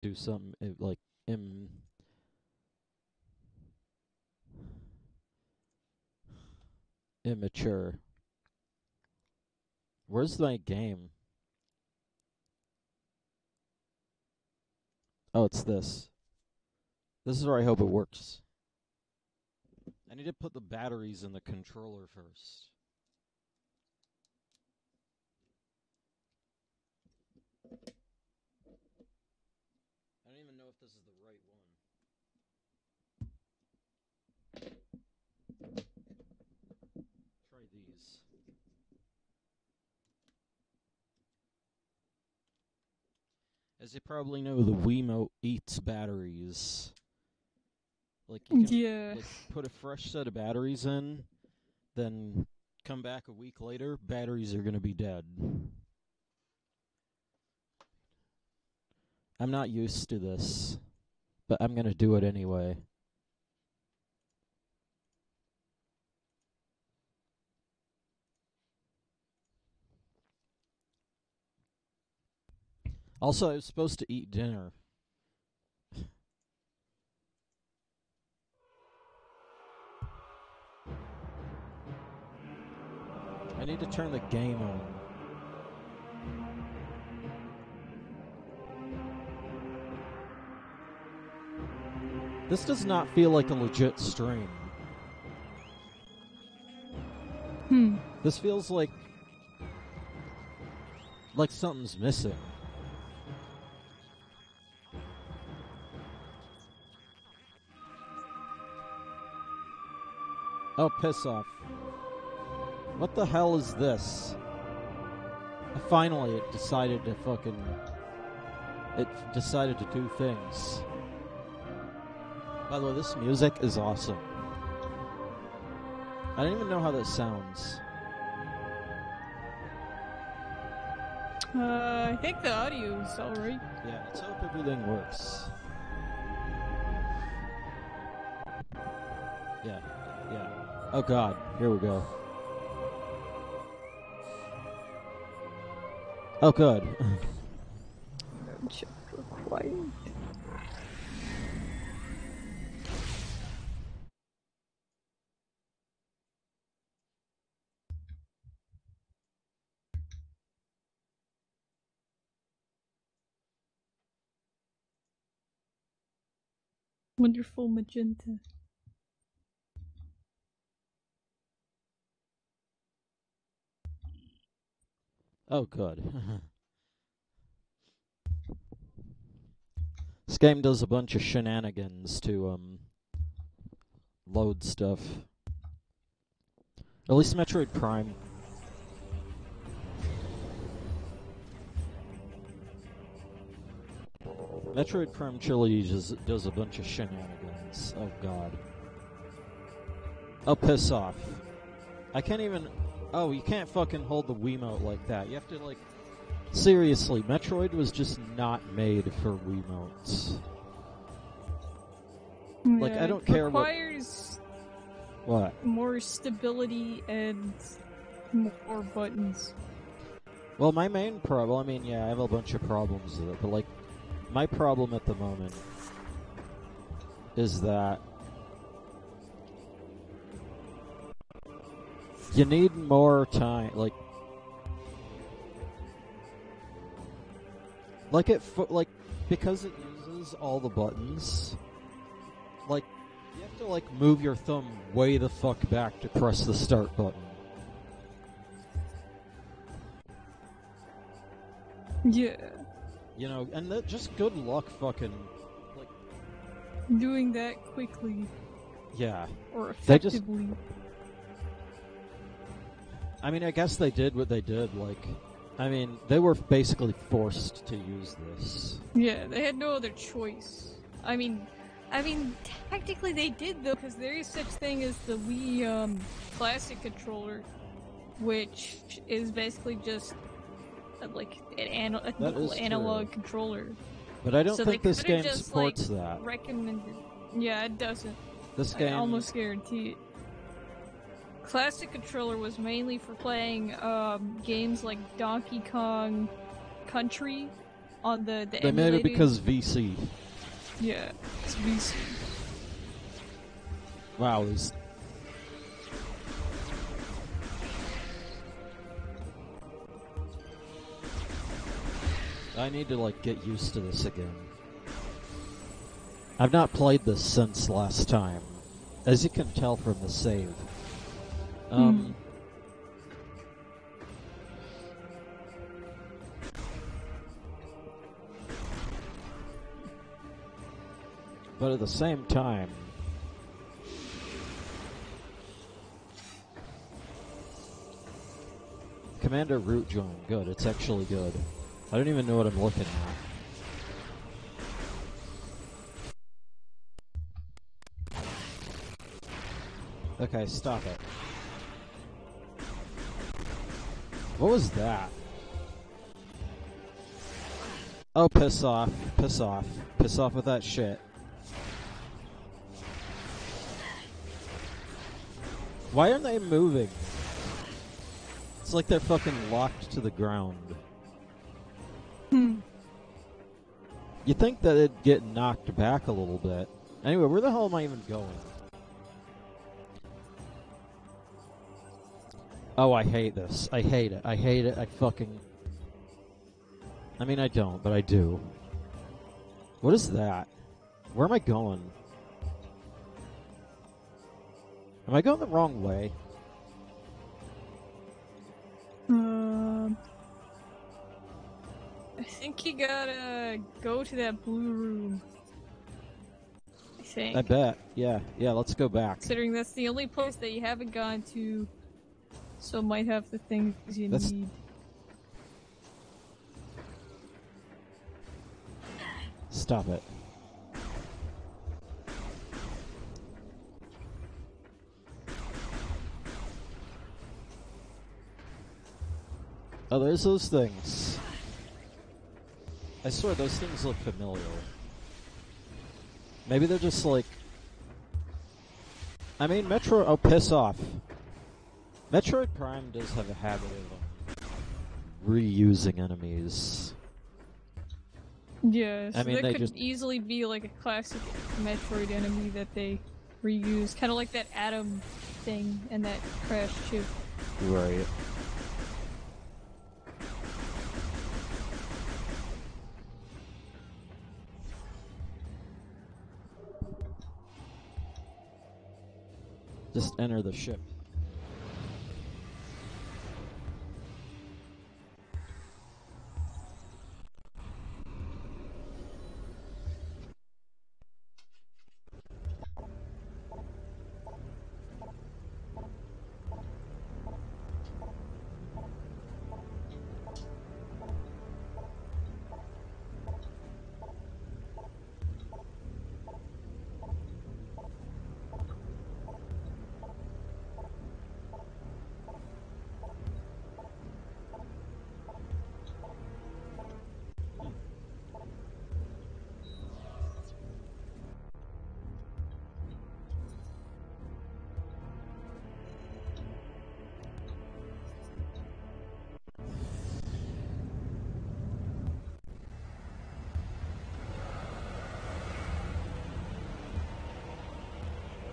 do something like immature. Where's my game? Oh, it's this. This is where I hope it works. I need to put the batteries in the controller first. I don't even know if this is the right one. Try these. As you probably know, the Wiimote eats batteries. Like, you can Yeah. put a fresh set of batteries in, then come back a week later, batteries are going to be dead. I'm not used to this, but I'm going to do it anyway. Also, I was supposed to eat dinner. I need to turn the game on. This does not feel like a legit stream. This feels like something's missing. Oh, piss off. What the hell is this? Finally, it decided to It decided to do things. By the way, this music is awesome. I don't even know how this sounds. I think the audio is alright. Yeah, let's hope everything works. Yeah. Oh god, here we go. Oh good. Chapter quiet. Wonderful magenta. Oh good. This game does a bunch of shenanigans to load stuff. At least Metroid Prime. Metroid Prime Trilogy does a bunch of shenanigans. Oh god. Oh, piss off. I can't even... Oh, you can't fucking hold the Wiimote like that. You have to, like... Seriously, Metroid was just not made for Wiimotes. Yeah, like, I don't care what... requires What? more stability and more buttons. Well, my main problem... I mean, yeah, I have a bunch of problems with it, but, like, my problem at the moment is that you need more time, because it uses all the buttons, like, you have to, like, move your thumb way the fuck back to press the start button. Yeah. You know, and that just good luck fucking, like... Doing that quickly. Yeah. Or effectively. I mean, I guess they did what they did, like... I mean, they were basically forced to use this. Yeah, they had no other choice. I mean, technically they did though, because there is such thing as the Wii Classic controller, which is basically just like a analog controller. But I don't so think this game just, supports like, that. Recommended. Yeah, it doesn't. This game... I almost guarantee it. Classic controller was mainly for playing games like Donkey Kong Country on the They made it emulated. because VC. Yeah, it's VC. Wow, these... I need to, like, get used to this again. I've not played this since last time, as you can tell from the save. But at the same time... Commander root join, good, it's actually good. I don't even know what I'm looking at. Okay, stop it. What was that? Oh, piss off. Piss off. Piss off with that shit. Why aren't they moving? It's like they're fucking locked to the ground. You'd think that it'd get knocked back a little bit. Anyway, where the hell am I even going? Oh, I hate this. I hate it. I hate it. I fucking... I mean, I don't, but I do. What is that? Where am I going? Am I going the wrong way? I think you gotta go to that blue room. I think. I bet. Yeah, let's go back. Considering that's the only place that you haven't gone to, so might have the things you need. Stop it. Oh, there's those things. I swear, those things look familiar. Maybe they're just like... I mean, Metro... Oh, piss off. Metroid Prime does have a habit of reusing enemies. Yeah, so I mean, that could easily be like a classic Metroid enemy that they reuse. Kind of like that Atom thing and that crash chip. Right. Just enter the ship.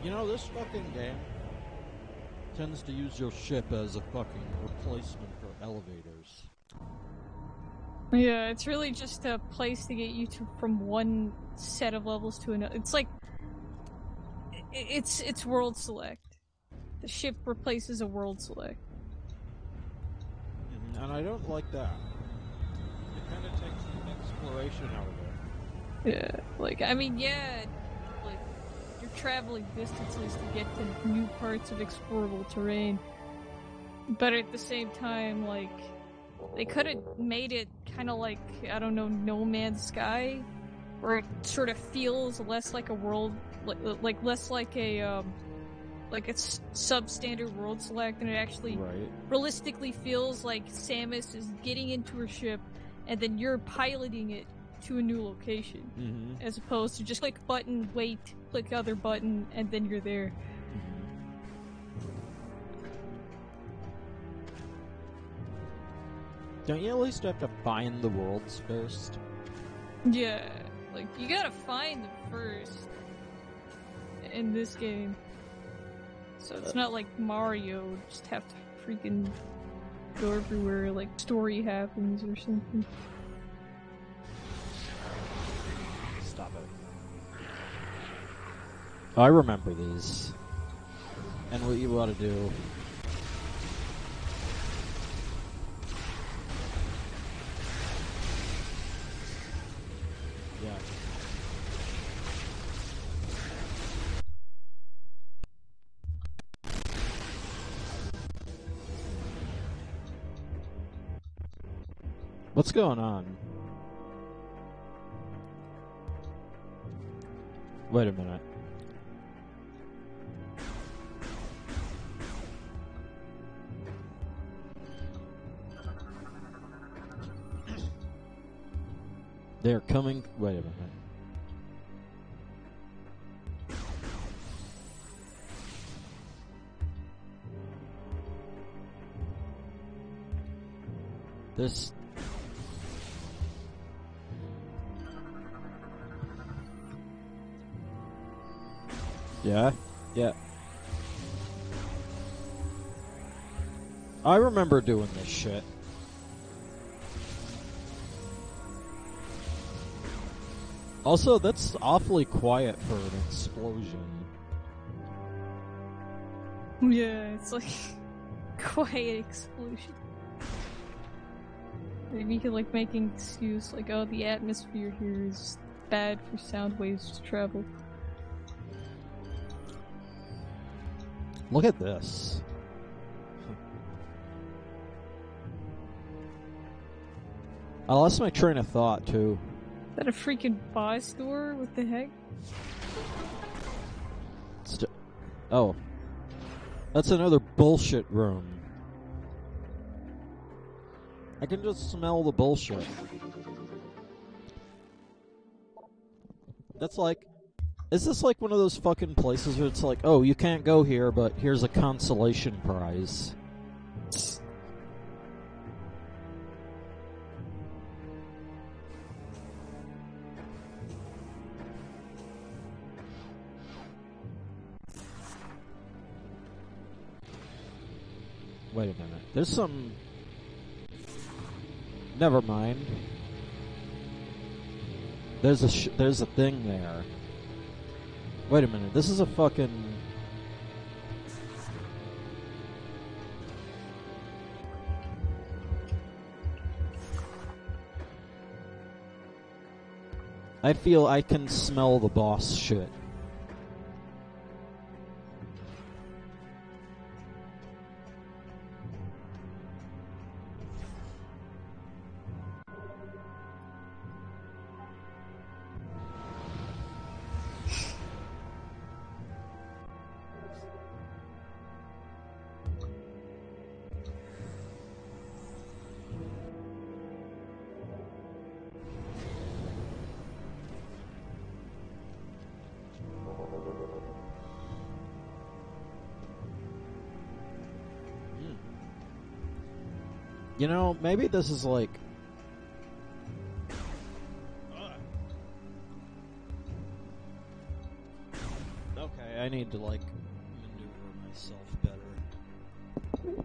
You know, this fucking game tends to use your ship as a fucking replacement for elevators. Yeah, it's really just a place to get you to from one set of levels to another. It's like it's world select. The ship replaces a world select. And I don't like that. It kind of takes the exploration out of it. Yeah, like I mean, yeah, like you're traveling distances to get to new parts of explorable terrain, but at the same time, like they could have made it kind of like, I don't know, No Man's Sky, where it sort of feels less like a world, like less like a substandard world select, and it actually realistically feels like Samus is getting into her ship, and then you're piloting it to a new location, as opposed to just click button, wait, click other button, and then you're there. Don't you at least have to find the worlds first? Yeah, like, you gotta find them first in this game. So it's not like Mario, just have to freaking go everywhere, like, story happens or something. Stop it. I remember these. And what you ought to do. Yeah. What's going on? Wait a minute. They're coming. Wait a minute. This. Yeah, yeah. I remember doing this shit. Also, that's awfully quiet for an explosion. Yeah, it's like quiet explosion. Maybe you could like make an excuse like, oh, the atmosphere here is bad for sound waves to travel. Look at this. I lost my train of thought, too. Is that a freaking boss door? What the heck? Oh. That's another bullshit room. I can just smell the bullshit. That's like... Is this like one of those fucking places where it's like, oh, you can't go here, but here's a consolation prize? Wait a minute. There's some... Never mind. There's a thing there. Wait a minute. This is a fucking... I feel I can smell the boss shit. You know, maybe this is like... Okay, I need to like maneuver myself better.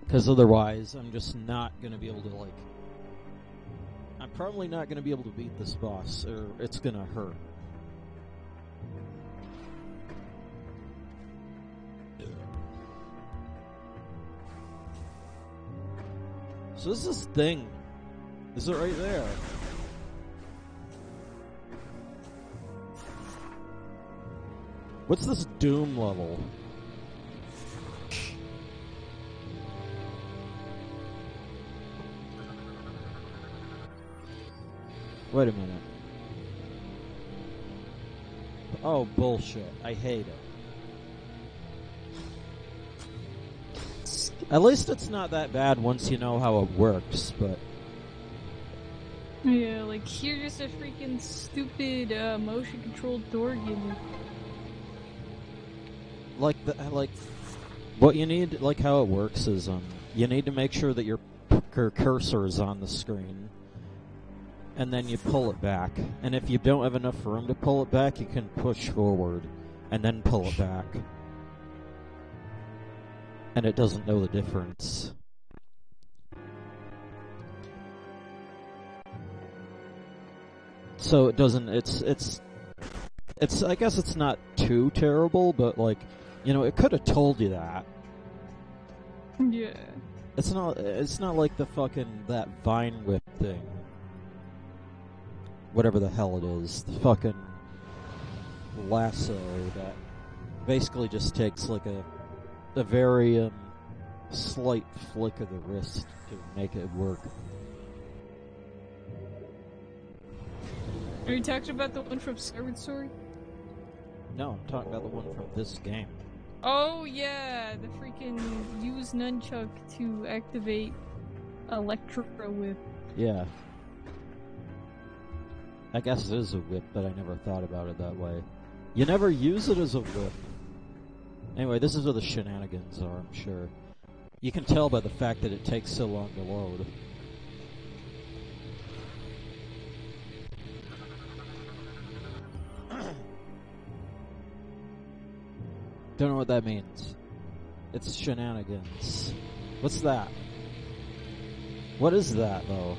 Because otherwise, I'm just not going to be able to like... I'm probably not going to be able to beat this boss, or it's going to hurt. So this is this thing. Is it right there? What's this Doom level? Wait a minute. Oh, bullshit. I hate it. At least it's not that bad once you know how it works, but... Yeah, like, here's just a freaking stupid, motion-controlled door gimmick. Like, what you need, like how it works is, you need to make sure that your cursor is on the screen. and then you pull it back. And if you don't have enough room to pull it back, you can push forward and then pull it back. And it doesn't know the difference. So it doesn't, it's I guess it's not too terrible, but like, you know, it could have told you that. Yeah. It's not like the fucking, that vine whip thing. Whatever the hell it is. The fucking lasso that basically just takes like a very slight flick of the wrist to make it work. Are you talking about the one from Skyward Sword? No, I'm talking about the one from this game. Oh yeah, the freaking use nunchuck to activate Electro Whip. Yeah. I guess it is a whip, but I never thought about it that way. You never use it as a whip. Anyway, this is where the shenanigans are, I'm sure. You can tell by the fact that it takes so long to load. Don't know what that means. It's shenanigans. What's that? What is that, though?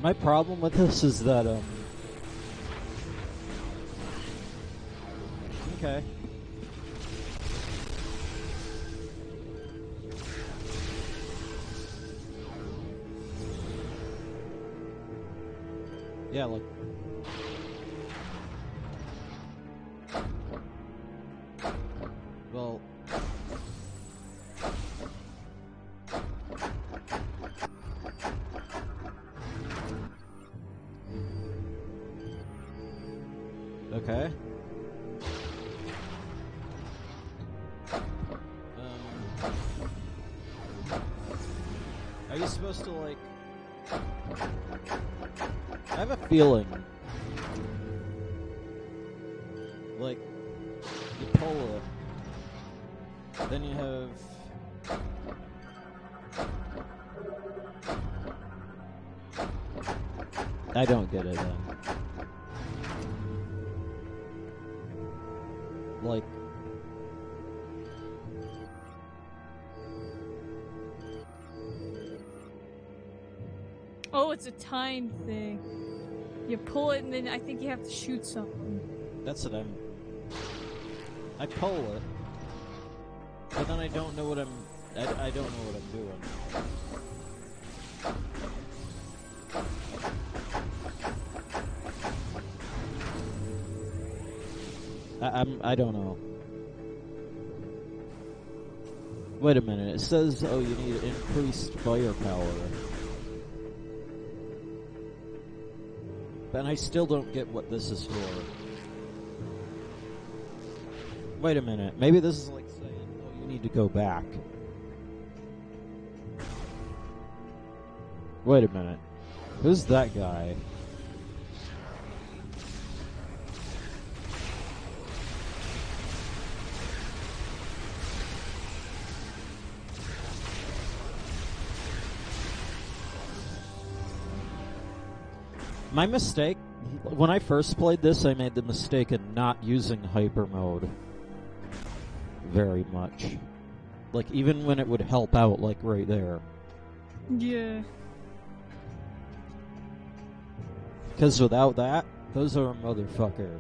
My problem with this is that, okay. Yeah, like... Well... Okay. Are you supposed to, like... I have a feeling... Like, you pull it, then you have... I don't get it, then. Like... Oh, it's a time thing. You pull it and then I think you have to shoot something. That's what I pull it, but then I don't know what I don't know what I'm doing. I don't know. Wait a minute. It says, oh, you need increased firepower. But I still don't get what this is for. Wait a minute. Maybe this is like saying, oh, you need to go back. Wait a minute. Who's that guy? My mistake, when I first played this, I made the mistake of not using hyper mode very much. Like, even when it would help out, like, right there. Yeah. Because without that, those are a motherfucker.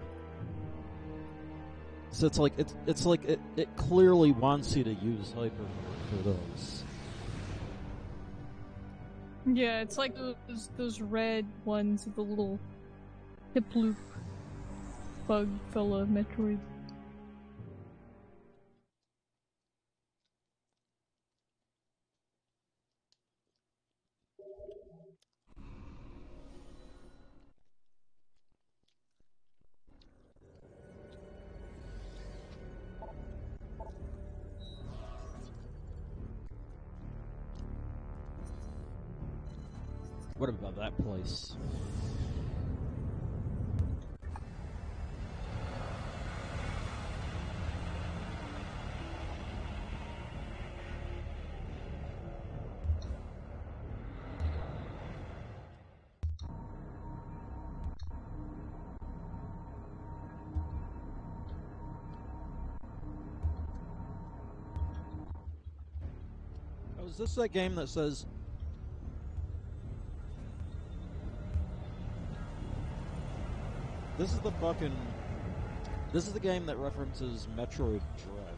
So it's like, it clearly wants you to use hyper mode for those. Yeah, it's like those red ones with the little hip loop bug fella Metroid. What about that place? Oh, is this that game that says... This is the fucking... This is the game that references Metroid Dread.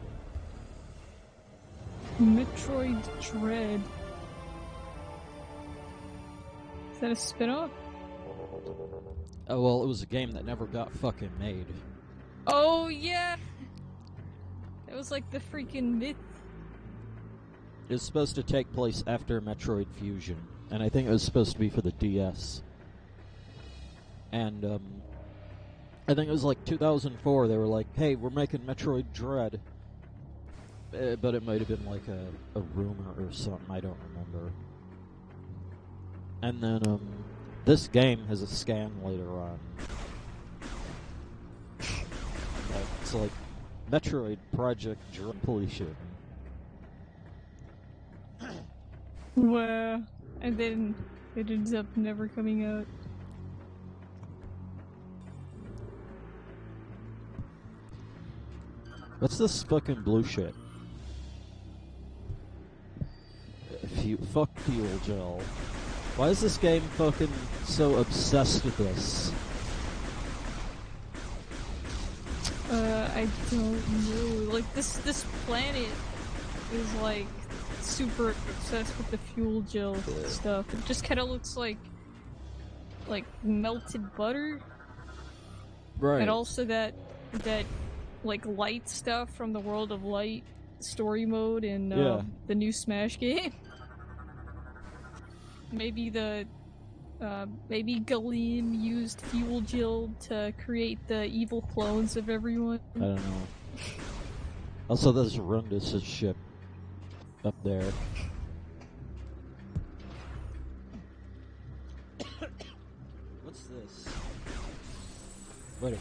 Metroid Dread. Is that a spin-off? Oh, well, it was a game that never got fucking made. Oh, yeah! That was like the freaking myth. It's supposed to take place after Metroid Fusion, and I think it was supposed to be for the DS. And, I think it was like 2004, they were like, hey, we're making Metroid Dread. But it might have been like a rumor or something, I don't remember. And then, this game has a scan later on. It's like, Metroid Project Dread Completion. Well, and then it ends up never coming out. What's this fucking blue shit? Fuck fuel gel. Why is this game fucking so obsessed with this? I don't know. Like, this planet is, like, super obsessed with the fuel gel stuff. It just kind of looks like melted butter. Right. And also that like light stuff from the World of Light story mode in the new Smash game. Maybe maybe Galeem used fuel gel to create the evil clones of everyone. I don't know. Also, there's Rundus' ship up there. What's this? Wait a minute.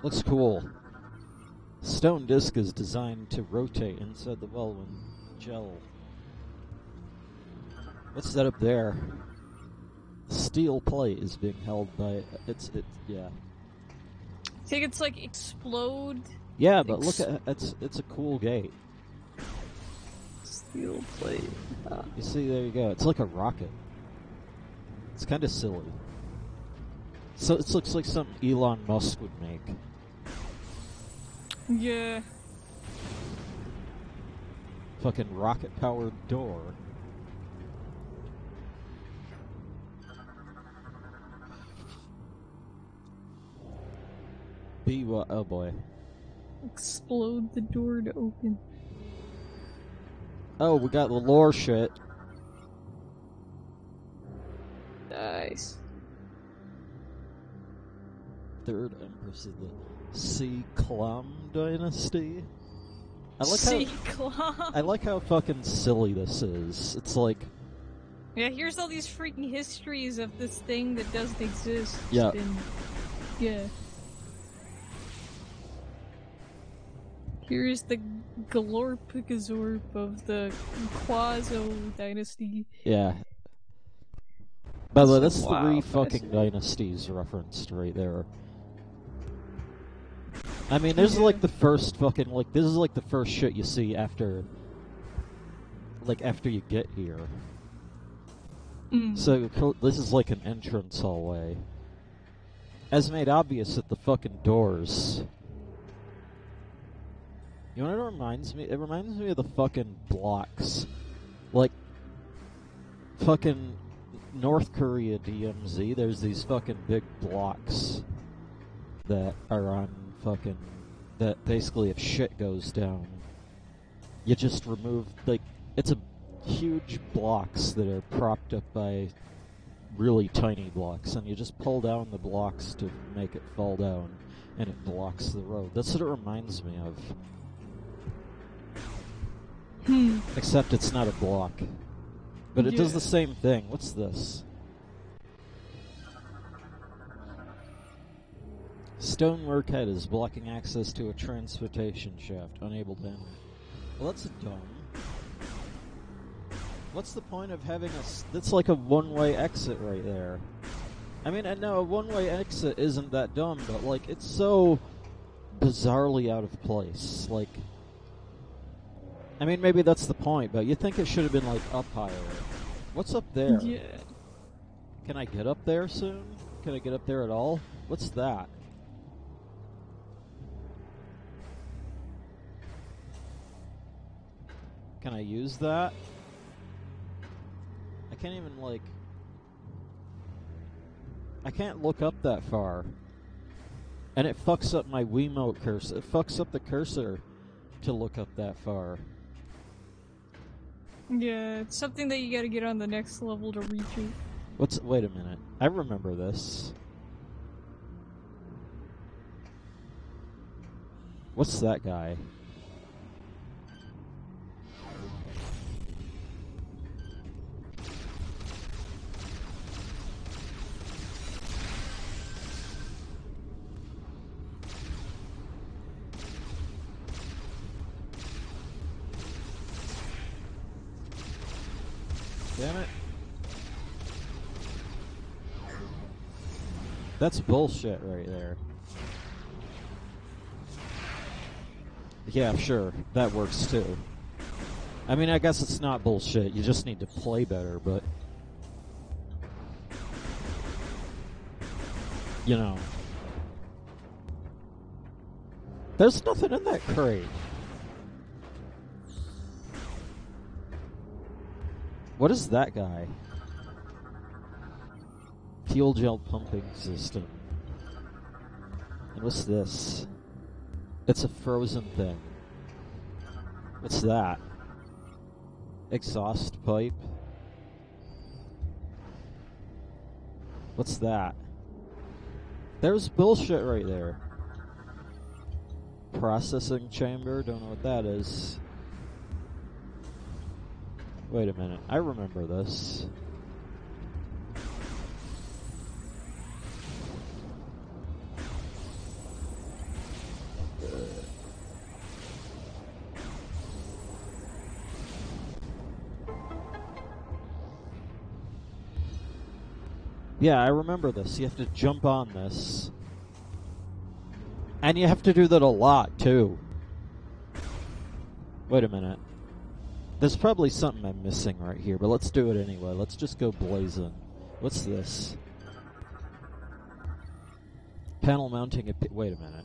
Looks cool. Stone disc is designed to rotate inside the well when gel. What's that up there? Steel plate is being held by yeah. I think it's like explode. Yeah, but look at it's a cool gate. Steel plate. You see, there you go. It's like a rocket. It's kind of silly. So it looks like something Elon Musk would make. Yeah. Fucking rocket-powered door. Oh boy. Explode the door to open. Oh, we got the lore shit. Nice. Third Empress of the Sea-Clam Dynasty. I like how fucking silly this is. It's like... Yeah, here's all these freaking histories of this thing that doesn't exist. Yeah. Yeah. Here's the Galorpicazorp of the Quaso dynasty. Yeah. By the way, that's three fucking dynasties referenced right there. I mean, this is like the first fucking, like, this is like the first shit you see after, like, after you get here. So, this is like an entrance hallway. As made obvious at the fucking doors. You know what it reminds me? It reminds me of the fucking blocks. Like, fucking North Korea DMZ, there's these fucking big blocks that are on fucking... that basically if shit goes down, you just remove, like, it's a huge blocks that are propped up by really tiny blocks, and you just pull down the blocks to make it fall down, and it blocks the road. That's what it reminds me of. Except it's not a block. But it does Yeah. the same thing. What's this? Stonework head is blocking access to a transportation shaft. Unable to enter. Well, that's dumb. What's the point of having that's like a one-way exit right there. I mean, I know a one-way exit isn't that dumb, but, like, it's so bizarrely out of place. Like, I mean, maybe that's the point, but you think it should have been, like, up higher. What's up there? Yeah. Can I get up there soon? Can I get up there at all? What's that? Can I use that? I can't even, like... I can't look up that far. And it fucks up my Wiimote cursor. It fucks up the cursor to look up that far. Yeah, it's something that you gotta get on the next level to reach it. Wait a minute. I remember this. What's that guy? Damn it. That's bullshit right there. Yeah, sure. That works too. I mean, I guess it's not bullshit. You just need to play better, but... You know. There's nothing in that crate. What is that guy? Fuel gel pumping system. And what's this? It's a frozen thing. What's that? Exhaust pipe? What's that? There's bullshit right there. Processing chamber? Don't know what that is. Wait a minute. I remember this. Yeah, I remember this. You have to jump on this. And you have to do that a lot, too. Wait a minute. There's probably something I'm missing right here, but let's do it anyway. Let's just go blazing. What's this? Panel mounting a... Wait a minute.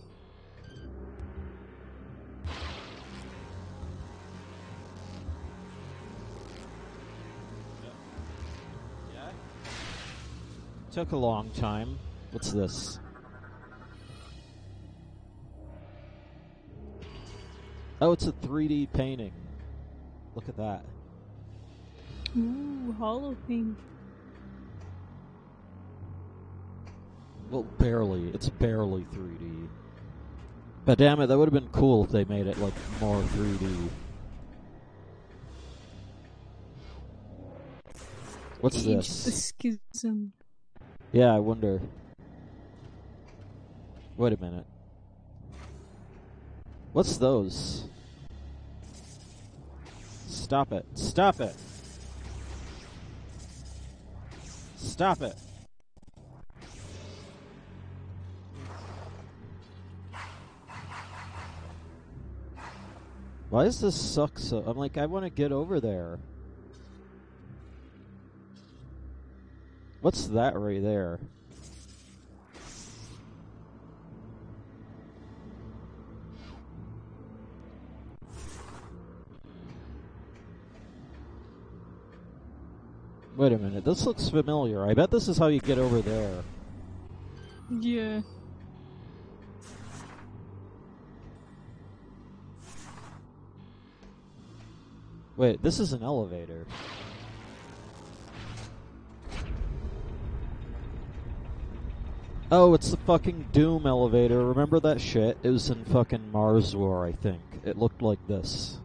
Yeah? Took a long time. What's this? Oh, it's a 3D painting. Look at that. Ooh, hollow paint. Well, barely. It's barely 3D. But damn it, that would have been cool if they made it, like, more 3D. What's Age this? the schism. Yeah, I wonder. Wait a minute. What's those? Stop it. Stop it. Stop it. Why does this suck so? I'm like, I want to get over there. What's that right there? Wait a minute, this looks familiar. I bet this is how you get over there. Yeah. Wait, this is an elevator. Oh, it's the fucking Doom elevator. Remember that shit? It was in fucking Mars War, I think. It looked like this.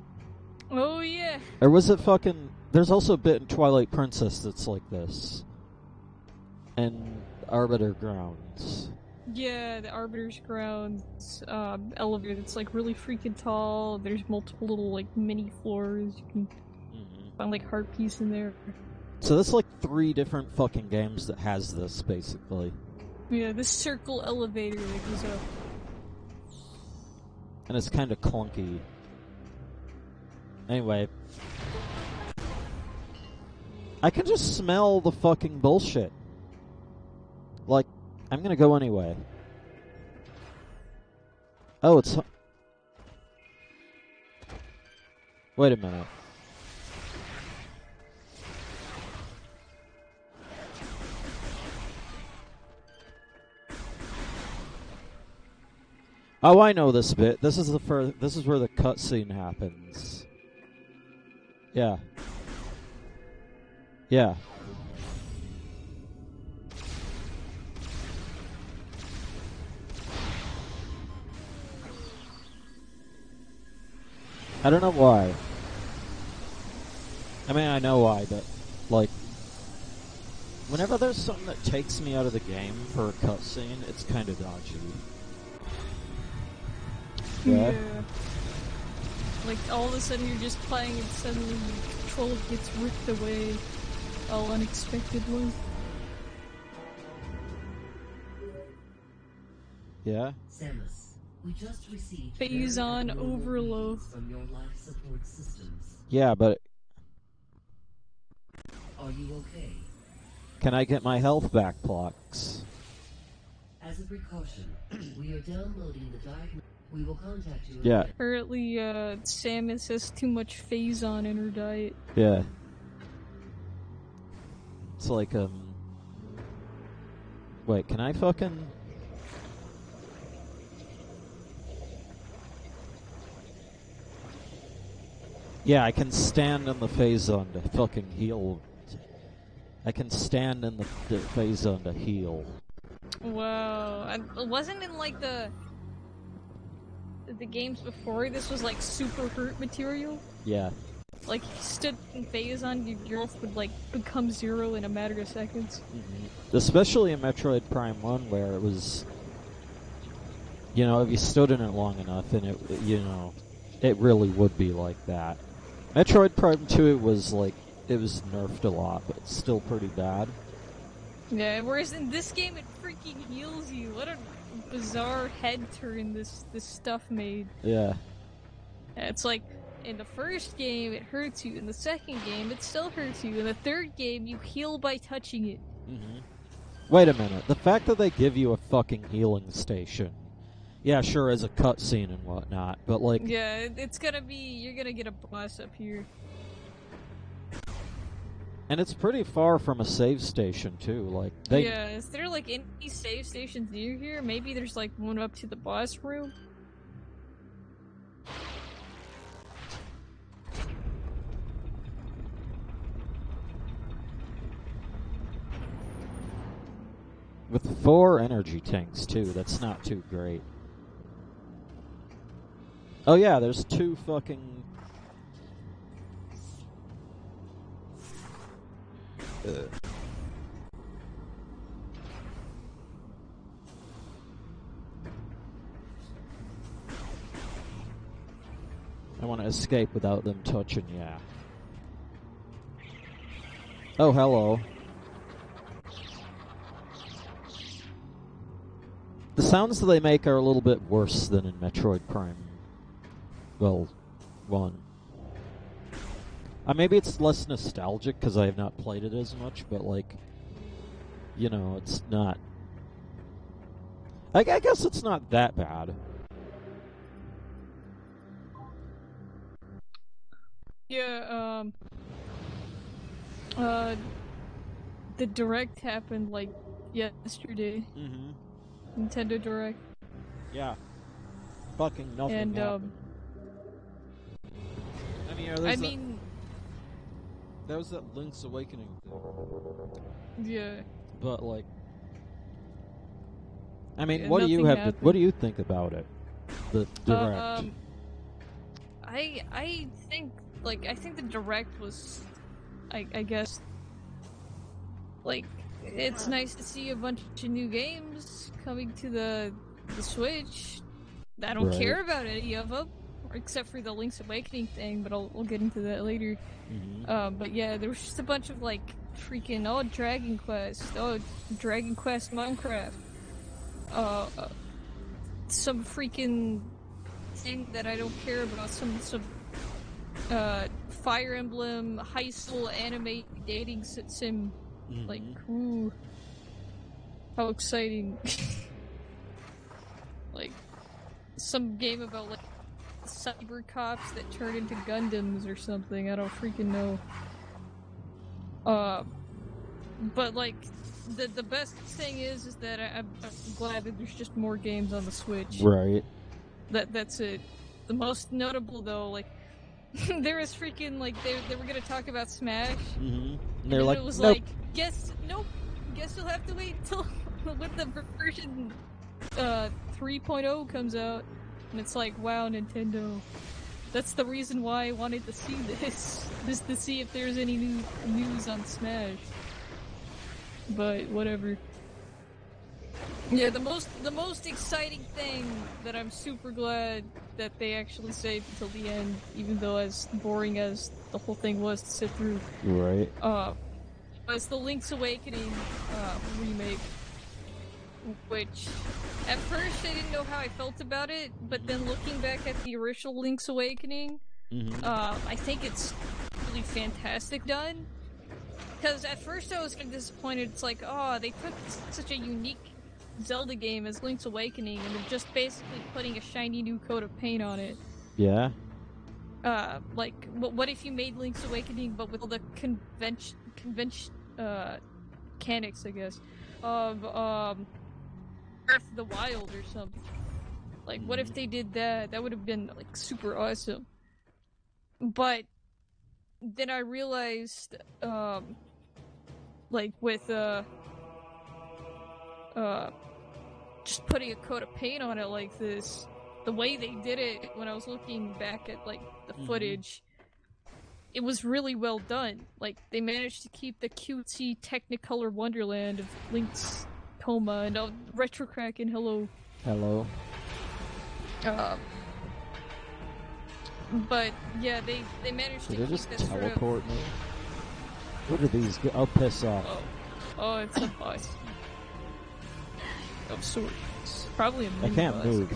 Oh yeah. Or was it fucking... There's also a bit in Twilight Princess that's like this. And Arbiter Grounds. Yeah, the Arbiter's Grounds elevator that's like really freaking tall. There's multiple little like mini floors. You can find like heart piece in there. So there's like 3 different fucking games that has this, basically. Yeah, this circle elevator that goes up. And it's kind of clunky. Anyway. I can just smell the fucking bullshit. Like, I'm gonna go anyway. Oh, it's... Wait a minute. Oh, I know this bit. This is this is where the cutscene happens. Yeah. Yeah. I don't know why. I mean, I know why, but, like, whenever there's something that takes me out of the game for a cutscene, it's kind of dodgy. Yeah. Like, all of a sudden you're just playing and suddenly the controller gets ripped away all unexpectedly. Yeah? Samus, we just received Phase on overload from your life support systems. Yeah, but Are you okay? can I get my health back, Plex? As a precaution, we are downloading the diagnosis. We will contact you. Yeah. Apparently, Samus has too much phase on in her diet. Yeah. It's like, wait, can I fucking... Yeah, I can stand in the phase zone to fucking heal. I can stand in the phase zone to heal. Wow. Wasn't in, like, the games before this was, like, super hurt material? Yeah. Like, you stood in phase on, your health would, like, become 0 in a matter of seconds. Mm-hmm. Especially in Metroid Prime 1, where it was... You know, if you stood in it long enough, and it, you know, it really would be like that. Metroid Prime 2 was, like, it was nerfed a lot, but it's still pretty bad. Yeah, whereas in this game it freaking heals you. What a bizarre head turn this stuff made. Yeah. It's like, in the first game it hurts you, in the second game it still hurts you, in the third game you heal by touching it. Mm-hmm. Wait a minute, the fact that they give you a fucking healing station, yeah, sure, as a cutscene and whatnot, but like... Yeah, it's gonna be, you're gonna get a boss up here. And it's pretty far from a save station, too, like, they... Yeah, is there like any save stations near here? Maybe there's like one up to the boss room? With 4 energy tanks, too, that's not too great. Oh yeah, there's 2 fucking... I want to escape without them touching, yeah. Oh, hello. The sounds that they make are a little bit worse than in Metroid Prime. Well, 1. Maybe it's less nostalgic because I have not played it as much, but like, you know, it's not... I guess it's not that bad. Yeah, the Direct happened like yesterday. Mm-hmm. Nintendo Direct. Yeah. Fucking nothing And, happened. I mean... That was that Link's Awakening thing. Yeah. But like... I mean, Yeah, what do you nothing have happened. what do you think about it? The Direct. I think like, I think the direct was, I guess, like, it's nice to see a bunch of new games coming to the Switch. I don't care about any of them, except for the Link's Awakening thing, but we'll get into that later. But yeah, there was just a bunch of, like, freaking, Dragon Quest, Dragon Quest Minecraft, some freaking thing that I don't care about, some Fire Emblem high school anime dating sim. Like, ooh, how exciting. Like, some game about, like, cyber cops that turn into Gundams or something, I don't freaking know. But, like, the best thing is that I'm glad that there's just more games on the Switch. Right. That's it. The most notable, though, like, there was freaking, like, they were gonna talk about Smash. And they're like, it was nope. like, guess you'll have to wait until when the version 3.0 comes out. And it's like, wow, Nintendo. That's the reason why I wanted to see this. Just to see if there's any new news on Smash. But whatever. Yeah, the most exciting thing that I'm super glad that they actually saved until the end, even though as boring as the whole thing was to sit through. Right. Was the Link's Awakening remake, which at first I didn't know how I felt about it, but then looking back at the original Link's Awakening, I think it's really fantastic done. Because at first I was kind of disappointed. It's like, they took such a unique Zelda game as Link's Awakening, and they're just basically putting a shiny new coat of paint on it. Yeah. Like, what if you made Link's Awakening, but with all the convention mechanics, I guess, of Breath of the Wild or something. Like, what if they did that? That would have been, like, super awesome. But then I realized, like, with, just putting a coat of paint on it like this, the way they did it when I was looking back at, like, the footage, it was really well done. Like, they managed to keep the cutesy Technicolor wonderland of Link's Coma and Retro Kraken, hello. Hello. But yeah, they managed to Did they keep just that sort of... teleport me? What are these? I'll piss off. Oh, it's a boss. Of sorts. Probably a mini I can't boss. move.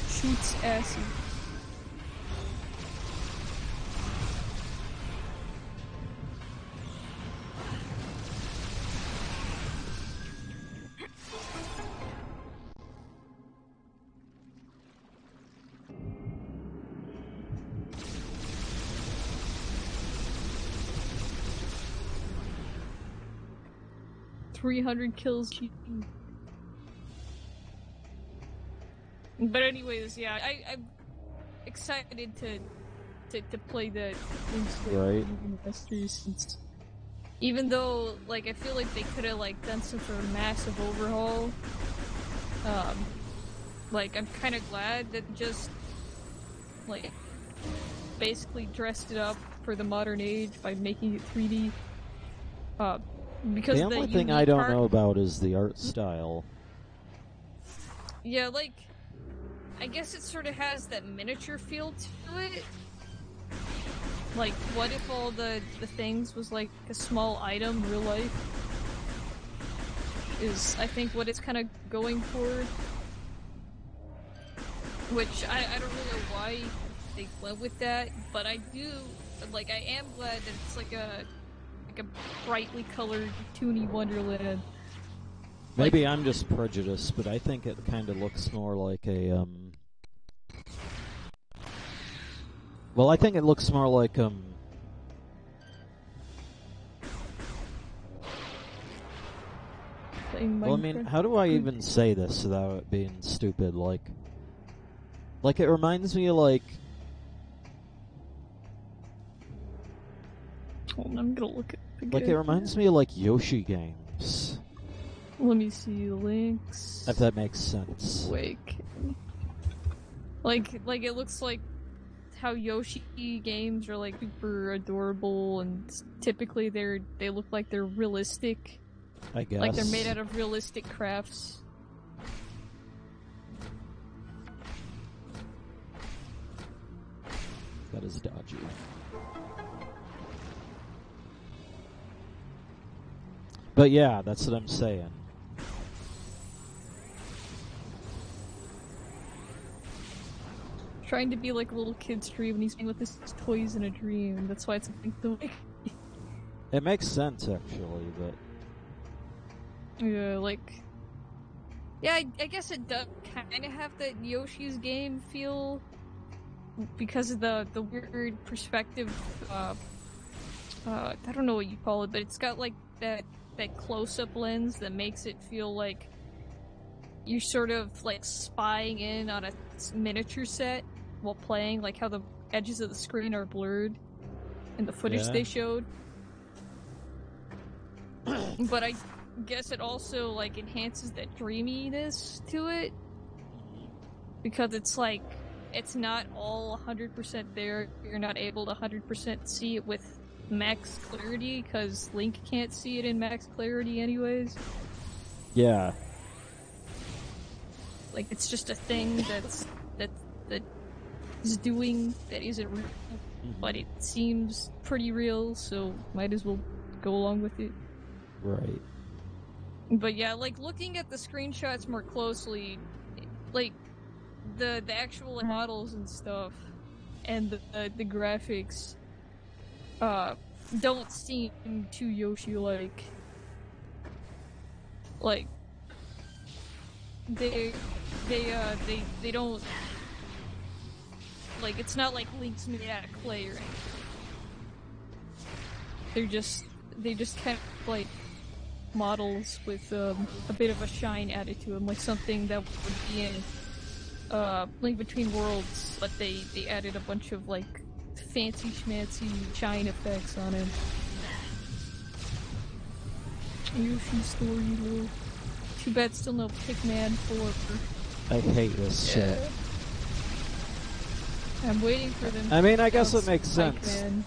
Shoots acid. .300 kills. But anyways, yeah, I'm excited to play the Right. since even though, like, I feel like they could have, like, done some sort of massive overhaul. Like, I'm kind of glad that just, like, basically dressed it up for the modern age by making it 3D. Because the only thing I don't know about is the art style. Yeah, like, I guess it sort of has that miniature feel to it. Like, what if all the things was like a small item in real life? Is, I think, what it's kind of going for. Which, I don't really know why they went with that, but I do, like, I am glad that it's like a brightly colored, toony wonderland. Maybe like, I'm just prejudiced, but I think it kind of looks more like a, well, I think it looks more like, well, I mean, how do I even say this without it being stupid? Like, it reminds me of, like... Hold on, I'm gonna look at Like, it reminds me of, like, Yoshi games. Let me see links. If that makes sense. Wake. Like it looks like how Yoshi games are, like, super adorable, and typically they look like they're realistic. I guess. Like they're made out of realistic crafts. That is dodgy. But yeah, that's what I'm saying. Trying to be like a little kid's dream, and he's playing with his toys in a dream. That's why it's a big thing. It makes sense, actually, but... Yeah, like... Yeah, I guess it does kind of have that Yoshi's game feel, because of the weird perspective, I don't know what you call it, but it's got like that close-up lens that makes it feel like you're sort of like spying in on a miniature set while playing, like how the edges of the screen are blurred in the footage they showed. But I guess it also like enhances that dreaminess to it, because it's like it's not all 100% there. You're not able to 100% see it with max clarity, because Link can't see it in max clarity anyways. Yeah. Like, it's just a thing that is doing that isn't real, but it seems pretty real, so might as well go along with it. Right. But yeah, like, looking at the screenshots more closely, like, the actual models and stuff, and the graphics, don't seem too Yoshi-like. Like, they don't, like, it's not like Link's made out of clay or anything. They just kind of, like, models with, a bit of a shine added to them, like something that would be in, Link Between Worlds, but they added a bunch of, like, fancy schmancy shine effects on him. Yoshi story, though. Too bad still no Pikmin 4. I hate this shit. I'm waiting for them. I mean, I guess it makes sense. Pikmin.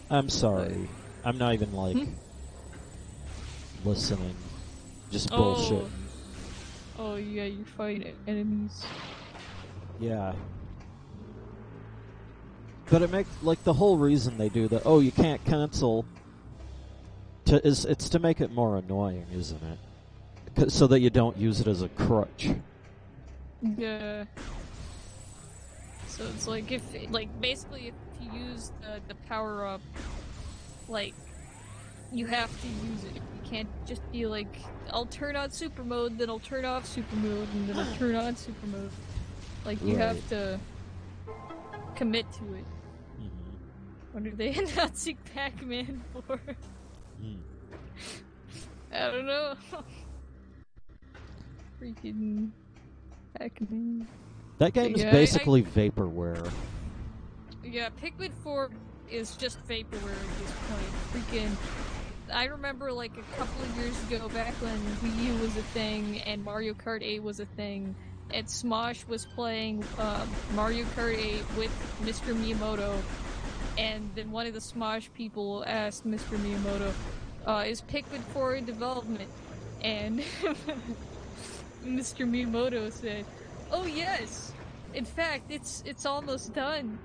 I'm sorry. I'm not even, like, listening. Just bullshit. Oh yeah, you fight enemies. Yeah. But it makes, like, the whole reason they do that, oh, you can't cancel, it's to make it more annoying, isn't it? So that you don't use it as a crutch. Yeah. So it's like, basically if you use the power-up, like, you have to use it. You can't just be like, I'll turn on super mode, then I'll turn off super mode, and then I'll turn on super mode. Like, you have to commit to it. What are they announcing Pac-Man for? I don't know. Freaking Pac-Man. That game is basically vaporware. Yeah, Pikmin 4 is just vaporware at this point. Freaking... I remember, like, a couple of years ago, back when Wii U was a thing, and Mario Kart 8 was a thing, and Smosh was playing Mario Kart 8 with Mr. Miyamoto, and then one of the Smosh people asked Mr. Miyamoto, is Pikmin 4 in development? And Mr. Miyamoto said, oh yes! In fact, it's almost done.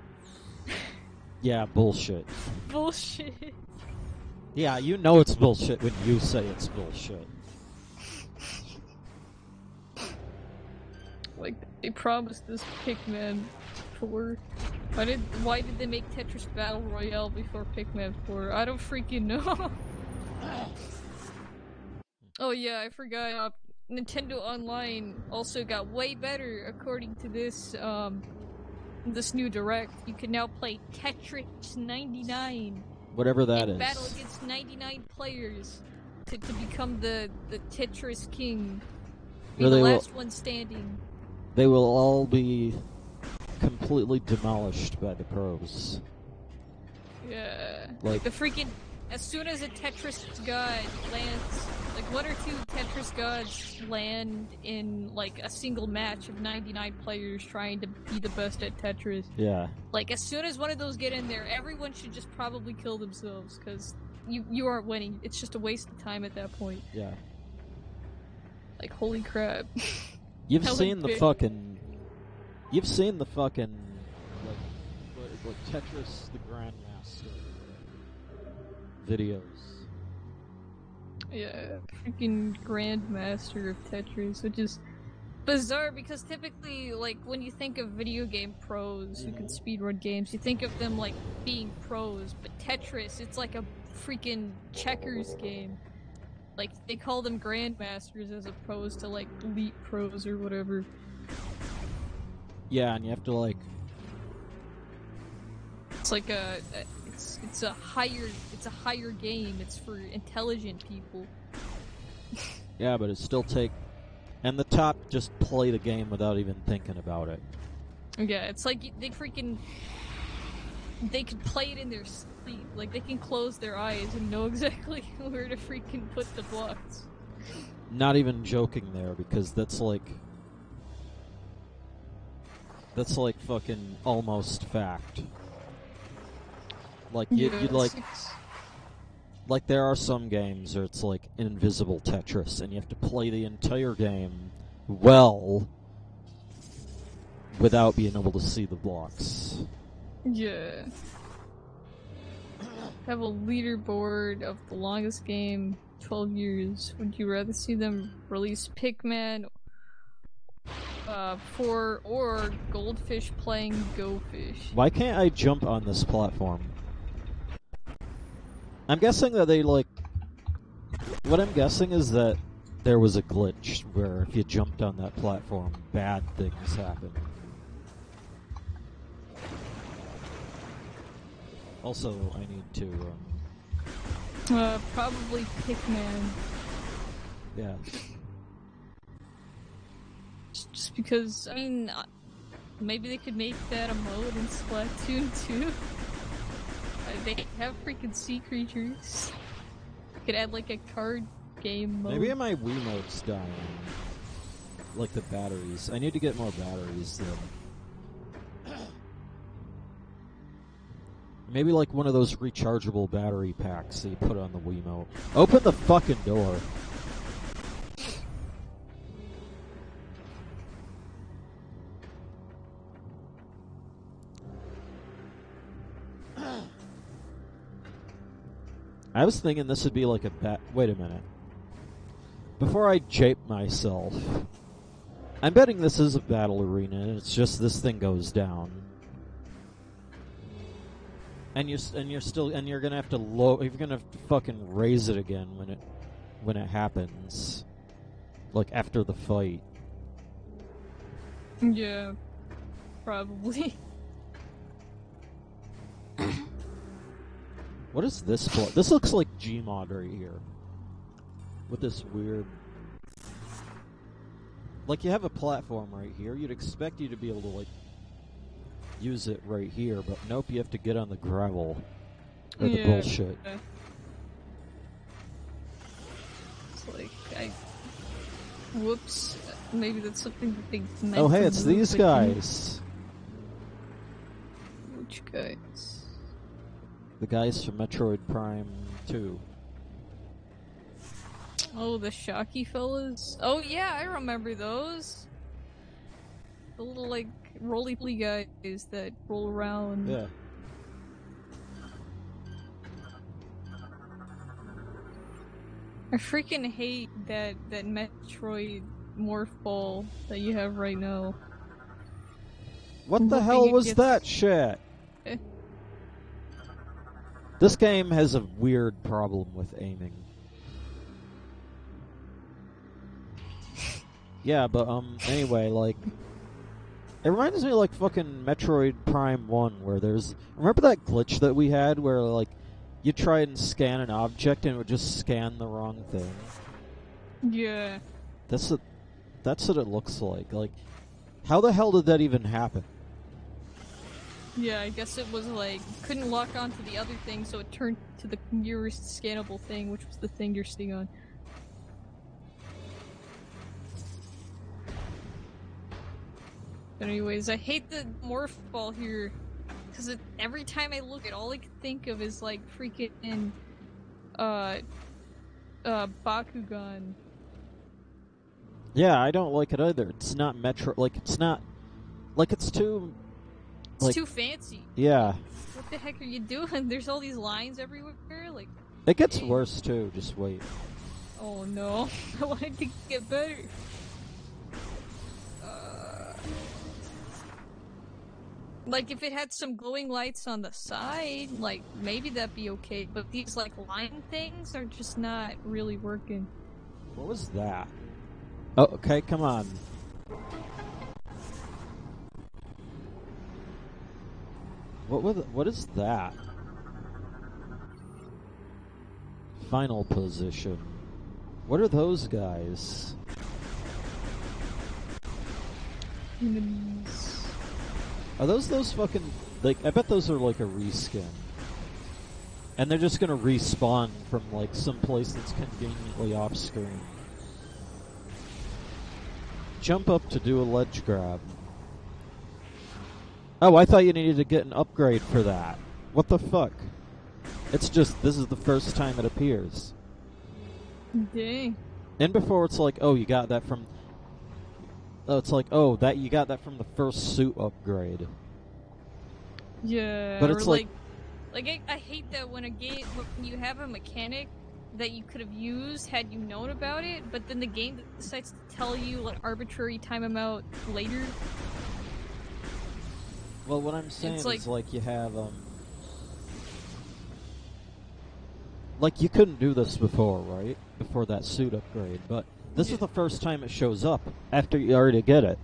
Yeah, bullshit. Bullshit. Yeah, you know it's bullshit when you say it's bullshit. Like, they promised this Pikmin 4. Why did they make Tetris Battle Royale before Pikmin 4? I don't freaking know. Oh yeah, I forgot, Nintendo Online also got way better according to this, this new Direct. You can now play Tetris 99. Whatever that is. Battle against 99 players to become the Tetris King. Be the last one standing. They will all be completely demolished by the pros. Yeah. Like the freaking... as soon as a Tetris god lands, like 1 or 2 Tetris gods land in like a single match of 99 players trying to be the best at Tetris. Yeah. Like as soon as one of those get in there, everyone should just probably kill themselves because you aren't winning. It's just a waste of time at that point. Yeah. Like holy crap. You've Hell seen the big. fucking like Tetris the Grandmaster videos. Yeah, freaking Grandmaster of Tetris, which is bizarre because typically, like, when you think of video game pros who can speedrun games, you think of them, like, being pros, but Tetris, it's like a freaking checkers game. Like, they call them Grandmasters as opposed to, like, elite pros or whatever. Yeah, and you have to, like... It's like it's a higher game. It's for intelligent people. Yeah, but it still take... And the top just play the game without even thinking about it. Yeah, it's like they could play it in their sleep. Like, they can close their eyes and know exactly where to freaking put the blocks. Not even joking there, because that's like fucking almost fact. Like, you'd like, there are some games where it's like invisible Tetris, and you have to play the entire game well without being able to see the blocks. Yeah. Have a leaderboard of the longest game, 12 years. Would you rather see them release Pikmin 4 or Goldfish playing Go Fish? Why can't I jump on this platform? I'm guessing that they, like... What I'm guessing is that there was a glitch where if you jumped on that platform, bad things happen. Also, I need to, Probably Pikmin. yeah. Just because, I mean, maybe they could make that a mode in Splatoon 2. They have freaking sea creatures. Could add like a card game mode. Maybe my Wiimote's dying. Like the batteries. I need to get more batteries then. Maybe like one of those rechargeable battery packs that you put on the Wiimote. Open the fucking door. I was thinking this would be like a wait a minute. Before I jape myself, I'm betting this is a battle arena, and it's just this thing goes down. And you're gonna have to you're gonna have to fucking raise it again when it happens. Like after the fight. Yeah. Probably. What is this for? This looks like Gmod right here. With this weird... Like, you have a platform right here. You'd expect you to be able to, like, use it right here, but nope, you have to get on the gravel. Or the bullshit. It's like, whoops. Maybe that's something that they meant Oh, hey, to it's move, these but guys. Which guys? The guys from Metroid Prime 2. Oh, the Shocky fellas? Oh yeah, I remember those. The little, like, roly-poly guys that roll around. Yeah. I freaking hate that Metroid morph ball that you have right now. What I'm the hoping hell it was gets- that shit? This game has a weird problem with aiming. Yeah, but, anyway, like... It reminds me of, like, fucking Metroid Prime 1, where there's... Remember that glitch that we had, where, like, you try and scan an object and it would just scan the wrong thing? Yeah. That's what it looks like. Like, how the hell did that even happen? Yeah, I guess it was like couldn't lock onto the other thing, so it turned to the nearest scannable thing, which was the thing you're sitting on. But anyways, I hate the morph ball here, because every time I look at all I can think of is like freaking Bakugan. Yeah, I don't like it either. It's not Metro. Like, it's not. Like, it's too. It's like, too fancy. Yeah. What the heck are you doing? There's all these lines everywhere. Like, It gets worse too. Just wait. oh no, I want it to get better. Like, if it had some glowing lights on the side, like, maybe that'd be okay. But these, like, line things are just not really working. What was that? Oh, okay, come on. What is that? Final position. What are those guys? Enemies. Are those fucking... Like, I bet those are like a reskin. And they're just gonna respawn from like some place that's conveniently off screen. Jump up to do a ledge grab. Oh, I thought you needed to get an upgrade for that. What the fuck? It's just, this is the first time it appears. Dang. And before it's like, oh, you got that from... Oh, it's like, oh, that you got that from the first suit upgrade. Yeah, but it's or I hate that when when you have a mechanic that you could have used had you known about it, but then the game decides to tell you like arbitrary time amount later. Well, what I'm saying is like you have like you couldn't do this before, right? Before that suit upgrade, but this is the first time it shows up after you already get it.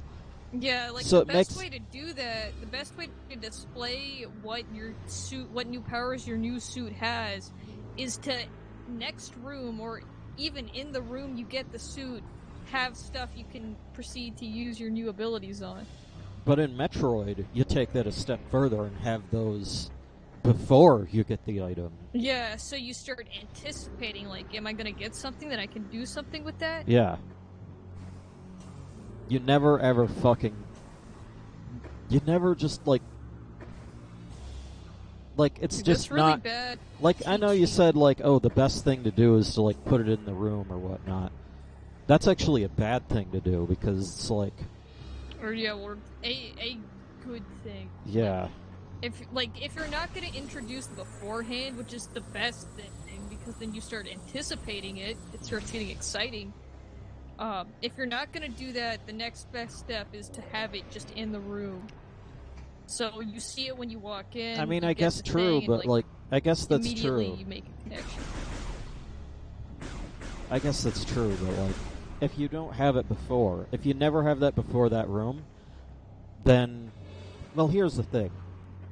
Yeah, like so the best way to do that, the best way to display what your suit, what new powers your new suit has, is to next room or even in the room you get the suit, have stuff you can proceed to use your new abilities on. But in Metroid, you take that a step further and have those before you get the item. Yeah, so you start anticipating, like, am I gonna get something that I can do something with that? Yeah. You never ever fucking... You never just, like, it's Dude, just that's really not... bad. Like, I know you said, like, oh, the best thing to do is to, like, put it in the room or whatnot. That's actually a bad thing to do, because it's like... Or, yeah, or a good thing. Yeah. If you're not gonna introduce beforehand, which is the best thing, because then you start anticipating it, it starts getting exciting. If you're not gonna do that, the next best step is to have it just in the room. So you see it when you walk in. I mean, I guess true, but, like, I guess that's immediately true. You make a connection. I guess that's true, but, like, if you don't have it before, if you never have that before that room, then, well, here's the thing.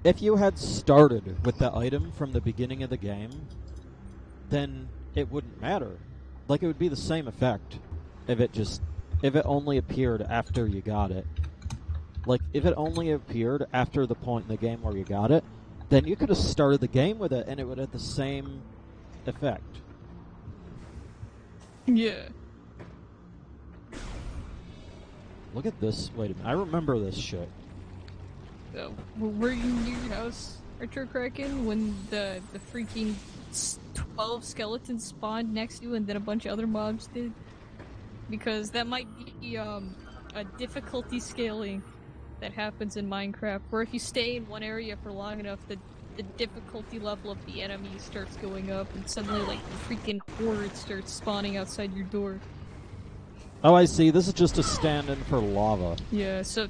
If you had started with the item from the beginning of the game, then it wouldn't matter. Like, it would be the same effect if it only appeared after you got it. Like, if it only appeared after the point in the game where you got it, then you could have started the game with it and it would have the same effect. Yeah. Look at this. Wait a minute. I remember this shit. Were you near your house, Retro Kraken, when the freaking 12 skeletons spawned next to you and then a bunch of other mobs did? Because that might be a difficulty scaling that happens in Minecraft, where if you stay in one area for long enough, the difficulty level of the enemy starts going up, and suddenly, like, the freaking horde starts spawning outside your door. Oh, I see. This is just a stand-in for lava. Yeah, so...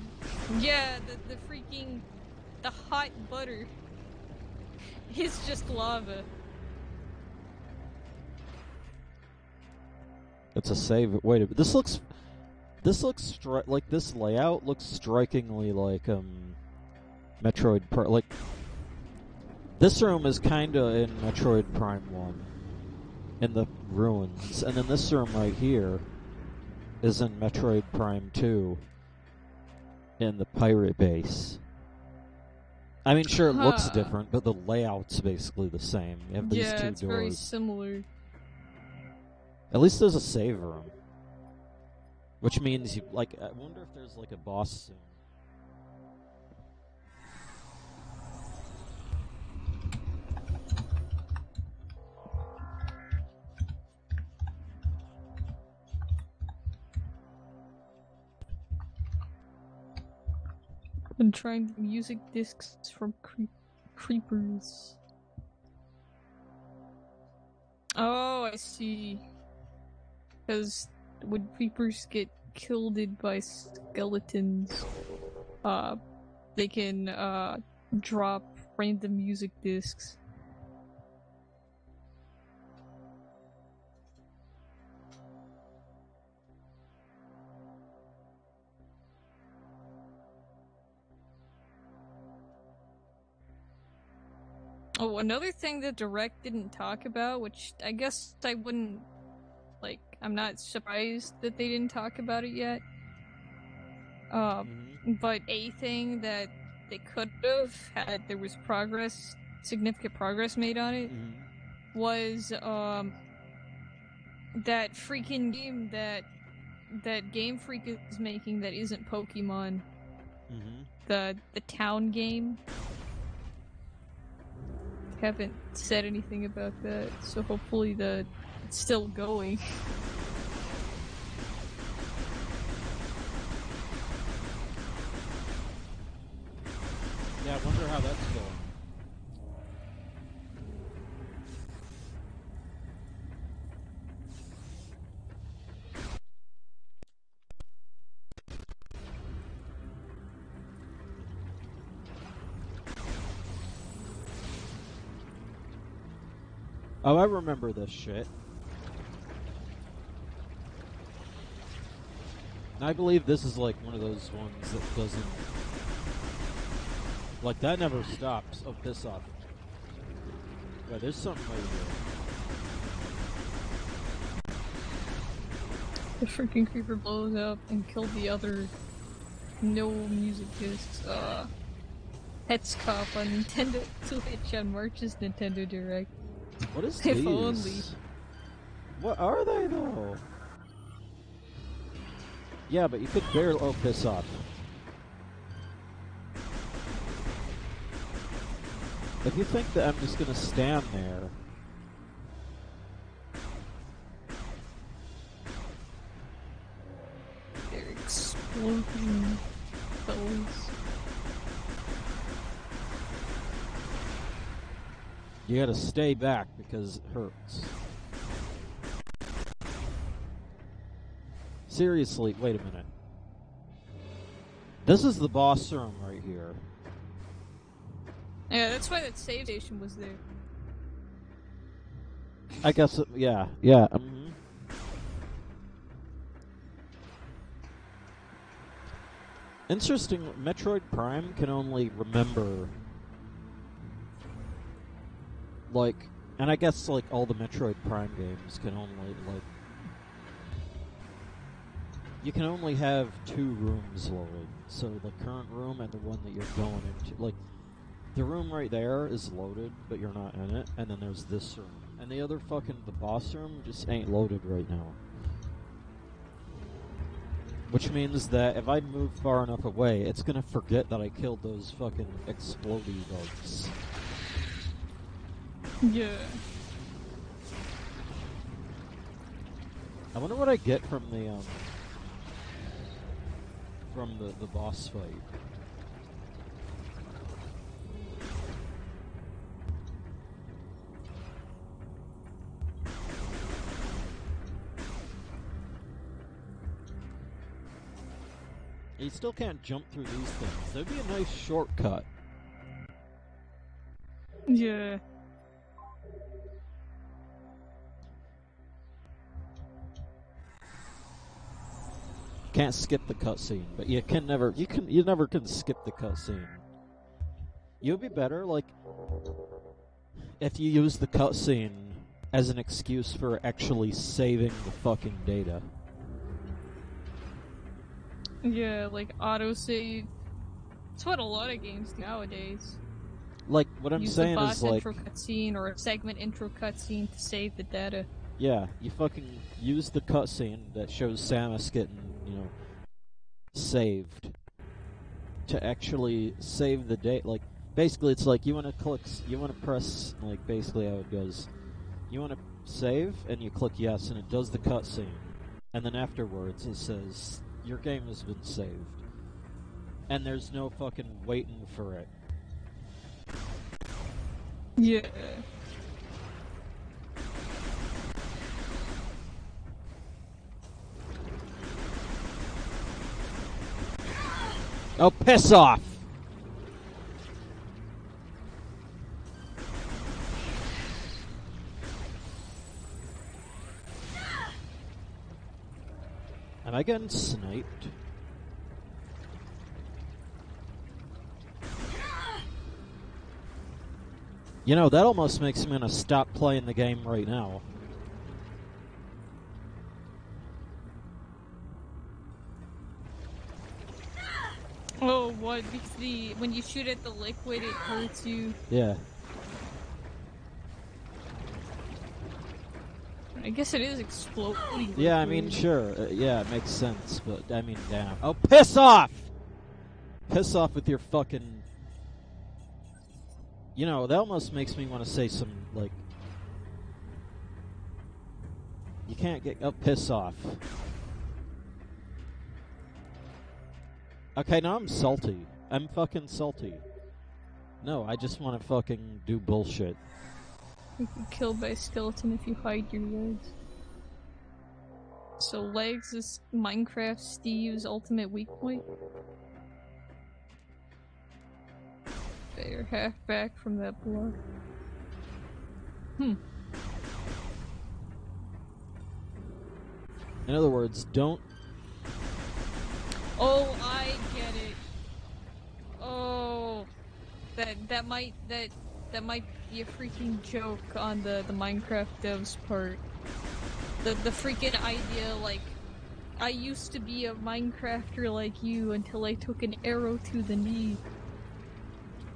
Yeah, the freaking... The hot butter is just lava. It's a save. Wait a minute. This looks like this layout looks strikingly like Metroid like this room is kinda in Metroid Prime 1 in the ruins, and then this room right here is in Metroid Prime 2 in the pirate base. I mean, sure, it looks Huh. different, but the layout's basically the same. You have these Yeah, two it's very doors. similar. At least there's a save room. Which means you, like, I wonder if there's, like, a boss soon. Been trying music discs from creepers. Oh, I see. Because when creepers get killed by skeletons, they can drop random music discs. Oh, another thing that Direct didn't talk about, which I guess I wouldn't, like, I'm not surprised that they didn't talk about it yet. But a thing that they could have had there was significant progress made on it, was, that freaking game that Game Freak is making that isn't Pokemon. The town game. Haven't said anything about that, so hopefully it's still going. Yeah, I wonder how that's going. Oh, I remember this shit. I believe this is like one of those ones that doesn't... Like, that never stops. Oh, piss off. Yeah, there's something right here. The freaking creeper blows up and killed the other no music discs. Heads cop on Nintendo Switch on March's Nintendo Direct. What is If these? only. What are they, though? Yeah, but you could barely... Oh, piss off. If you think that I'm just gonna stand there... They're explosion fellas. You gotta stay back because it hurts. Seriously, wait a minute. This is the boss room right here. Yeah, that's why that save station was there. I guess, yeah. Interesting, Metroid Prime can only remember... Like, and I guess, like, all the Metroid Prime games can only, like... You can only have 2 rooms loaded. So, the current room and the one that you're going into. Like, the room right there is loaded, but you're not in it. And then there's this room. And the other the boss room just ain't loaded right now. Which means that if I move far enough away, it's gonna forget that I killed those fucking explodey bugs. Yeah. I wonder what I get from the boss fight. You still can't jump through these things. That'd be a nice shortcut. Yeah. Can't skip the cutscene, but you never can skip the cutscene. You'd be better, like, if you use the cutscene as an excuse for actually saving the fucking data. Yeah, like autosave. It's what a lot of games do nowadays. Like, what I'm Use saying the boss is, like... intro cutscene or a segment intro cutscene to save the data. Yeah, you fucking use the cutscene that shows Samus getting, you know, saved to actually save the date. Like, basically, it's like you want to press, like, basically how it goes. You want to save, and you click yes, and it does the cutscene. And then afterwards, it says, your game has been saved. And there's no fucking waiting for it. Yeah. Oh, piss off! Am I getting sniped? You know, that almost makes me want to stop playing the game right now. Oh, what? Because when you shoot at the liquid, it hurts you. Yeah. I guess it is exploding. Yeah, I mean, sure. Yeah, it makes sense, but, I mean, damn. Oh, piss off! Piss off with your fucking... You know, that almost makes me want to say some, like... You can't get... Oh, piss off. Okay, now I'm salty. I'm fucking salty. No, I just want to fucking do bullshit. You get killed by a skeleton if you hide your legs. So legs is Minecraft Steve's ultimate weak point? They're half back from that blood. In other words, don't... Oh, I get it. Oh, that might be a freaking joke on the Minecraft devs part. The freaking idea, like, I used to be a Minecrafter like you until I took an arrow to the knee.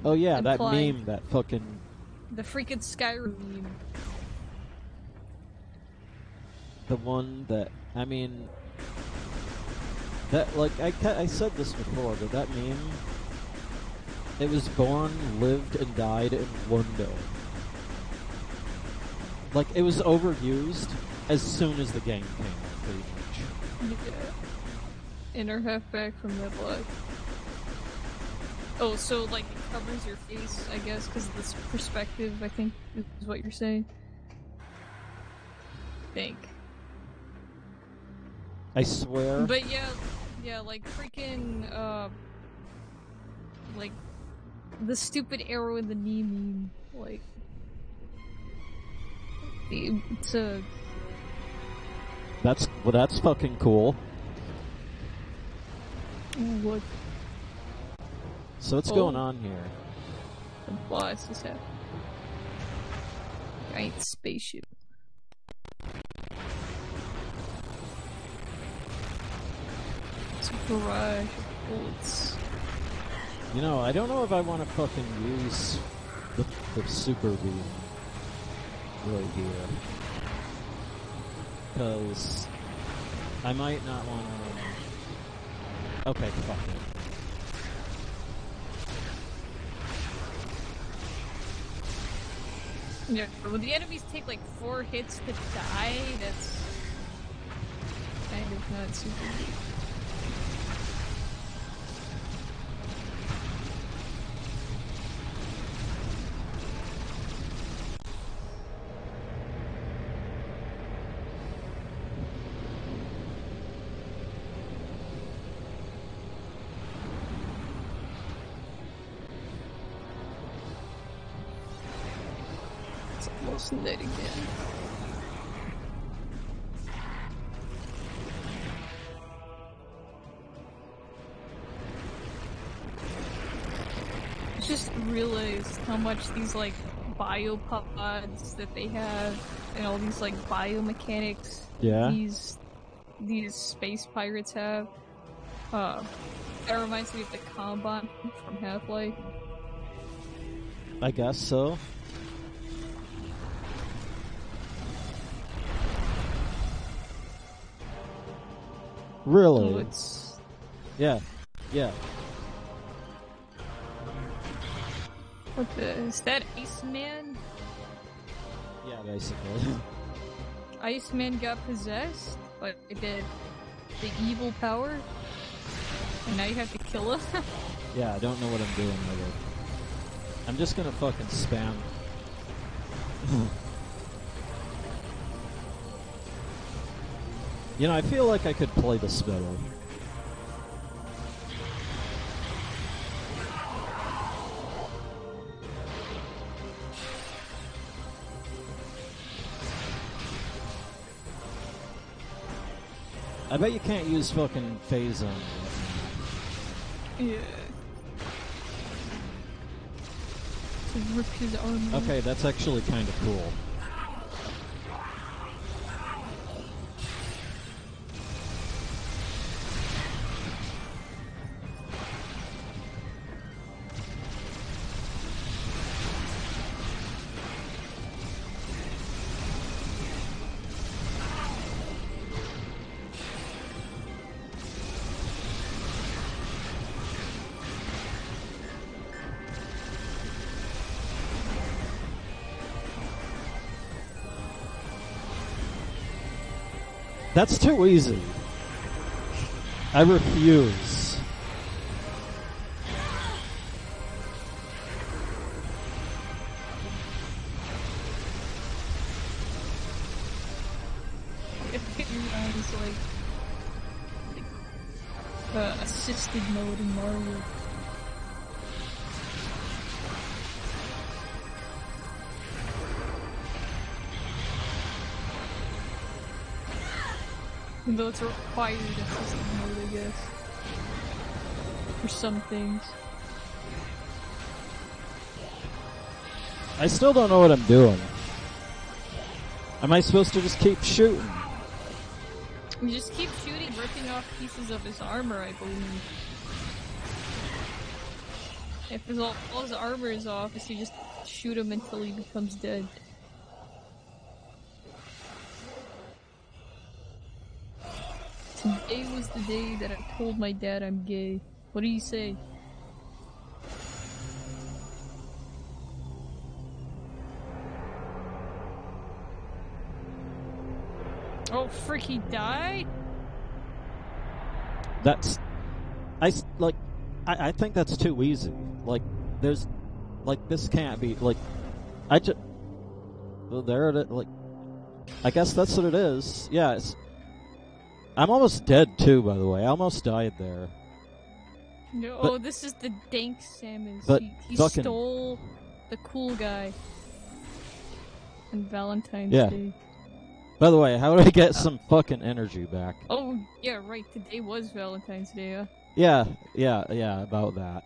Oh yeah, Implying that meme, that fucking... The freaking Skyrim meme. The one that... I mean... That, like, I said this before, but that meme... It was born, lived, and died in one day. Like, it was overused as soon as the game came out, pretty much. Yeah. Inner half back from that blood. Oh, so, like, it covers your face, I guess, because of this perspective, I think, is what you're saying. I swear. But yeah, like, freaking, like, the stupid arrow in the knee meme, like, it's a... That's fucking cool. What? So what's going on here? The boss is happening. Giant spaceship. It's a barrage of bullets. You know, I don't know if I want to fucking use the super beam right here. Because I might not want to... Okay, fuck it. Yeah, when the enemies take like 4 hits to die, that's kind of not super deep. Almost lit again. I just realized how much these like biopods that they have and all these like biomechanics these space pirates have. That reminds me of the Kanban from Half-Life. I guess so. Really? Oh, it's... Yeah. Yeah. What the... Is that Iceman? Yeah, basically. Iceman got possessed by the evil power? And now you have to kill him? Yeah, I don't know what I'm doing with it. I'm just gonna fucking spam. You know, I feel like I could play this better. I bet you can't use fucking phase on. Yeah. To rip his arm off. Okay, that's actually kind of cool. That's too easy. I refuse. If you use like assisted mode in Mario. Though it's required assisted mode, I guess. For some things. I still don't know what I'm doing. Am I supposed to just keep shooting? You just keep shooting, ripping off pieces of his armor, I believe. If all his armor is off, you just shoot him until he becomes dead. Today was the day that I told my dad I'm gay. What do you say? Oh, frick, he died? That's... I think that's too easy. Like, there's... Like, this can't be... Like, I just... Well, there it is. Like, I guess that's what it is. Yeah, it's... I'm almost dead, too, by the way. I almost died there. No, But, this is the dank Samus. but He fucking- stole the cool guy on Valentine's Yeah. Day. By the way, how do I get some fucking energy back? Oh, yeah, right. Today was Valentine's Day, huh? Yeah, about that.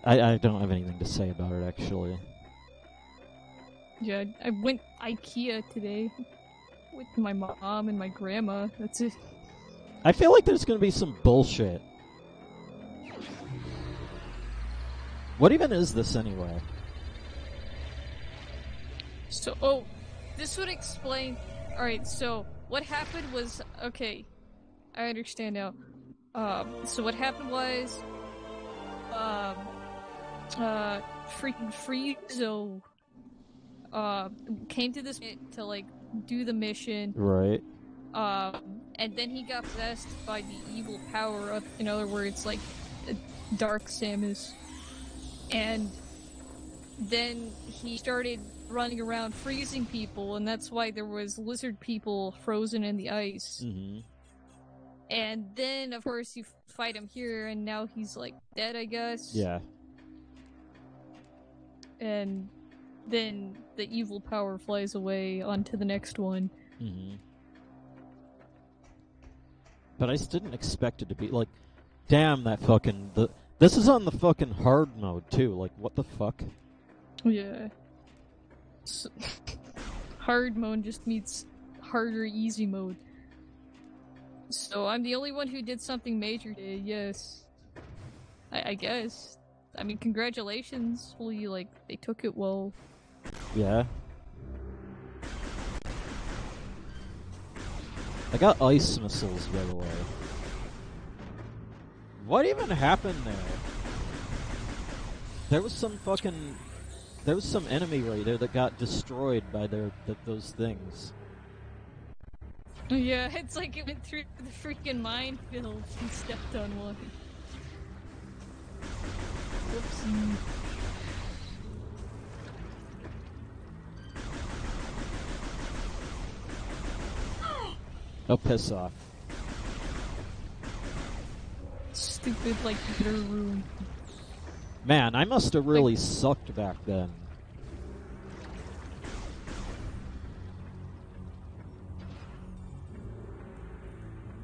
I don't have anything to say about it, actually. Yeah, I went IKEA today with my mom and my grandma. That's it. I feel like there's gonna be some bullshit. What even is this, anyway? So, oh, this would explain... Alright, so, what happened was... Okay, I understand now. So what happened was... freaking Friezo... came to this to, like, do the mission. Right. And then he got possessed by the evil power of, in other words, like, Dark Samus. And then he started running around freezing people, and that's why there was lizard people frozen in the ice. Mm-hmm. And then, of course, you fight him here, and now he's, like, dead, I guess. Yeah. And then the evil power flies away onto the next one. Mm-hmm. But I just didn't expect it to be, like, damn, that fucking... This is on the fucking hard mode, too. Like, what the fuck? Yeah. Hard mode just means harder easy mode. So I'm the only one who did something major today, yes. I guess. I mean, congratulations. Hopefully, like, they took it well. Yeah. I got ice missiles, by the way. What even happened there? There was some enemy right there that got destroyed by those things. Yeah, it's like it went through the freaking minefield and stepped on one. Whoopsie. Oh, piss off. Stupid, like, bitter room. Man, I must have really sucked back then.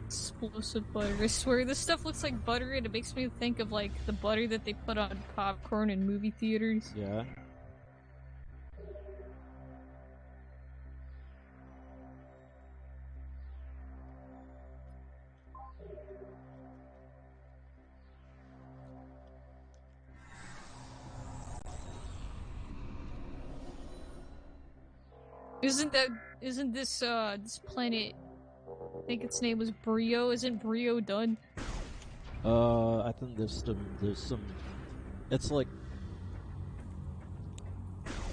Explosive butter. I swear, this stuff looks like butter and it makes me think of, like, the butter that they put on popcorn in movie theaters. Yeah. Isn't this planet, I think its name was Brio, isn't Brio done? I think there's some, it's like,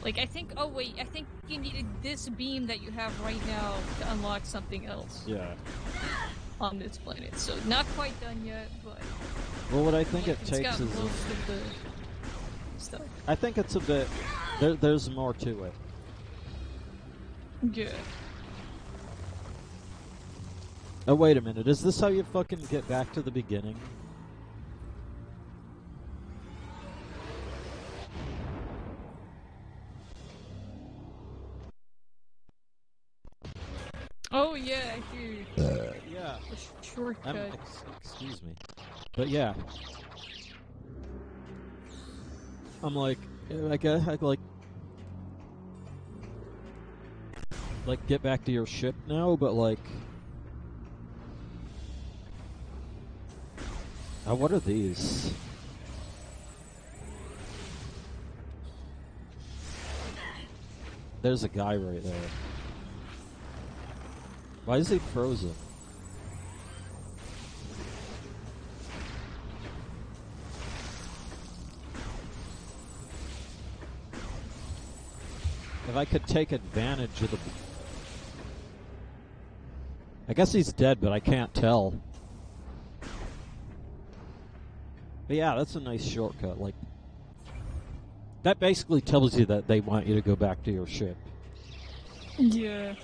I think you needed this beam that you have right now to unlock something else. yeah. On this planet, so not quite done yet, but... Well, what I think like, it takes is... most of the stuff. I think it's a bit... There's more to it. Yeah. Oh, wait a minute. Is this how you fucking get back to the beginning? Oh, yeah, I do. Yeah. The shortcut. Excuse me. But yeah. I'm like... I get back to your ship now, but like... Oh, what are these? There's a guy right there. Why is he frozen? If I could take advantage of the... I guess he's dead, but I can't tell. But yeah, that's a nice shortcut. Like, that basically tells you that they want you to go back to your ship. Yeah.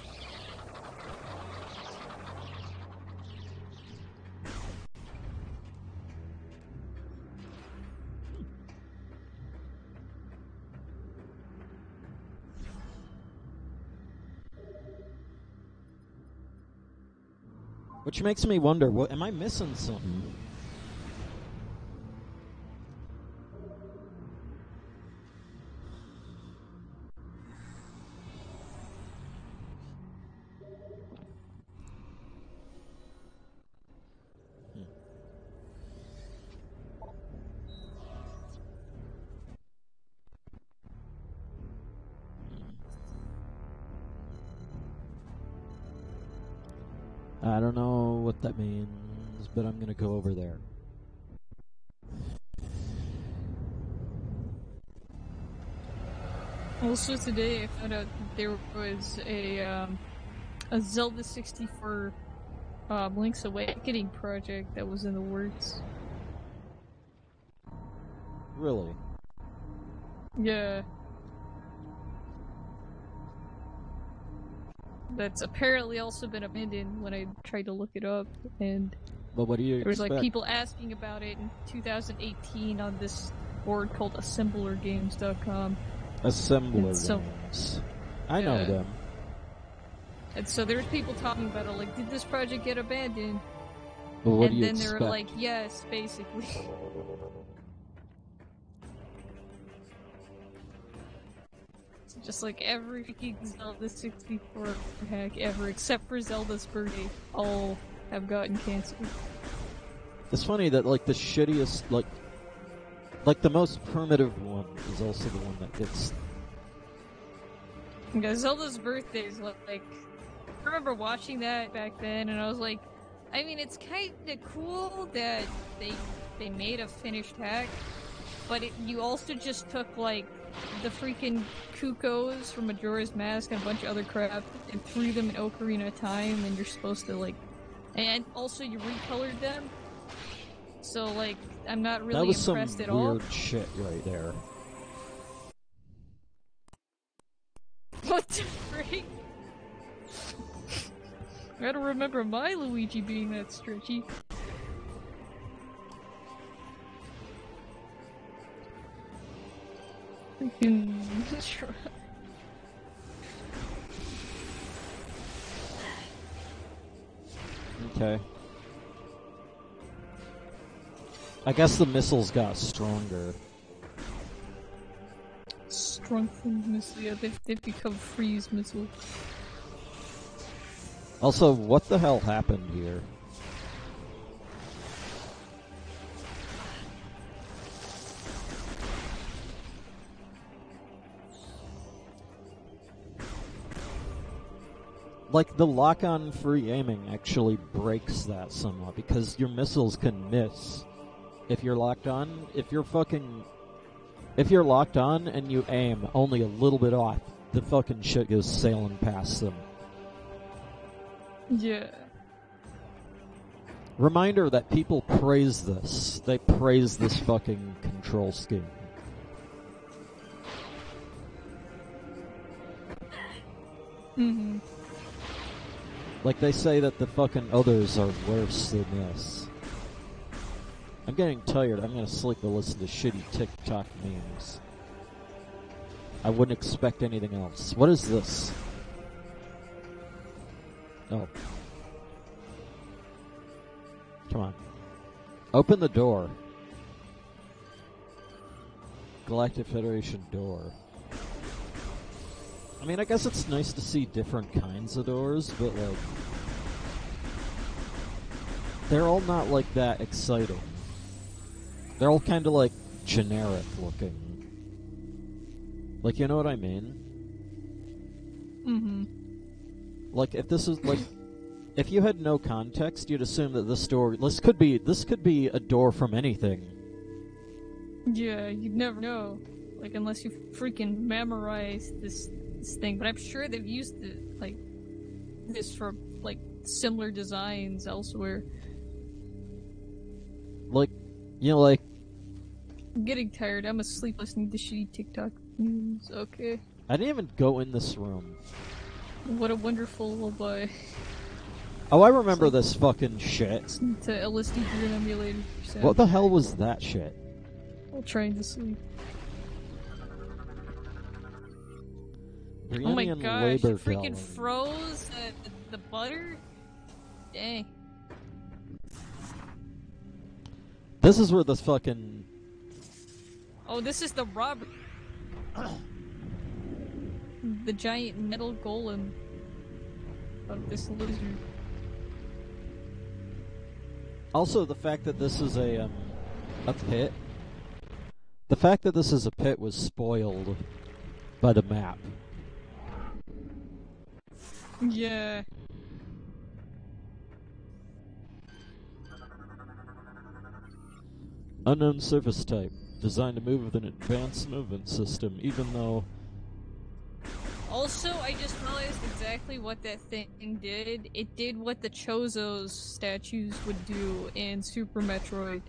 Which makes me wonder, what am I missing something? I don't know what that means, but I'm gonna go over there. Also today I found out that there was a Zelda 64 Link's Awakening project that was in the works. Really? Yeah. That's apparently also been abandoned when I tried to look it up, and But what do you there was expect? like people asking about it in 2018 on this board called assemblergames.com. Assembler So- games. I know Yeah. them. And so there's people talking about it, like, did this project get abandoned? But what do And you then they expect? were like, yes, basically. It's just like every freaking Zelda 64 hack ever, except for Zelda's birthday, all have gotten canceled. It's funny that like the shittiest, like Like, the most primitive one is also the one that gets... Yeah, Zelda's birthday is like... I remember watching that back then, and I was like, I mean, it's kind of cool that they made a finished hack, but you also just took, like, the freaking Kukos from Majora's Mask and a bunch of other crap and threw them in Ocarina of Time, and you're supposed to, like... And also you recolored them. So, like, I'm not really impressed at all. That was some weird shit right there. What the freak? I don't remember my Luigi being that stretchy. Freaking... Okay. I guess the missiles got stronger. Strengthened missile, yeah, they've become freeze missiles. Also, what the hell happened here? Like, the lock-on free aiming actually breaks that somewhat, because your missiles can miss if you're locked on. If you're locked on and you aim only a little bit off, the fucking shit goes sailing past them. Yeah. Reminder that people praise this. They praise this fucking control scheme. Mm-hmm. Like, they say that the fucking others are worse than this. I'm getting tired. I'm gonna sleep and listen to shitty TikTok memes. I wouldn't expect anything else. What is this? Oh. Come on. Open the door. Galactic Federation door. I mean, I guess it's nice to see different kinds of doors, but, like... they're all not, like, that exciting. They're all kind of, like, generic looking. Like, you know what I mean? Mm-hmm. Like, if this is, like... if you had no context, you'd assume that this door... This could be a door from anything. Yeah, you'd never know. Like, unless you freaking memorize this thing. But I'm sure they've used it, like, this for, like, similar designs elsewhere. Like, you know, like... I'm getting tired. I'm asleep listening to shitty TikTok news. Okay. I didn't even go in this room. What a wonderful lullaby. Oh, I remember this fucking shit. To LSD Dream Emulator. What the hell was that shit? While trying to sleep. Briannian Oh my gosh, labor it freaking gallery. froze the butter? Dang. This is where the fucking... Oh, this is the robber. The giant metal golem of this lizard. Also, the fact that this is a pit. The fact that this is a pit was spoiled by the map. Yeah. Unknown surface type. Designed to move with an advanced movement system, even though... Also, I just realized exactly what that thing did. It did what the Chozo's statues would do in Super Metroid.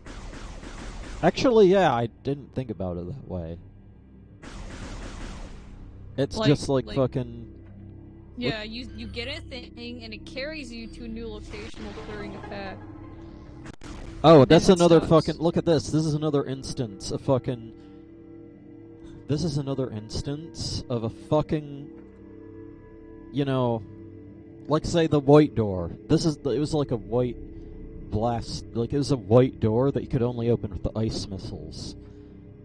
Actually, yeah, I didn't think about it that way. It's just like fucking... Yeah, you get a thing, and it carries you to a new location while clearing a path. Oh, that's another stops. fucking... Look at this. This is another instance of fucking... This is another instance of a fucking... You know... Like, say, the white door. This is... It was like a white blast... Like, it was a white door that you could only open with the ice missiles.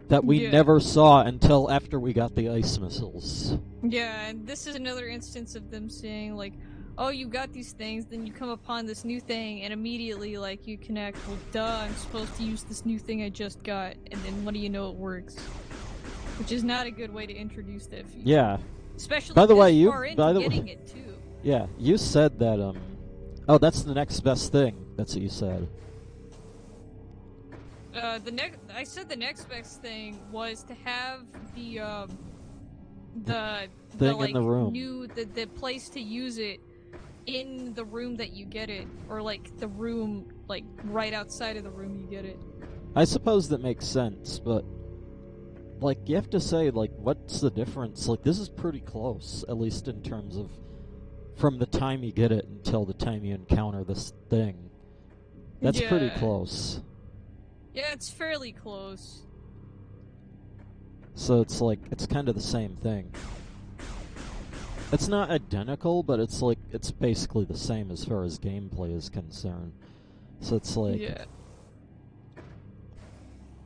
That we never saw until after we got the ice missiles. Yeah, and this is another instance of them saying, like, oh, you got these things, then you come upon this new thing, and immediately, like, you connect, well, duh, I'm supposed to use this new thing I just got, and then what do you know, it works. Which is not a good way to introduce that feature. Yeah. Especially By the this way, you far into getting it, too. Yeah, you said that oh, that's the next best thing. That's what you said. I said the next best thing was to have the thing like in the room. the place to use it in the room that you get it, or like the room like right outside of the room you get it. I suppose that makes sense, but like you have to say, like, what's the difference? Like, this is pretty close, at least in terms of from the time you get it until the time you encounter this thing. That's pretty close. Yeah, it's fairly close. So it's like, it's kind of the same thing. It's not identical, but it's like, it's basically the same as far as gameplay is concerned. So it's like...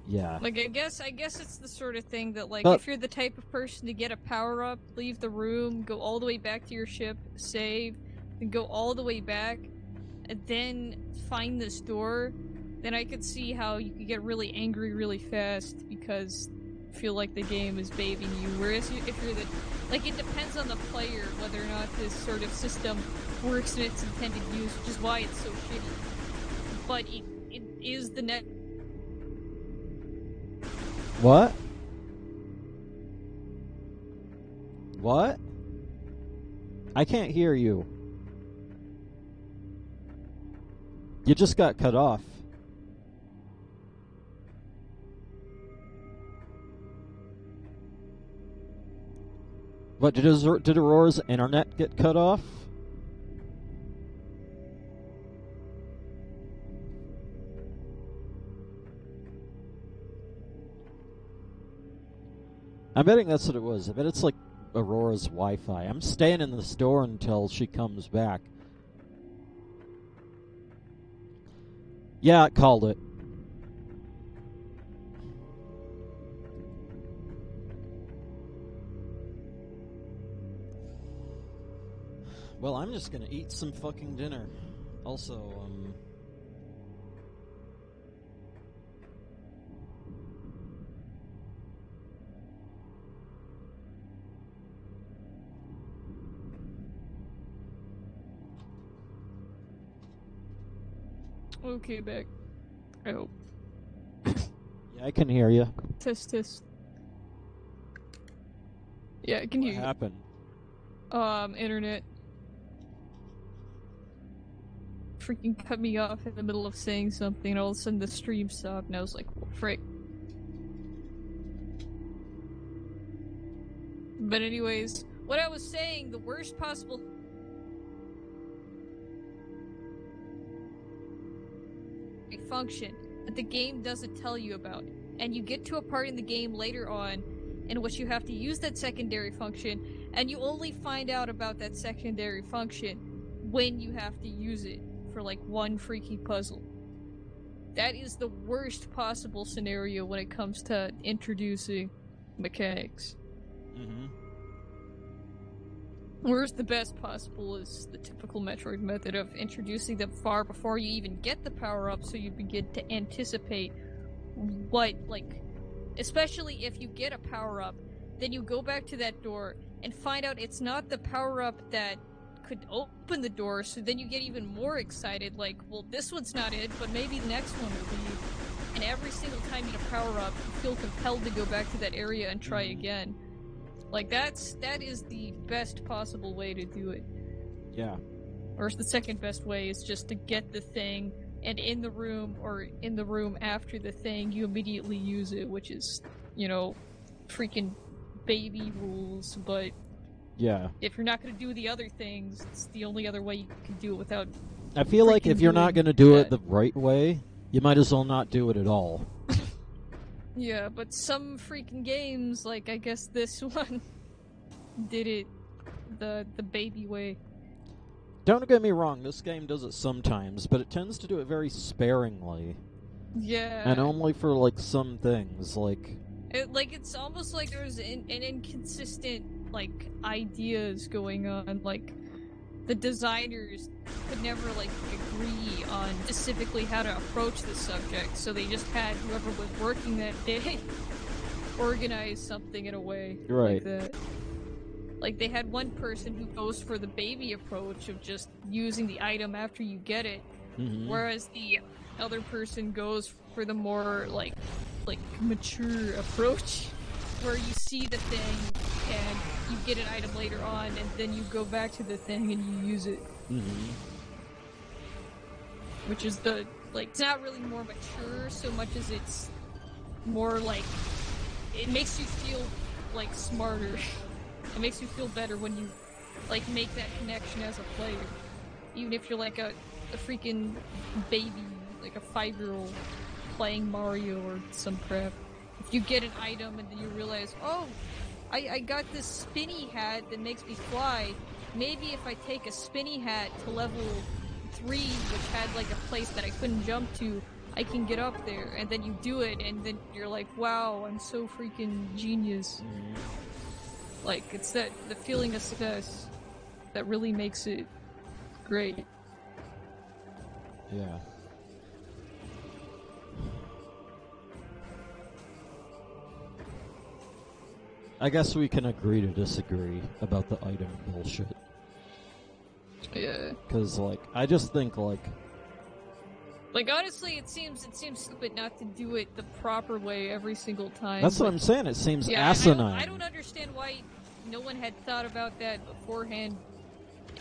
Yeah. Like, I guess it's the sort of thing that, like, but if you're the type of person to get a power-up, leave the room, go all the way back to your ship, save, then go all the way back, and then find this door, then I could see how you could get really angry really fast because you feel like the game is babying you. Whereas if you're the... Like, it depends on the player whether or not this sort of system works in its intended use, which is why it's so shitty. But it is the net... What? What? I can't hear you. You just got cut off. What, did Aurora's internet get cut off? I'm betting that's what it was. I bet it's like Aurora's Wi-Fi. I'm staying in the store until she comes back. Yeah, it called it. Well, I'm just gonna eat some fucking dinner. Also, Okay, back. I hope. yeah, I can hear you. Test. Yeah, I can hear What happened? Internet. Freaking cut me off in the middle of saying something, and all of a sudden the stream stopped, and I was like, well, frick. But anyways, what I was saying, the worst possible... function that the game doesn't tell you about, and you get to a part in the game later on in which you have to use that secondary function, and you only find out about that secondary function when you have to use it for like one freaky puzzle. That is the worst possible scenario when it comes to introducing mechanics. Mm-hmm. Whereas the best possible is the typical Metroid method of introducing them far before you even get the power-up, so you begin to anticipate what, like... Especially if you get a power-up, then you go back to that door and find out it's not the power-up that could open the door, so then you get even more excited, like, well, this one's not it, but maybe the next one will be. And every single time you get a power-up, you feel compelled to go back to that area and try again. Like, that is the best possible way to do it. Yeah. Or the second best way is just to get the thing, and in the room, or in the room after the thing, you immediately use it, which is, you know, freaking baby rules, but... Yeah. If you're not gonna do the other things, it's the only other way you can do it without... I feel like if you're not gonna do it the right way, you might as well not do it at all. Yeah, but some freaking games, like I guess this one, did it the baby way. Don't get me wrong, this game does it sometimes, but it tends to do it very sparingly. Yeah. And only for, like, some things, like... It's almost like there's an inconsistent, like, ideas going on, like, the designers could never like agree on specifically how to approach the subject, so they just had whoever was working that day organize something in a way like that. Like they had one person who goes for the baby approach of just using the item after you get it, whereas the other person goes for the more like mature approach, where you see the thing and you get an item later on, and then you go back to the thing and you use it. Which is the it's not really more mature so much as it's more like it makes you feel like smarter. It makes you feel better when you like make that connection as a player, even if you're like a freaking baby, like a 5-year-old playing Mario or some crap. If you get an item and then you realize, oh, I got this spinny hat that makes me fly. Maybe if I take a spinny hat to level 3, which had like a place that I couldn't jump to, I can get up there. And then you do it, and then you're like, wow, I'm so freaking genius. Like, it's the feeling of success that really makes it great. Yeah. I guess we can agree to disagree about the item bullshit. Yeah. Because, I just think, honestly, it seems stupid not to do it the proper way every single time. That's what I'm saying. It seems yeah, asinine. I don't understand why no one had thought about that beforehand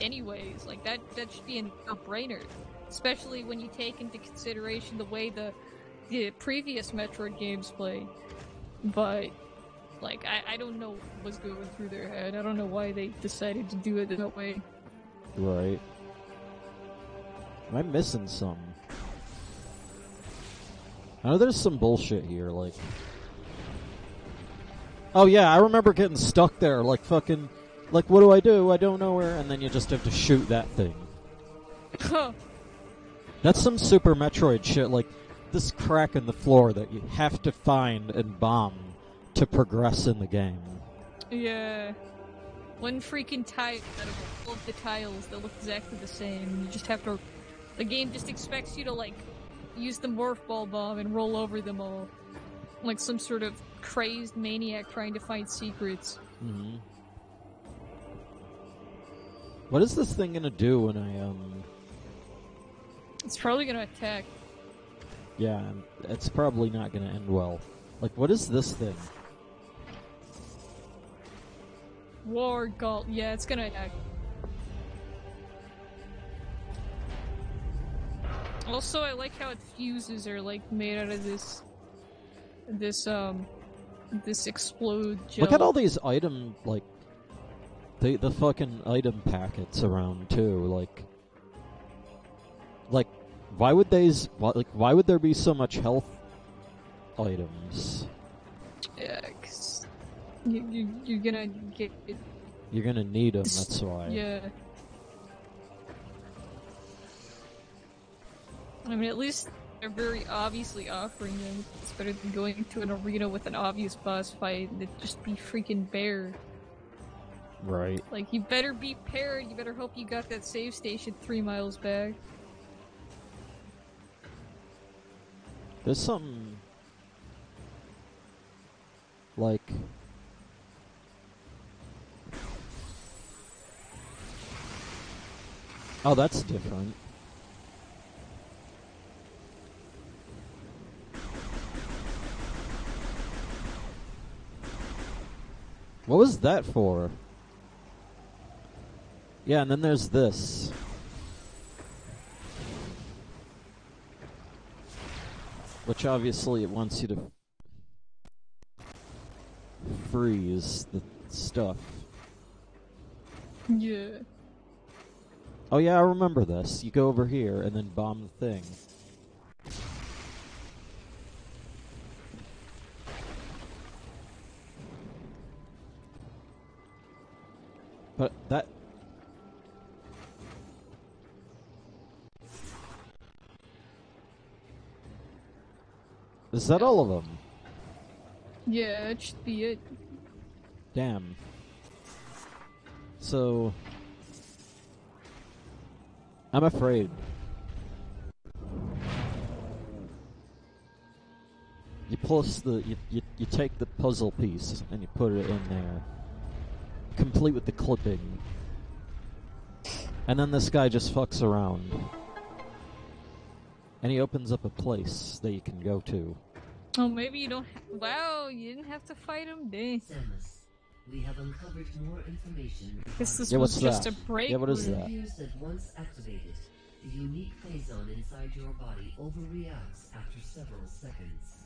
anyways. Like, that should be a no-brainer. Especially when you take into consideration the way the previous Metroid games played. But, I don't know what was going through their head. I don't know why they decided to do it that way. Right. Am I missing something? I know there's some bullshit here, oh yeah, I remember getting stuck there, what do? I don't know where, and then you just have to shoot that thing. That's some Super Metroid shit, this crack in the floor that you have to find and bomb to progress in the game. Yeah. One freaking tile out of all of the tiles that look exactly the same. You just have to... The game just expects you to, use the Morph Ball bomb and roll over them all. Like some sort of crazed maniac trying to find secrets. What is this thing gonna do when I, It's probably gonna attack. Yeah, it's probably not gonna end well. What is this thing? War Galt. Yeah, it's gonna attack. Also, I like how its fuses are, made out of this explode gel. Look at all these item, the fucking item packets around, too, why would why would there be so much health items? Yeah, 'cause you're gonna get it. You're gonna need them, that's why. Yeah. I mean, at least they're very obviously offering them. It's better than going to an arena with an obvious boss fight and it'd just be freaking bare. Right. You better be paired, you better hope you got that save station 3 miles back. There's something... Oh, that's different. What was that for? Yeah, and then there's this. Which obviously it wants you to freeze the stuff. Yeah. Oh yeah, I remember this. You go over here and then bomb the thing. But that... Is that all of them? Yeah, it should be it. Damn. So... I'm afraid. You plus you take the puzzle piece and you put it in there, complete with the clipping, and then this guy just fucks around, and he opens up a place that you can go to. Oh, maybe you don't. Wow, you didn't have to fight him. Dang. Samus, we have uncovered more information. Guess this Yeah, was what's just that? a break. Yeah, what is It that? appears that once activated, the unique phazon inside your body overreacts after several seconds.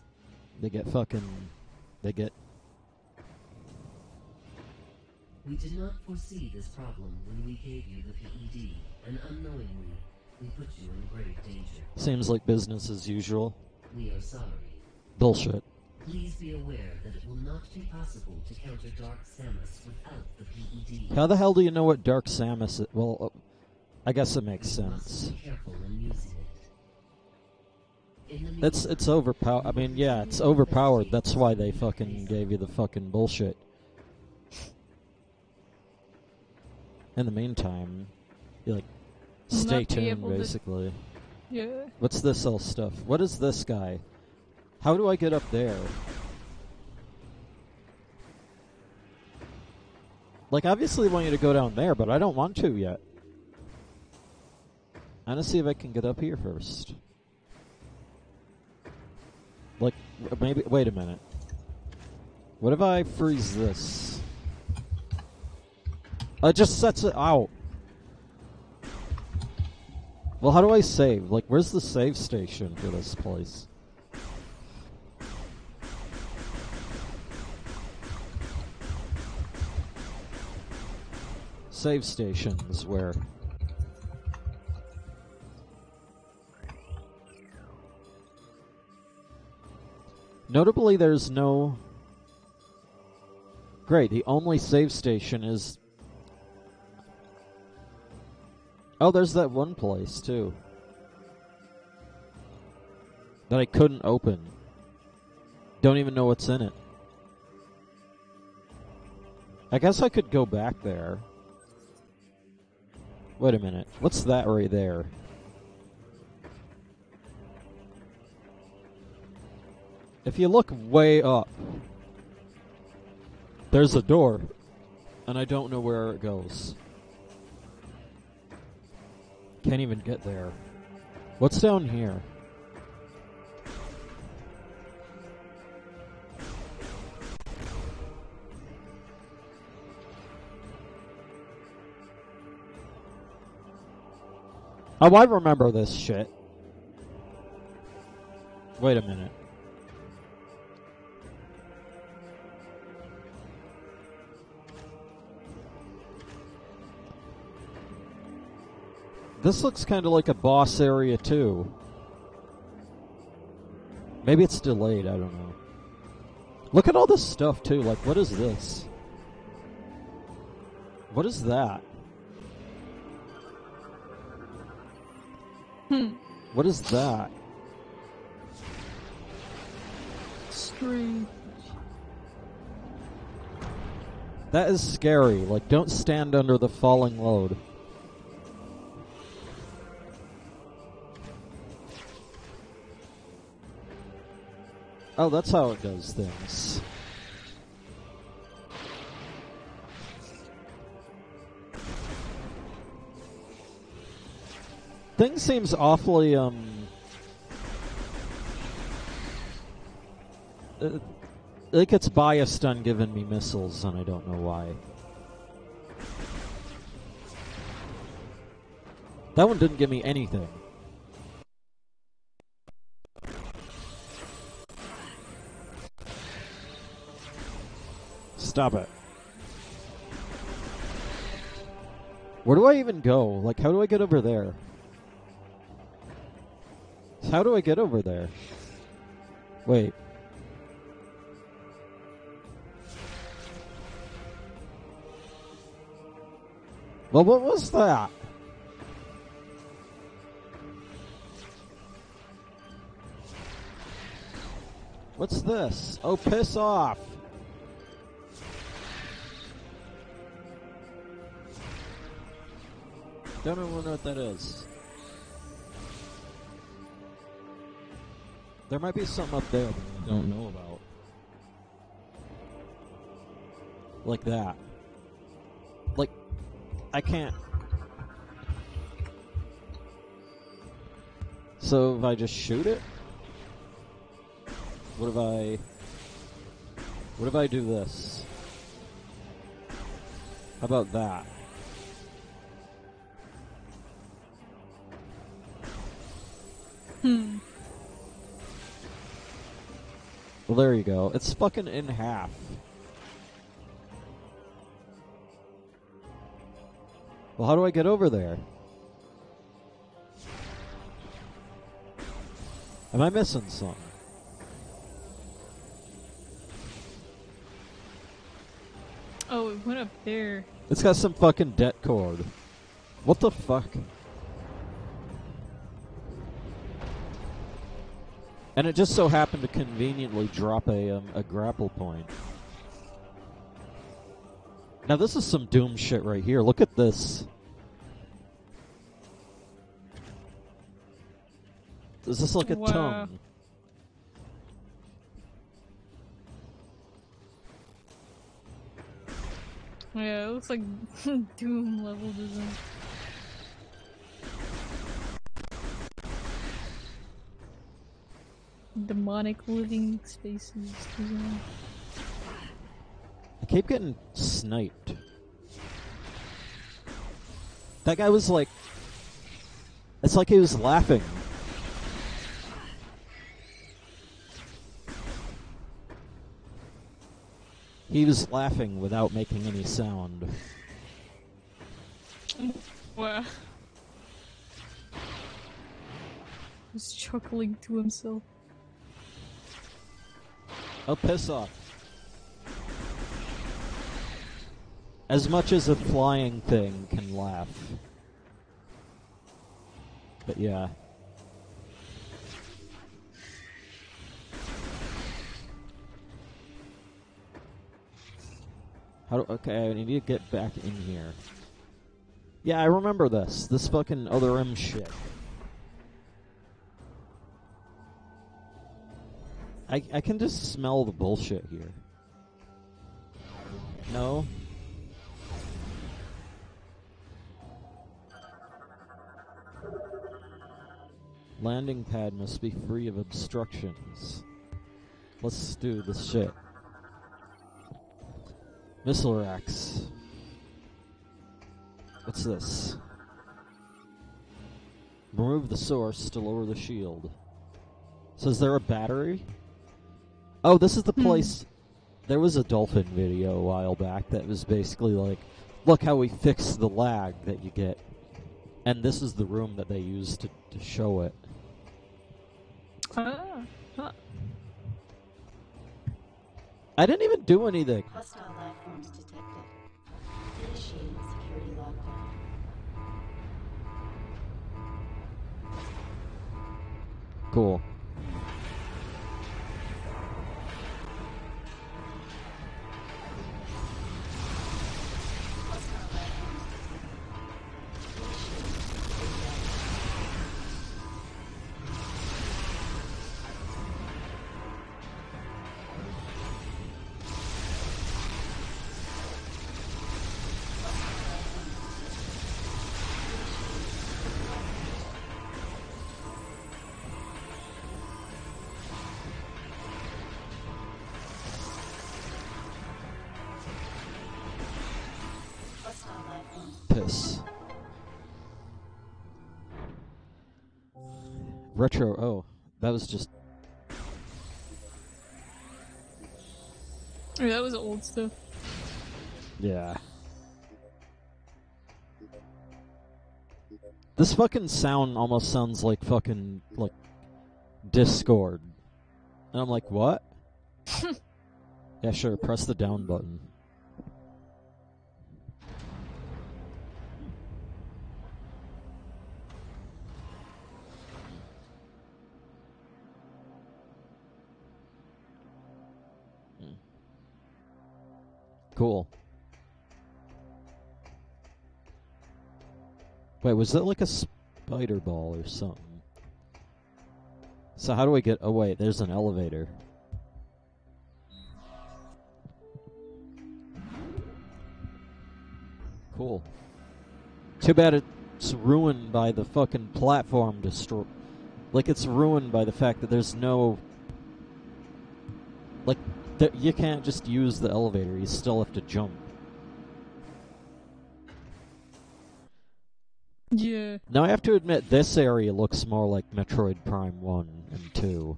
They get fucking. They get. We did not foresee this problem when we gave you the PED, and unknowingly, we put you in grave danger. Seems like business as usual. We are sorry. Bullshit. Please be aware that it will not be possible to counter Dark Samus without the PED. How the hell do you know what Dark Samus is? Well, I guess it makes You must sense. be careful in using it. In the It's overpowered. I mean, yeah, it's overpowered. That's why they fucking gave you the fucking bullshit. In the meantime, you like Will stay not be tuned, able to- basically. Yeah. What's this all stuff? What is this guy? How do I get up there? Like, obviously I want you to go down there, but I don't want to yet. I'm gonna see if I can get up here first. Like, maybe. Wait a minute. What if I freeze this? It just sets it out. Well, how do I save? Like, where's the save station for this place? Save stations where? Notably, there's no... Great, the only save station is... Oh, there's that one place, too. That I couldn't open. Don't even know what's in it. I guess I could go back there. Wait a minute. What's that right there? If you look way up, there's a door, and I don't know where it goes. Can't even get there. What's down here? Oh, I remember this shit. Wait a minute. This looks kind of like a boss area, too. Maybe it's delayed, I don't know. Look at all this stuff, too. Like, what is this? What is that? What is that? Strange. That is scary. Like, don't stand under the falling load. Oh, that's how it does things. Thing seems awfully, like it's biased on giving me missiles, and I don't know why. That one didn't give me anything. Stop it. Where do I even go? Like, how do I get over there? How do I get over there? Wait. Well, what was that? What's this? Oh, piss off. Don't even know what that is. There might be something up there that I don't know about. Like that. Like, I can't... So if I just shoot it? What if I do this? How about that? Well, there you go. It's fucking in half. Well, how do I get over there? Am I missing something? Oh, it went up there. It's got some fucking det cord. What the fuck? And it just so happened to conveniently drop a grapple point. Now this is some Doom shit right here. Look at this. Is this like a tongue? Yeah, it looks like Doom level design. Demonic living spaces design. I keep getting sniped. That guy was like... It's like he was laughing. He was laughing without making any sound. Wow. He's chuckling to himself. Oh, piss off. As much as a flying thing can laugh. But yeah. Okay, I need to get back in here. Yeah, I remember this. This fucking other M shit. I can just smell the bullshit here. No? Landing pad must be free of obstructions. Let's do this shit. Missile racks. What's this? Remove the source to lower the shield. So is there a battery? Oh, this is the place... There was a dolphin video a while back that was basically like, look how we fix the lag that you get. And this is the room that they used to show it. Ah, huh. I didn't even do anything. Hostile life forms detected. Initiating security lockdown. Cool. Piss. Retro. Oh, that was just. Oh, that was old stuff. Yeah. This fucking sound almost sounds like fucking, like, Discord. And I'm like, what? Yeah, sure, press the down button. Cool. Wait, was that like a spider ball or something? So how do we get... Oh, wait, there's an elevator. Cool. Too bad it's ruined by the fucking platform destroy. Like, it's ruined by the fact that there's no... Like, you can't just use the elevator. You still have to jump. Yeah. Now, I have to admit, this area looks more like Metroid Prime 1 and 2.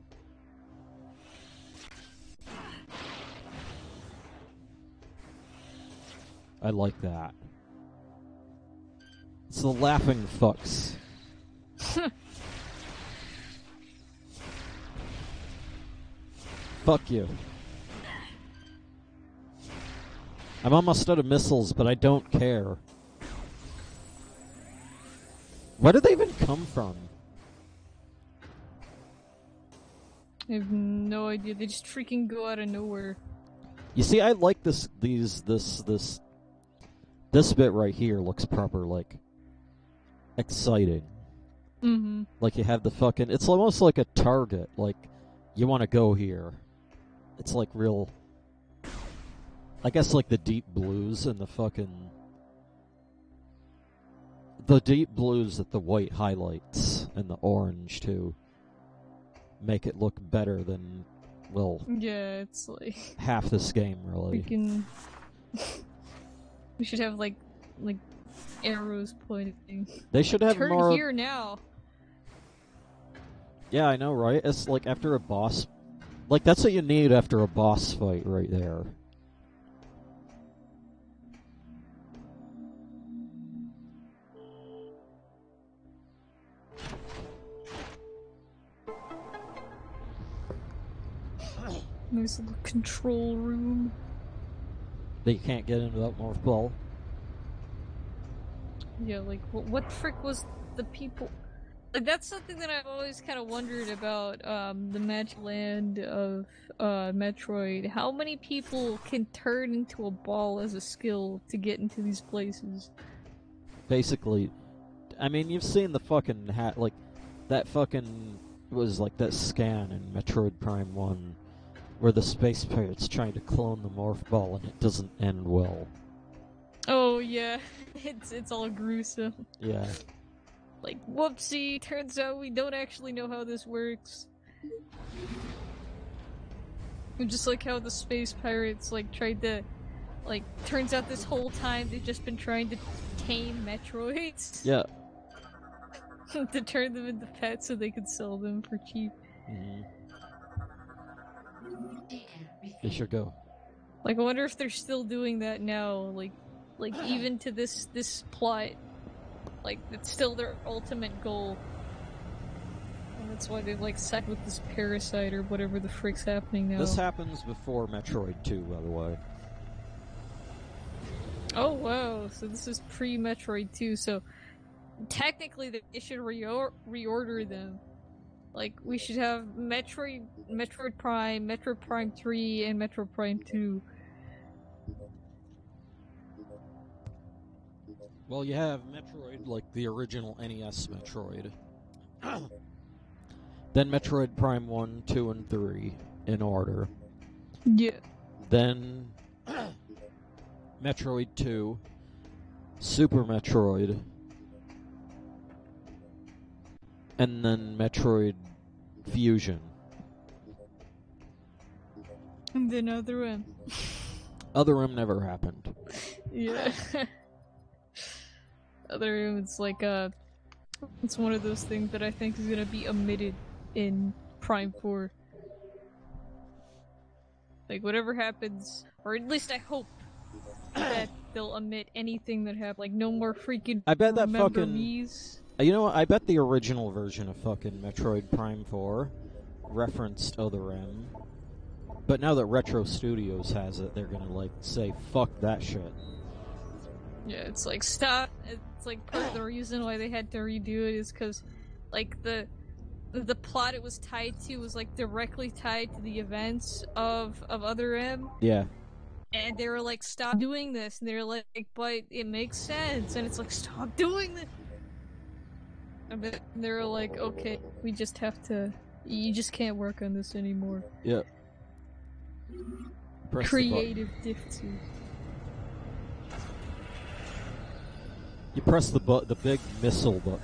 I like that. It's the laughing fucks. Fuck you. I'm almost out of missiles, but I don't care. Where do they even come from? I have no idea. They just freaking go out of nowhere. You see, I like this bit right here looks proper, like, exciting. Mm-hmm. Like, you have the fucking... It's almost like a target. Like, you want to go here. It's like real... I guess like the deep blues and the fucking... The deep blues that the white highlights and the orange, too, make it look better than, well... Yeah, it's like... half this game, really. We should have, like arrows pointing. They should have Turn more... here now! Yeah, I know, right? It's like after a boss... Like, that's what you need after a boss fight right there. Nice little control room. That you can't get into that Morph Ball. Yeah, like, what frick was the people... Like, that's something that I've always kind of wondered about, the Magic Land of, Metroid. How many people can turn into a ball as a skill to get into these places? Basically, I mean, you've seen the fucking like, that fucking was like that scan in Metroid Prime 1 where the space pirate's trying to clone the Morph Ball and it doesn't end well. Oh, yeah. It's all gruesome. Yeah. Like, whoopsie, turns out we don't actually know how this works. And just like how the space pirates, like, tried to... Like, turns out this whole time they've just been trying to tame Metroids. Yeah. To turn them into pets so they could sell them for cheap. Mm-hmm. They should go. Like, I wonder if they're still doing that now, like even to this plot. Like, it's still their ultimate goal. And that's why they've, like, set with this parasite or whatever the frick's happening now. This happens before Metroid 2, by the way. Oh, wow. So this is pre-Metroid 2, so technically they should reorder them. Like, we should have Metroid Prime, Metroid Prime 3, and Metroid Prime 2. Well, you have Metroid, like the original NES Metroid. Then Metroid Prime 1, 2, and 3 in order. Yeah. Then Metroid 2, Super Metroid, and then Metroid Fusion. And then Other M. Other M never happened. Yeah. Other M, it's like, it's one of those things that I think is gonna be omitted in Prime 4. Like, whatever happens, or at least I hope that they'll omit anything that happened. Like, no more freaking I bet that remember fucking... me's. You know what? I bet the original version of fucking Metroid Prime 4 referenced Other M. But now that Retro Studios has it, they're gonna, like, say, fuck that shit. Yeah, it's like, stop. It's like, part of the reason why they had to redo it is because, like, the plot it was tied to was, like, directly tied to the events of Other M. Yeah. And they were like, stop doing this. And they were like, but it makes sense. And it's like, stop doing this. And they were like, okay, we just have to You just can't work on this anymore. Yep. Press Creative differences. You press the big missile button.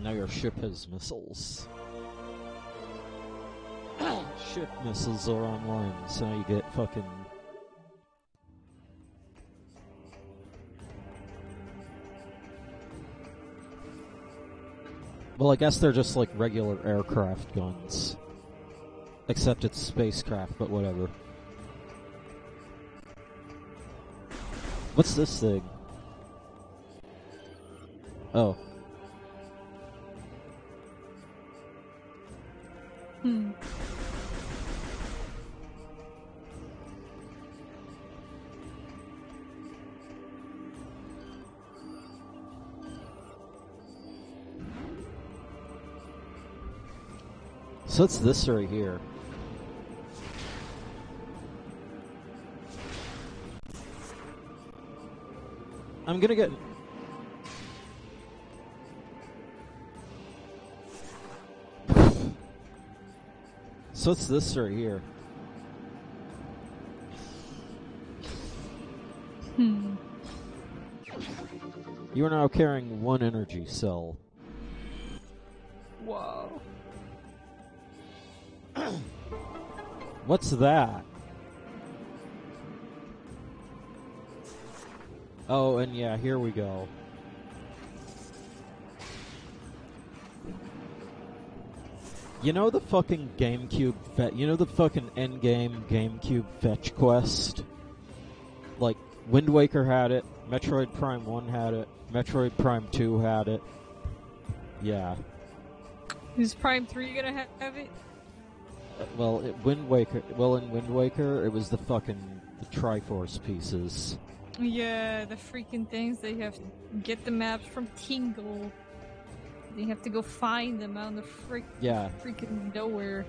Now your ship has missiles. Ship missiles are online, so you get fucking... Well, I guess they're just like regular aircraft guns. Except it's spacecraft, but whatever. What's this thing? Oh. So it's this right here. I'm gonna get... So it's this right here. You are now carrying 1 energy cell. Whoa. What's that? Oh, and yeah, here we go. You know the fucking GameCube you know the fucking endgame GameCube fetch quest? Like, Wind Waker had it, Metroid Prime 1 had it, Metroid Prime 2 had it. Yeah. Is Prime 3 gonna have it? Well, Wind Waker. Well, in Wind Waker, it was the Triforce pieces. Yeah, the freaking things. They have to get the maps from Tingle. They have to go find them out in the freaking nowhere.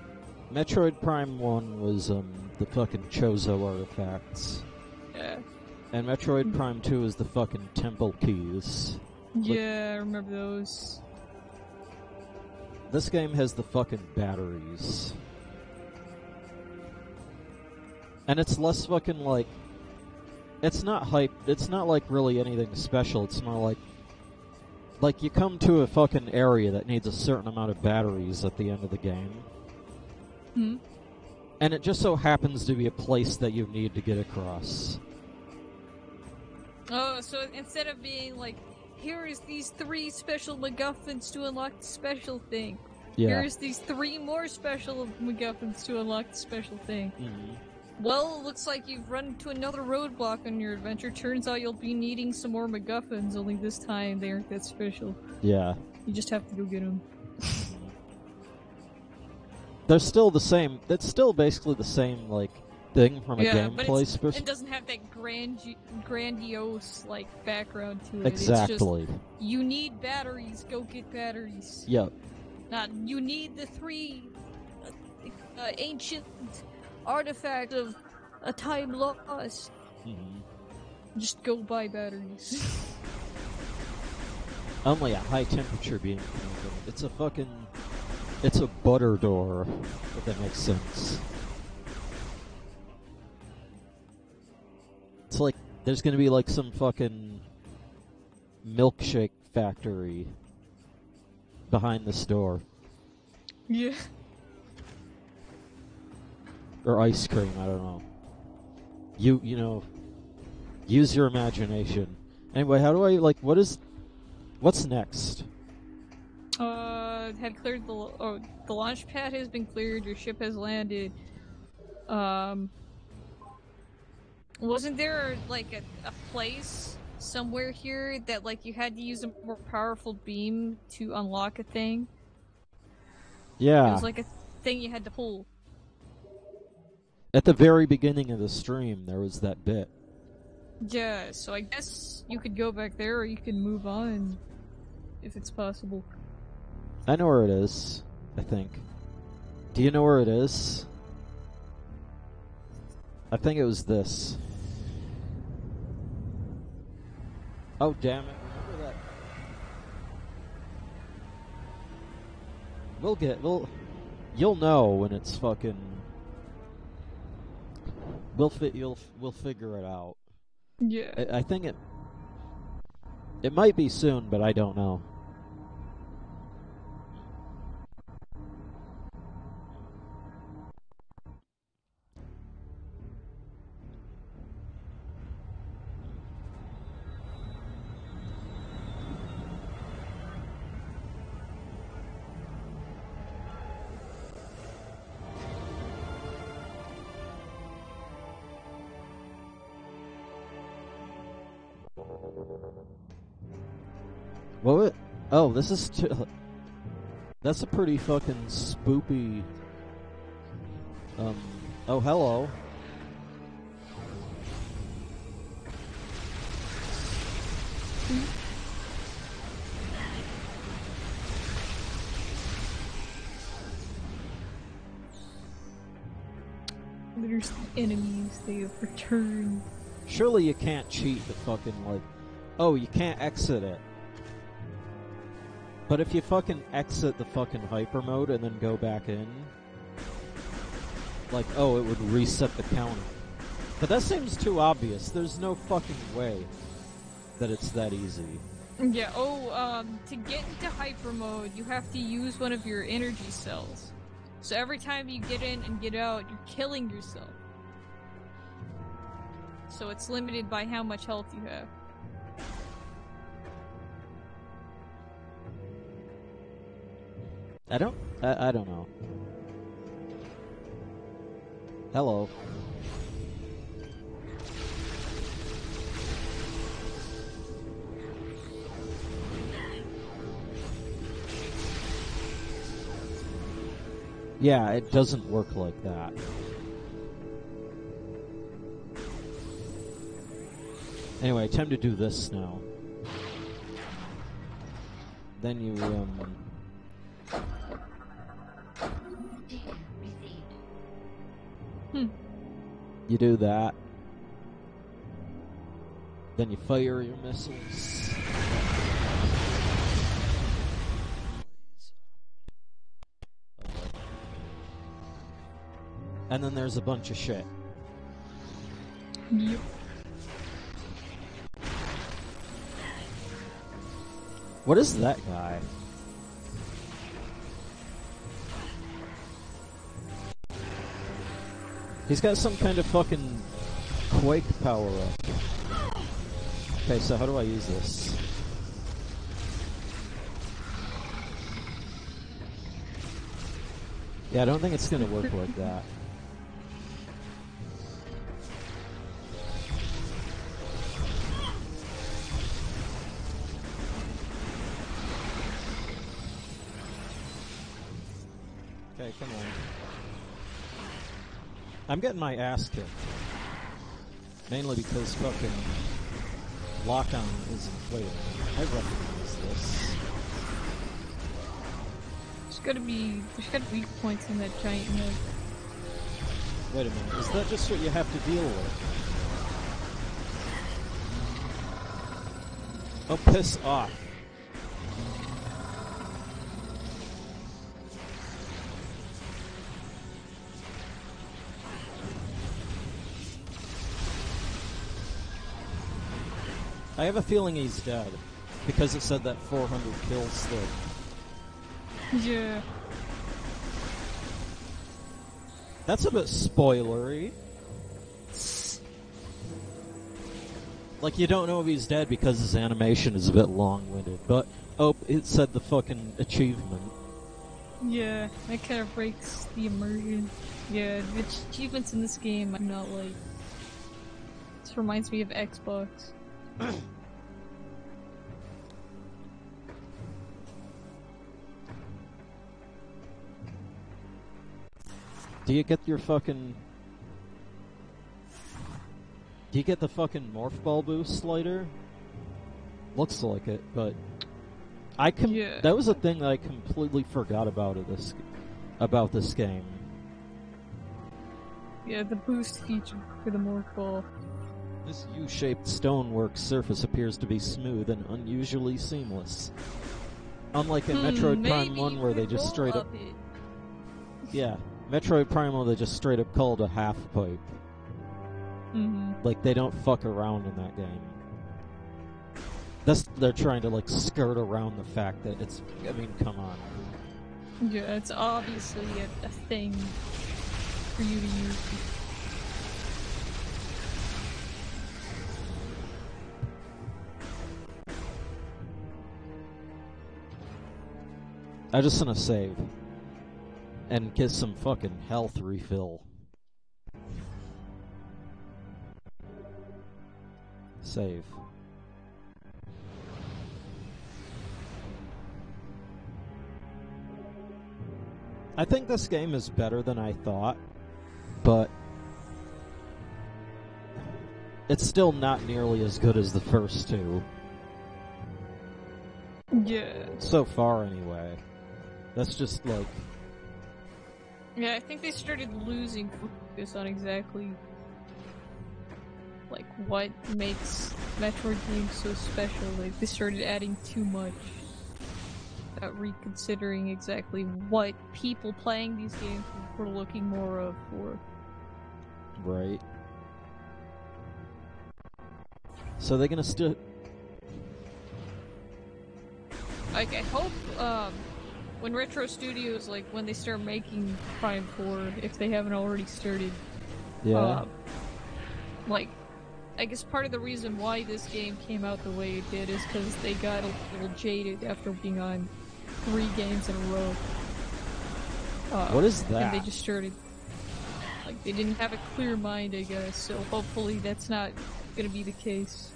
Metroid Prime 1 was the fucking Chozo artifacts. Yeah. And Metroid Prime 2 is the fucking temple keys. Yeah, I remember those. This game has the fucking batteries. And it's less fucking like... It's not hype. It's not like really anything special. It's more like you come to a fucking area that needs a certain amount of batteries at the end of the game. And it just so happens to be a place that you need to get across. Oh, so instead of being like, here is these 3 special MacGuffins to unlock the special thing. Yeah. Here's these 3 more special MacGuffins to unlock the special thing. Mm-hmm. Well, it looks like you've run into another roadblock on your adventure. Turns out you'll be needing some more MacGuffins, only this time they aren't that special. Yeah. You just have to go get them. They're still the same. It's still basically the same, like, thing from a gameplay but it doesn't have that grandiose, like, background to it. Exactly. It's just, you need batteries, go get batteries. Yep. You need the 3 ancient artifact of a time lost. Just go buy batteries. Only a high temperature beam can open it. It's a fucking... It's a butter door, if that makes sense. It's like, there's gonna be like some fucking milkshake factory behind this door. Yeah. Or ice cream, I don't know. You know, use your imagination. Anyway, how do I, like, what's next? Had cleared the launch pad has been cleared, your ship has landed. Wasn't there, like, a place somewhere here that, like, you had to use a more powerful beam to unlock a thing? Yeah. It was like a thing you had to pull. At the very beginning of the stream, there was that bit. Yeah, so I guess you could go back there or you can move on, if it's possible. I know where it is, I think. Do you know where it is? I think it was this. Oh, damn it. Remember that? You'll know when it's fucking... We'll figure it out. Yeah. I think it might be soon, but I don't know. What? Oh, this is... That's a pretty fucking spoopy... Oh, hello. There's enemies, they have returned. Surely you can't cheat the fucking, like... Oh, you can't exit it. But if you fucking exit the fucking hyper mode and then go back in... Like, oh, it would reset the counter. But that seems too obvious. There's no fucking way that it's that easy. Yeah, to get into hyper mode, you have to use one of your energy cells. So every time you get in and get out, you're killing yourself. So it's limited by how much health you have. I don't know. Hello. Yeah, it doesn't work like that. Anyway, time to do this now. Then you, Data received. you do that. Then you fire your missiles. And then there's a bunch of shit. Yep. What is that guy? He's got some kind of fucking quake power up. Okay, so how do I use this? Yeah, I don't think it's gonna work like that. Okay, come on. I'm getting my ass kicked. Mainly because fucking lock-on isn't... Wait a minute. I recognize this. There's gotta be weak points in that giant node. Wait a minute. Is that just what you have to deal with? Oh, piss off. I have a feeling he's dead, because it said that 400 kills thing. Yeah. That's a bit spoilery. Like, you don't know if he's dead because his animation is a bit long-winded, but, oh, it said the fucking achievement. Yeah, that kind of breaks the immersion. Yeah, the achievements in this game I'm not like... This reminds me of Xbox. Do you get your fucking... Do you get the fucking morph ball boost later? Looks like it, but... Yeah. That was a thing that I completely forgot about this game. Yeah, the boost feature for the morph ball. This U-shaped stonework surface appears to be smooth and unusually seamless. Unlike in Metroid Prime 1 where they just straight up... Yeah, Metroid Prime 1 they just straight up called a half-pipe. Like, they don't fuck around in that game. They're trying to, like, skirt around the fact that it's... I mean, come on. Yeah, it's obviously a thing for you to use. I just want to save. And get some fucking health refill. Save. I think this game is better than I thought, but it's still not nearly as good as the first two. Yeah. So far, anyway. That's just like... Yeah, I think they started losing focus on exactly like what makes Metroid games so special. Like, they started adding too much without reconsidering exactly what people playing these games were looking more of for. Right. So they're gonna still... Like, I hope, when Retro Studios, like, when they start making Prime 4, if they haven't already started, Yeah. Like, I guess part of the reason why this game came out the way it did is because they got a little jaded after being on 3 games in a row. What is that? And they just started, like, they didn't have a clear mind, I guess, so hopefully that's not gonna be the case.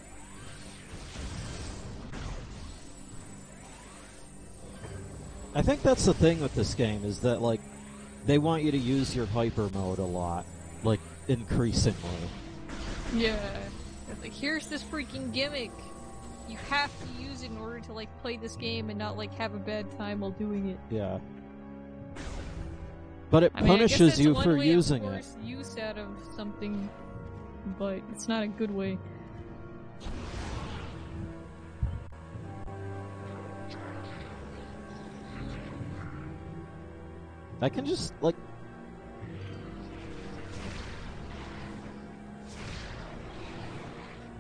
I think that's the thing with this game, is that, like, they want you to use your hyper mode a lot. Like, increasingly. Yeah. It's like, here's this freaking gimmick! You have to use it in order to, like, play this game and not, like, have a bad time while doing it. Yeah. But it punishes you for using it. Use out of something, but it's not a good way. I can just, like...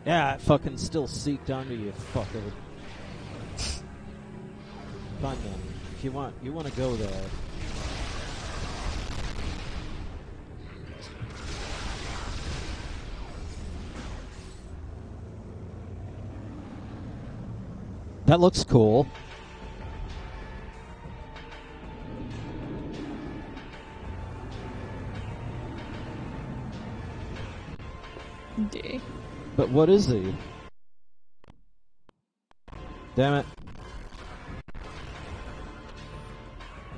Yeah, it fucking still seeked onto you, fucker. Fine then. If you want to go there. That looks cool. D. But what is he? Damn it.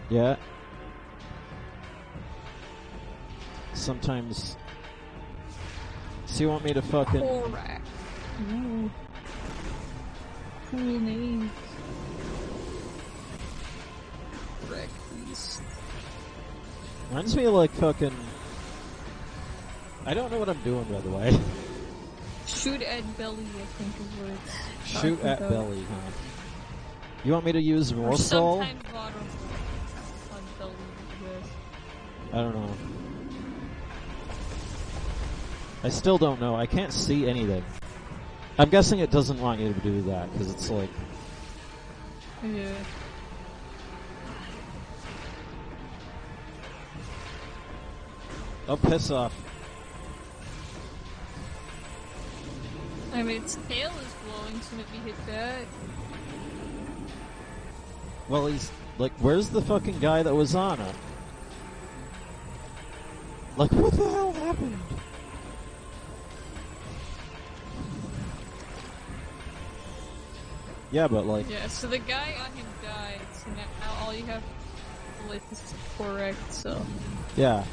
Yeah. Sometimes... So you want me to fucking... Kargaroc. Ooh. Cool name. Wreck Beast. Reminds me of, like, fucking... I don't know what I'm doing, by the way. Shoot at belly, I think is where it's... Shoot at belly, huh? You want me to use Or Morsol? sometimes bottom on belly, I guess. I don't know. I still don't know. I can't see anything. I'm guessing it doesn't want you to do that, because it's like... Yeah. Oh, piss off. I mean, its tail is glowing, so maybe hit that. Well, he's... Like, where's the fucking guy that was on it? Like, what the hell happened? Yeah, but like... Yeah, so the guy on him died, so now all you have to live is correct, so... Yeah.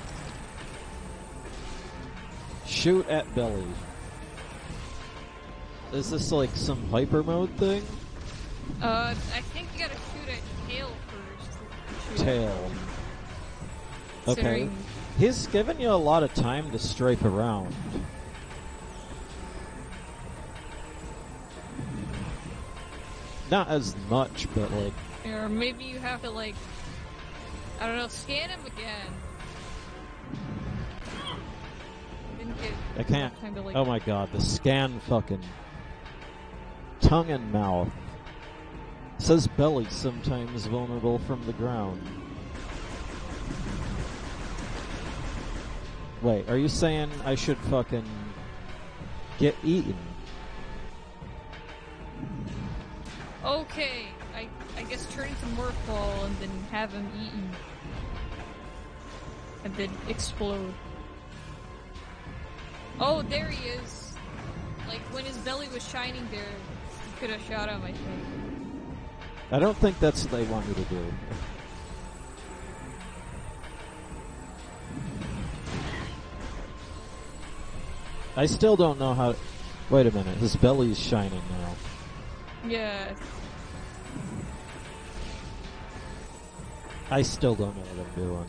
Shoot at belly. Is this like some hyper mode thing? I think you gotta shoot at tail first. Tail. Okay. He's given you a lot of time to strafe around. Not as much, but like... Or maybe you have to, like, I don't know, scan him again. Didn't get I can't. time to, like, Oh my god, the scan fucking... Tongue and mouth. Says belly sometimes vulnerable from the ground. Wait, are you saying I should fucking... get eaten? Okay, I guess turn into Morphball and then have him eaten. And then explode. Oh, there he is! Like, when his belly was shining there, you could have shot him, I think. I don't think that's what they want you to do. I still don't know how... Wait a minute, his belly's shining now. Yeah. I still don't know what I'm doing.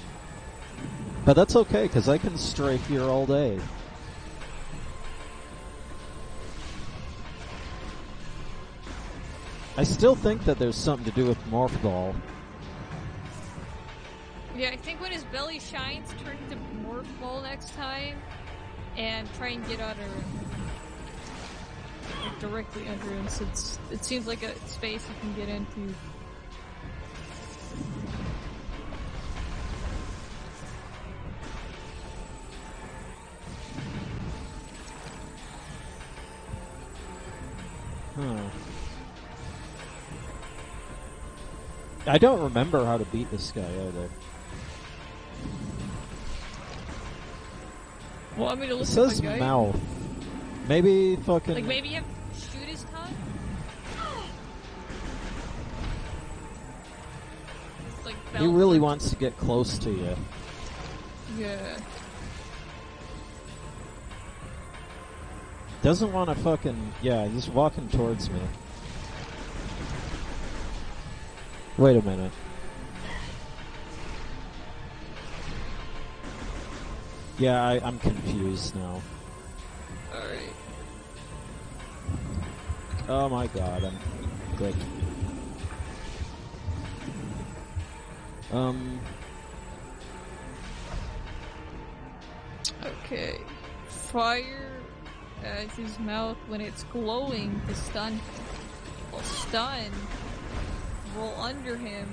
But that's okay, because I can strafe here all day. I still think that there's something to do with Morph Ball. Yeah, I think when his belly shines, turn into Morphball next time, and try and get under him. Like, directly under him, since it seems like a space you can get into. Huh. I don't remember how to beat this guy either. Want me to It look says at my guy? mouth. Maybe fucking... Like, maybe you have to shoot his tongue? Like, He really wants to get close to you. Yeah. Doesn't want to fucking... Yeah, he's walking towards me. Wait a minute. Yeah, I'm confused now. Alright. Oh my god, I'm good. Okay. Fire at his mouth when it's glowing to stun. Well, stun. Roll under him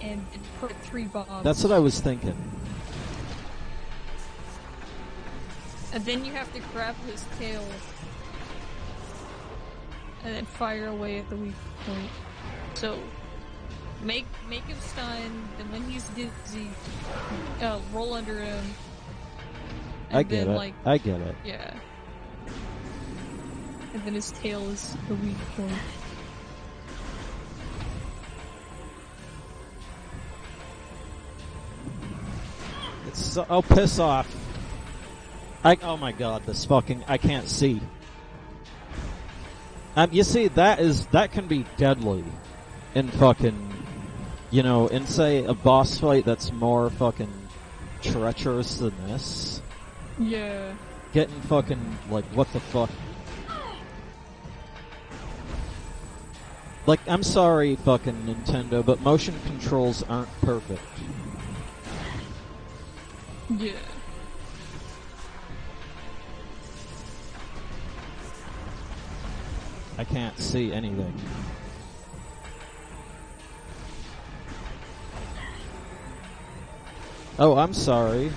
and put 3 bombs. That's what I was thinking. And then you have to grab his tail and then fire away at the weak point. So make him stun, then when he's dizzy, roll under him. And I get then, it. like, I get it. yeah. And then his tail is the weak point. It's so, oh, piss off. Oh my god, this fucking... I can't see. You see, that can be deadly in fucking... You know, in, say, a boss fight that's more fucking treacherous than this. Yeah. Getting fucking, like, what the fuck? Like, I'm sorry, fucking Nintendo, but motion controls aren't perfect. Yeah. I can't see anything. Oh, I'm sorry.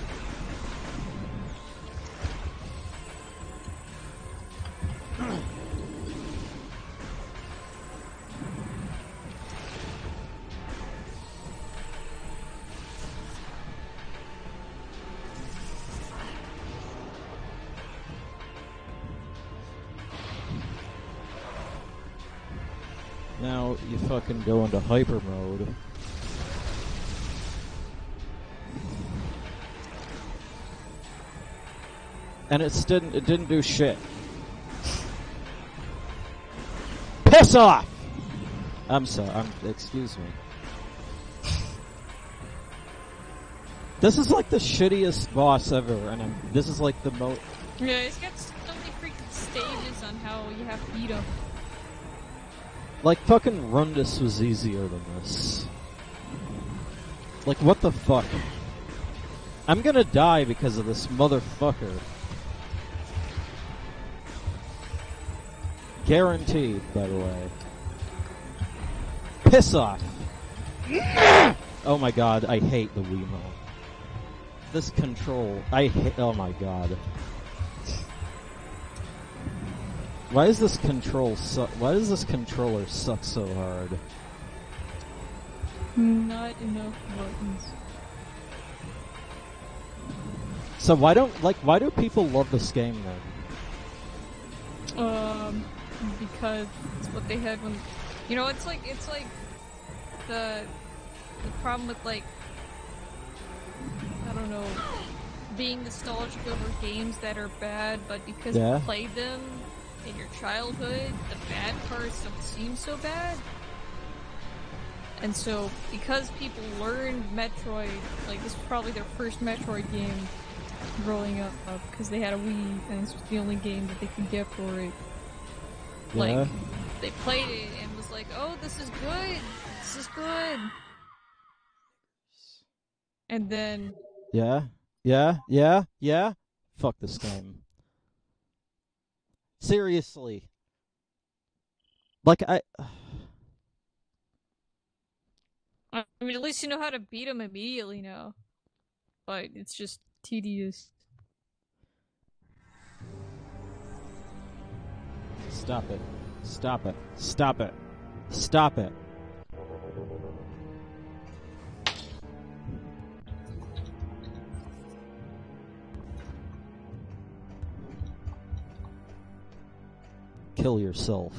Now you fucking go into hyper mode. And it didn't do shit. Piss off! Excuse me. This is like the shittiest boss ever, and this is like the most... Yeah, it's got so many freaking stages on how you have to beat him. Like, fucking Rundus was easier than this. Like, what the fuck? I'm gonna die because of this motherfucker. Guaranteed, by the way. Piss off! Oh my god, I hate the Wiimote. This control, I hate. Oh my god. Why does this control suck? Why does this controller suck so hard? Not enough buttons. So why do people love this game then? Because it's what they had when, you know, it's like the problem with, like, I don't know, being nostalgic over games that are bad, but because you played them in your childhood, the bad parts don't seem so bad. And so, because people learned Metroid, like, this was probably their first Metroid game growing up, because they had a Wii, and this was the only game that they could get for it. Yeah. Like, they played it and was like, oh, this is good! This is good! And then... Yeah. Fuck this game. Seriously. Like, I mean, at least you know how to beat him immediately now. But it's just tedious. Stop it. Stop it. Stop it. Stop it. Kill yourself.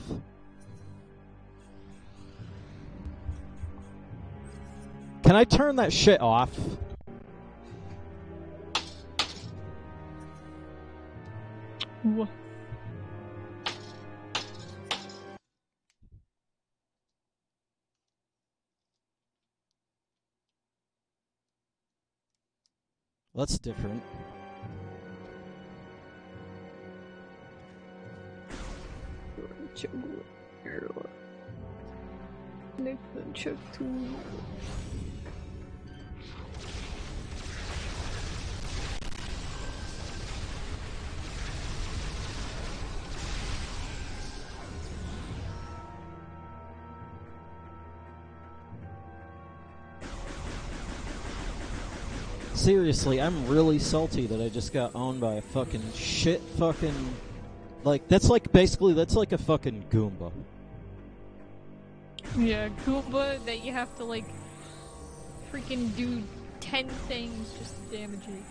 Can I turn that shit off? What? That's different. Xatu. Seriously, I'm really salty that I just got owned by a fucking shit fucking... Like, that's like, basically, that's like a fucking Goomba. Yeah, Goomba that you have to, like, freaking do 10 things just to damage it.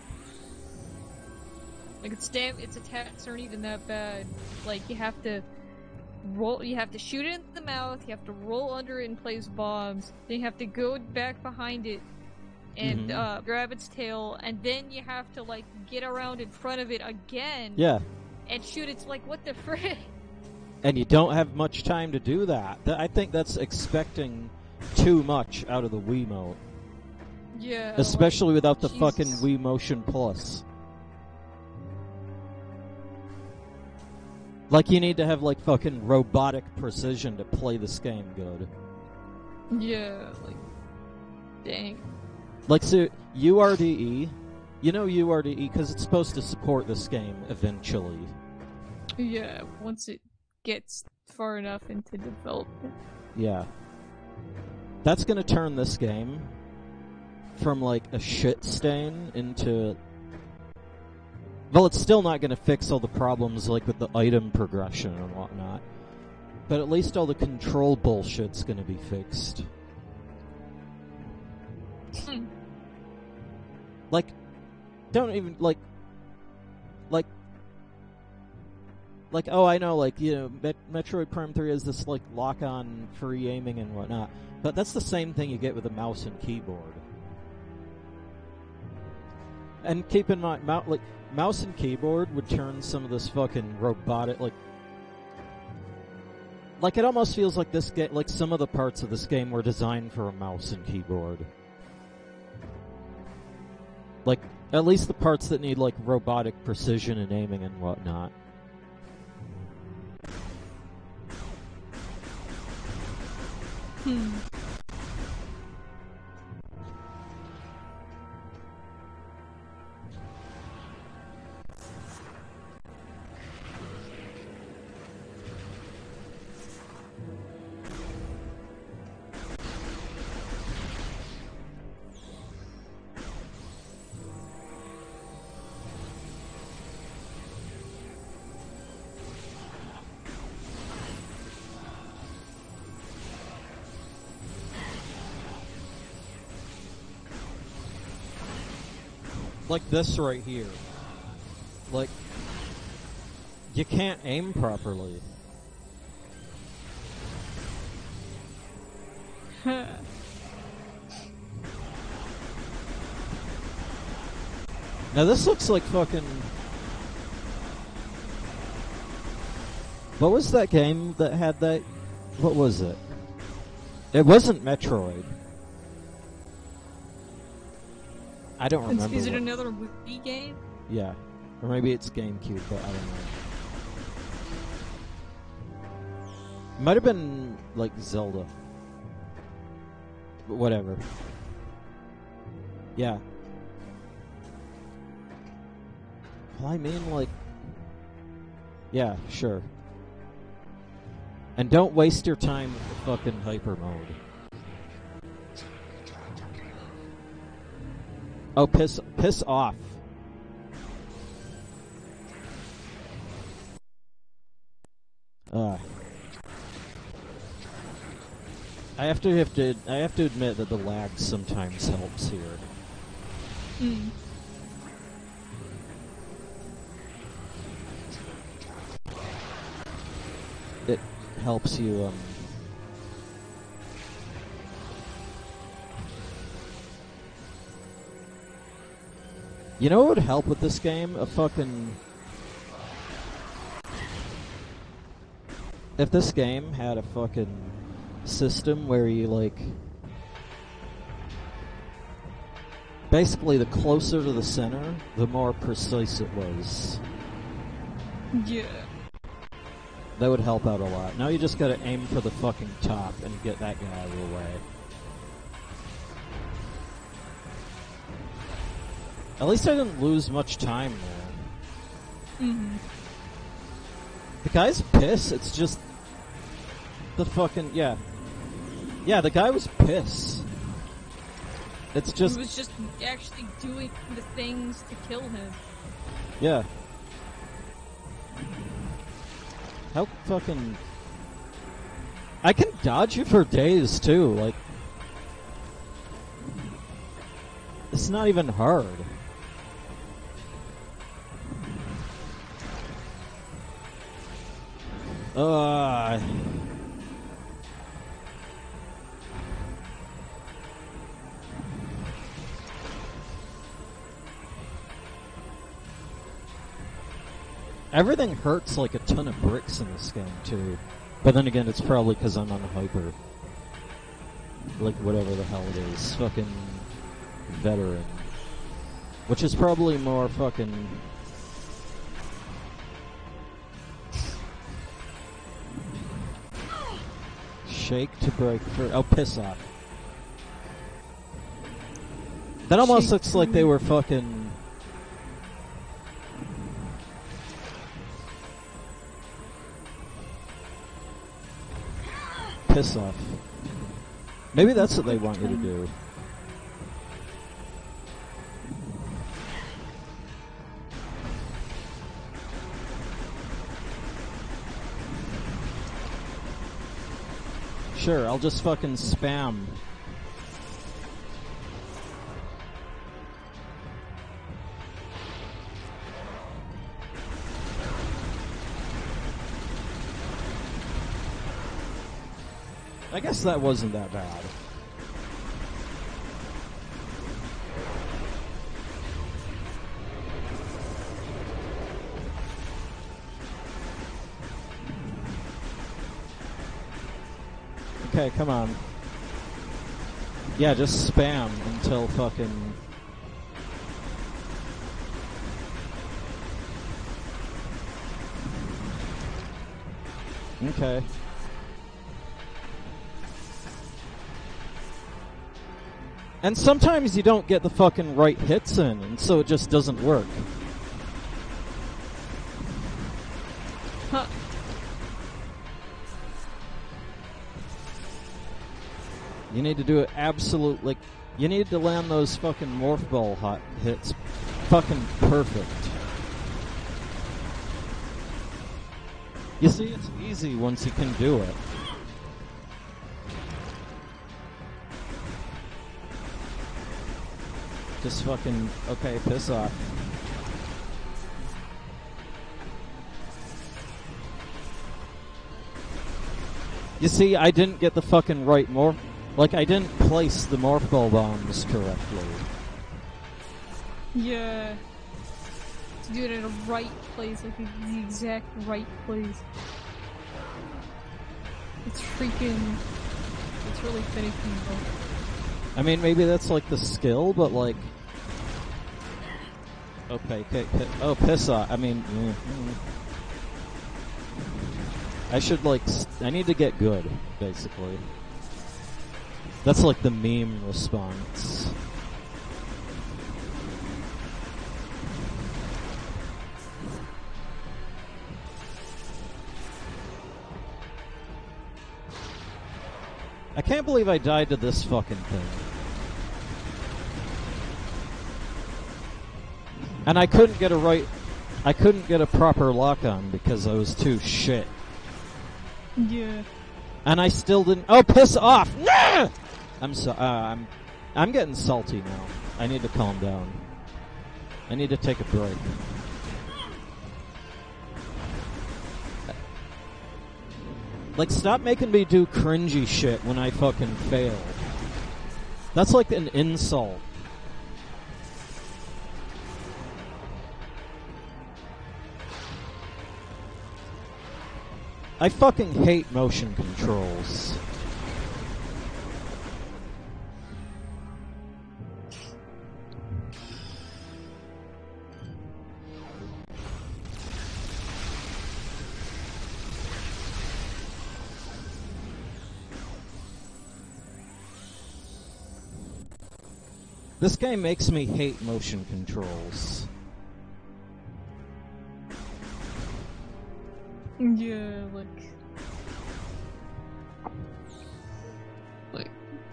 Like, its attacks aren't even that bad. Like, you have to shoot it in the mouth, you have to roll under it and place bombs, then you have to go back behind it and grab its tail, and then you have to, like, get around in front of it again. Yeah. And shoot its, like, what the frick? And you don't have much time to do that. I think that's expecting too much out of the Wiimote. Yeah. Especially like, without the Jesus. fucking Wii Motion Plus. Like, you need to have, like, fucking robotic precision to play this game good. Yeah, like, dang. Like, so, URDE, you know URDE, because it's supposed to support this game eventually. Yeah, once it gets far enough into development. Yeah. That's gonna turn this game from, like, a shit stain into... Well, it's still not gonna fix all the problems, like, with the item progression and whatnot. But at least all the control bullshit's gonna be fixed. Like, don't even, like, oh, I know, like, you know, Metroid Prime 3 has this, like, lock-on free aiming and whatnot, but that's the same thing you get with a mouse and keyboard. And keep in mind, mouse and keyboard would turn some of this fucking robotic, like, it almost feels like this game, like, some of the parts of this game were designed for a mouse and keyboard. Like, at least the parts that need, like, robotic precision and aiming and whatnot. Like this right here. Like, you can't aim properly. Now this looks like fucking... What was that game that had that? What was it? It wasn't Metroid. I don't remember. Is it another Wii game? Yeah. Or maybe it's GameCube, but I don't know. It might have been, like, Zelda. But whatever. Yeah. Well, I mean, like... Yeah, sure. And don't waste your time with the fucking hyper mode. Oh, piss off. I have to admit that the lag sometimes helps here. It helps you You know what would help with this game? If this game had a fucking system where you, like... Basically, the closer to the center, the more precise it was. Yeah. That would help out a lot. Now you just gotta aim for the fucking top and get that guy out of the way. At least I didn't lose much time there. The guy's piss, it's just... The fucking... Yeah. Yeah, the guy was piss. It's just... He was just actually doing the things to kill him. Yeah. How fucking... I can dodge you for days, too, like... It's not even hard. Everything hurts like a ton of bricks in this game, too. But then again, it's probably because I'm on a hyper. Like, whatever the hell it is. Fucking... veteran. Which is probably more fucking... Shake to break through. Oh, piss off. That almost looks like they were fucking... Piss off. Maybe that's what they want you to do. Sure, I'll just fucking spam. I guess that wasn't that bad. Okay, come on. Yeah, just spam until fucking... Okay. And sometimes you don't get the fucking right hits in, and so it just doesn't work. Huh. You need to do it absolutely. You need to land those fucking morph ball hot hits fucking perfect. You see, it's easy once you can do it. Just fucking, okay, piss off. You see, I didn't get the fucking right morph. Like, I didn't place the morph ball bombs correctly. Yeah. To do it in a right place, like the exact right place. It's freaking. It's really finicky, though. I mean, maybe that's like the skill, but like. Okay, oh, piss off. I mean. I should like. I need to get good, basically. That's like the meme response. I can't believe I died to this fucking thing. And I couldn't get a proper lock on because I was too shit. Yeah. And I still didn't. Oh, piss off! Nah! I'm getting salty now. I need to calm down. I need to take a break. Like, stop making me do cringy shit when I fucking fail. That's like an insult. I fucking hate motion controls. This game makes me hate motion controls. Yeah, like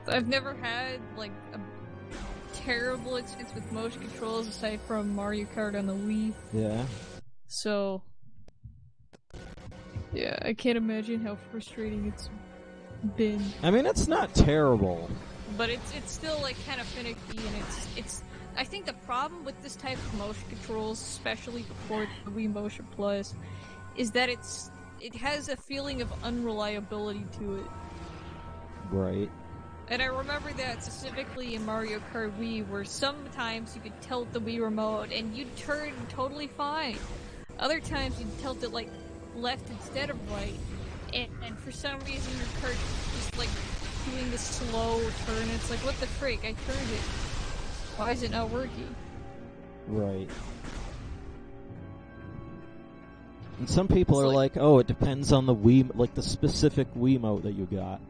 I've never had like a terrible experience with motion controls aside from Mario Kart on the Wii. Yeah. So yeah, I can't imagine how frustrating it's been. I mean, it's not terrible. But it's still like kind of finicky, and it's. I think the problem with this type of motion controls, especially before the Wii Motion Plus, is that it has a feeling of unreliability to it. Right. And I remember that specifically in Mario Kart Wii, where sometimes you could tilt the Wii remote and you'd turn totally fine. Other times you'd tilt it like left instead of right, and for some reason your cart just like doing this slow turn. It's like, what the frick? I turned it. Why is it not working? Right. And some people It's are like- like, oh, it depends on the Wii, like the specific Wiimote that you got.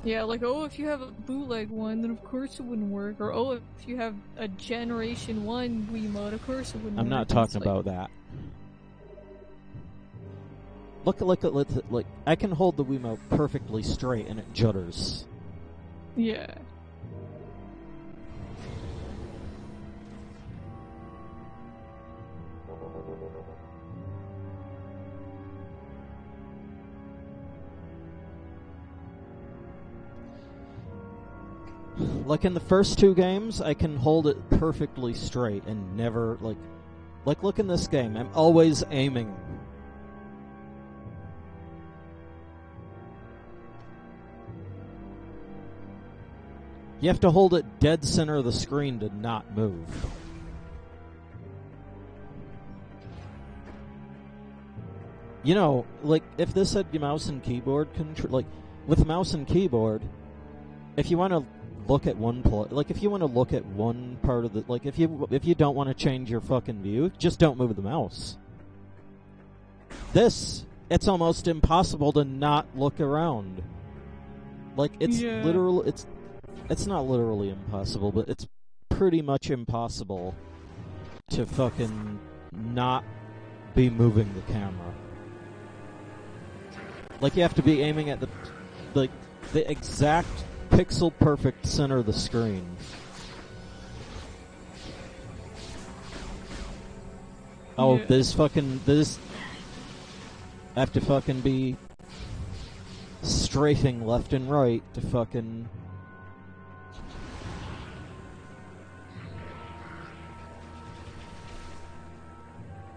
Yeah, like, oh, if you have a bootleg one, then of course it wouldn't work. Or, oh, if you have a Generation 1 Wiimote, of course it wouldn't work. I'm not It's talking like- about that. Look, I can hold the Wiimote perfectly straight and it judders. Yeah. Like in the first two games, I can hold it perfectly straight and never, like look in this game, I'm always aiming. You have to hold it dead center of the screen to not move. You know, like, if this had mouse and keyboard control, like, with mouse and keyboard, if you want to look at one if you want to look at one part of the, like, if you don't want to change your fucking view, just don't move the mouse. This it's almost impossible to not look around. Like, it's literal. It's not literally impossible, but it's pretty much impossible to fucking not be moving the camera. Like, you have to be aiming at the exact pixel perfect center of the screen. Oh, Yeah. this I have to fucking be strafing left and right to fucking...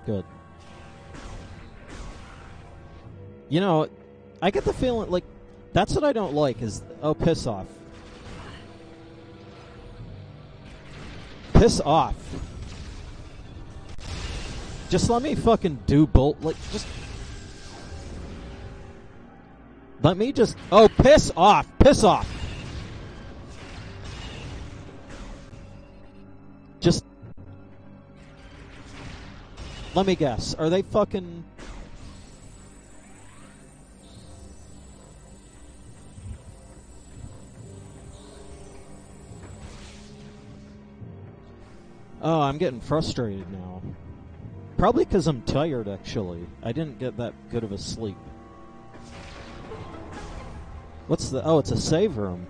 Good. You know, I get the feeling, like, that's what I don't like, is... Oh, piss off. Piss off. Just let me fucking do like, just... Let me just... Oh, piss off! Piss off! Just... Let me guess. Are they fucking... Oh, I'm getting frustrated now. Probably because I'm tired, actually. I didn't get that good of a sleep. What's the... Oh, it's a save room.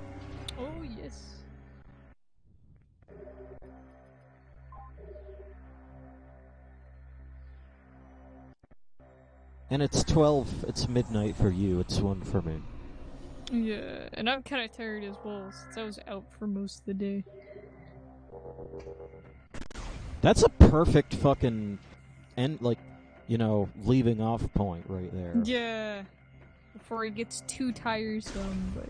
Oh, yes. And it's 12. It's midnight for you. It's 1 for me. Yeah, and I'm kind of tired as well, since I was out for most of the day. That's a perfect fucking... end, like, you know, leaving off point right there. Yeah. Before it gets too tiresome, but...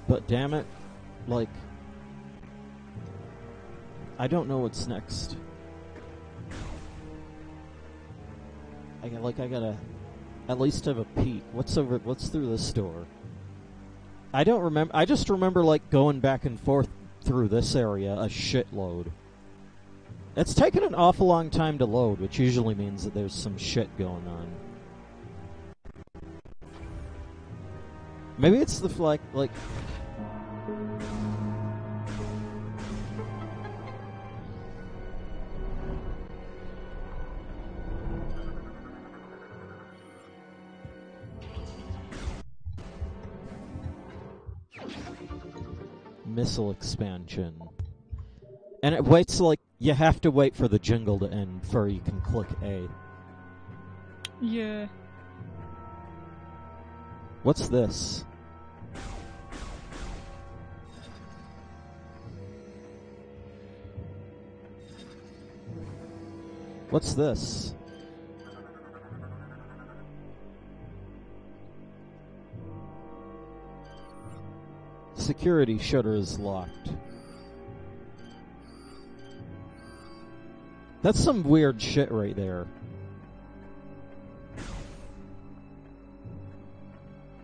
But damn it, like... I don't know what's next. I gotta at least have a peek. What's through this door? I don't remember. I just remember, like, going back and forth through this area a shitload. It's taken an awful long time to load, which usually means that there's some shit going on. Maybe it's the, like... Missile expansion. And it waits, like, you have to wait for the jingle to end before you can click A. Yeah. What's this? What's this? Security shutter is locked. That's some weird shit right there.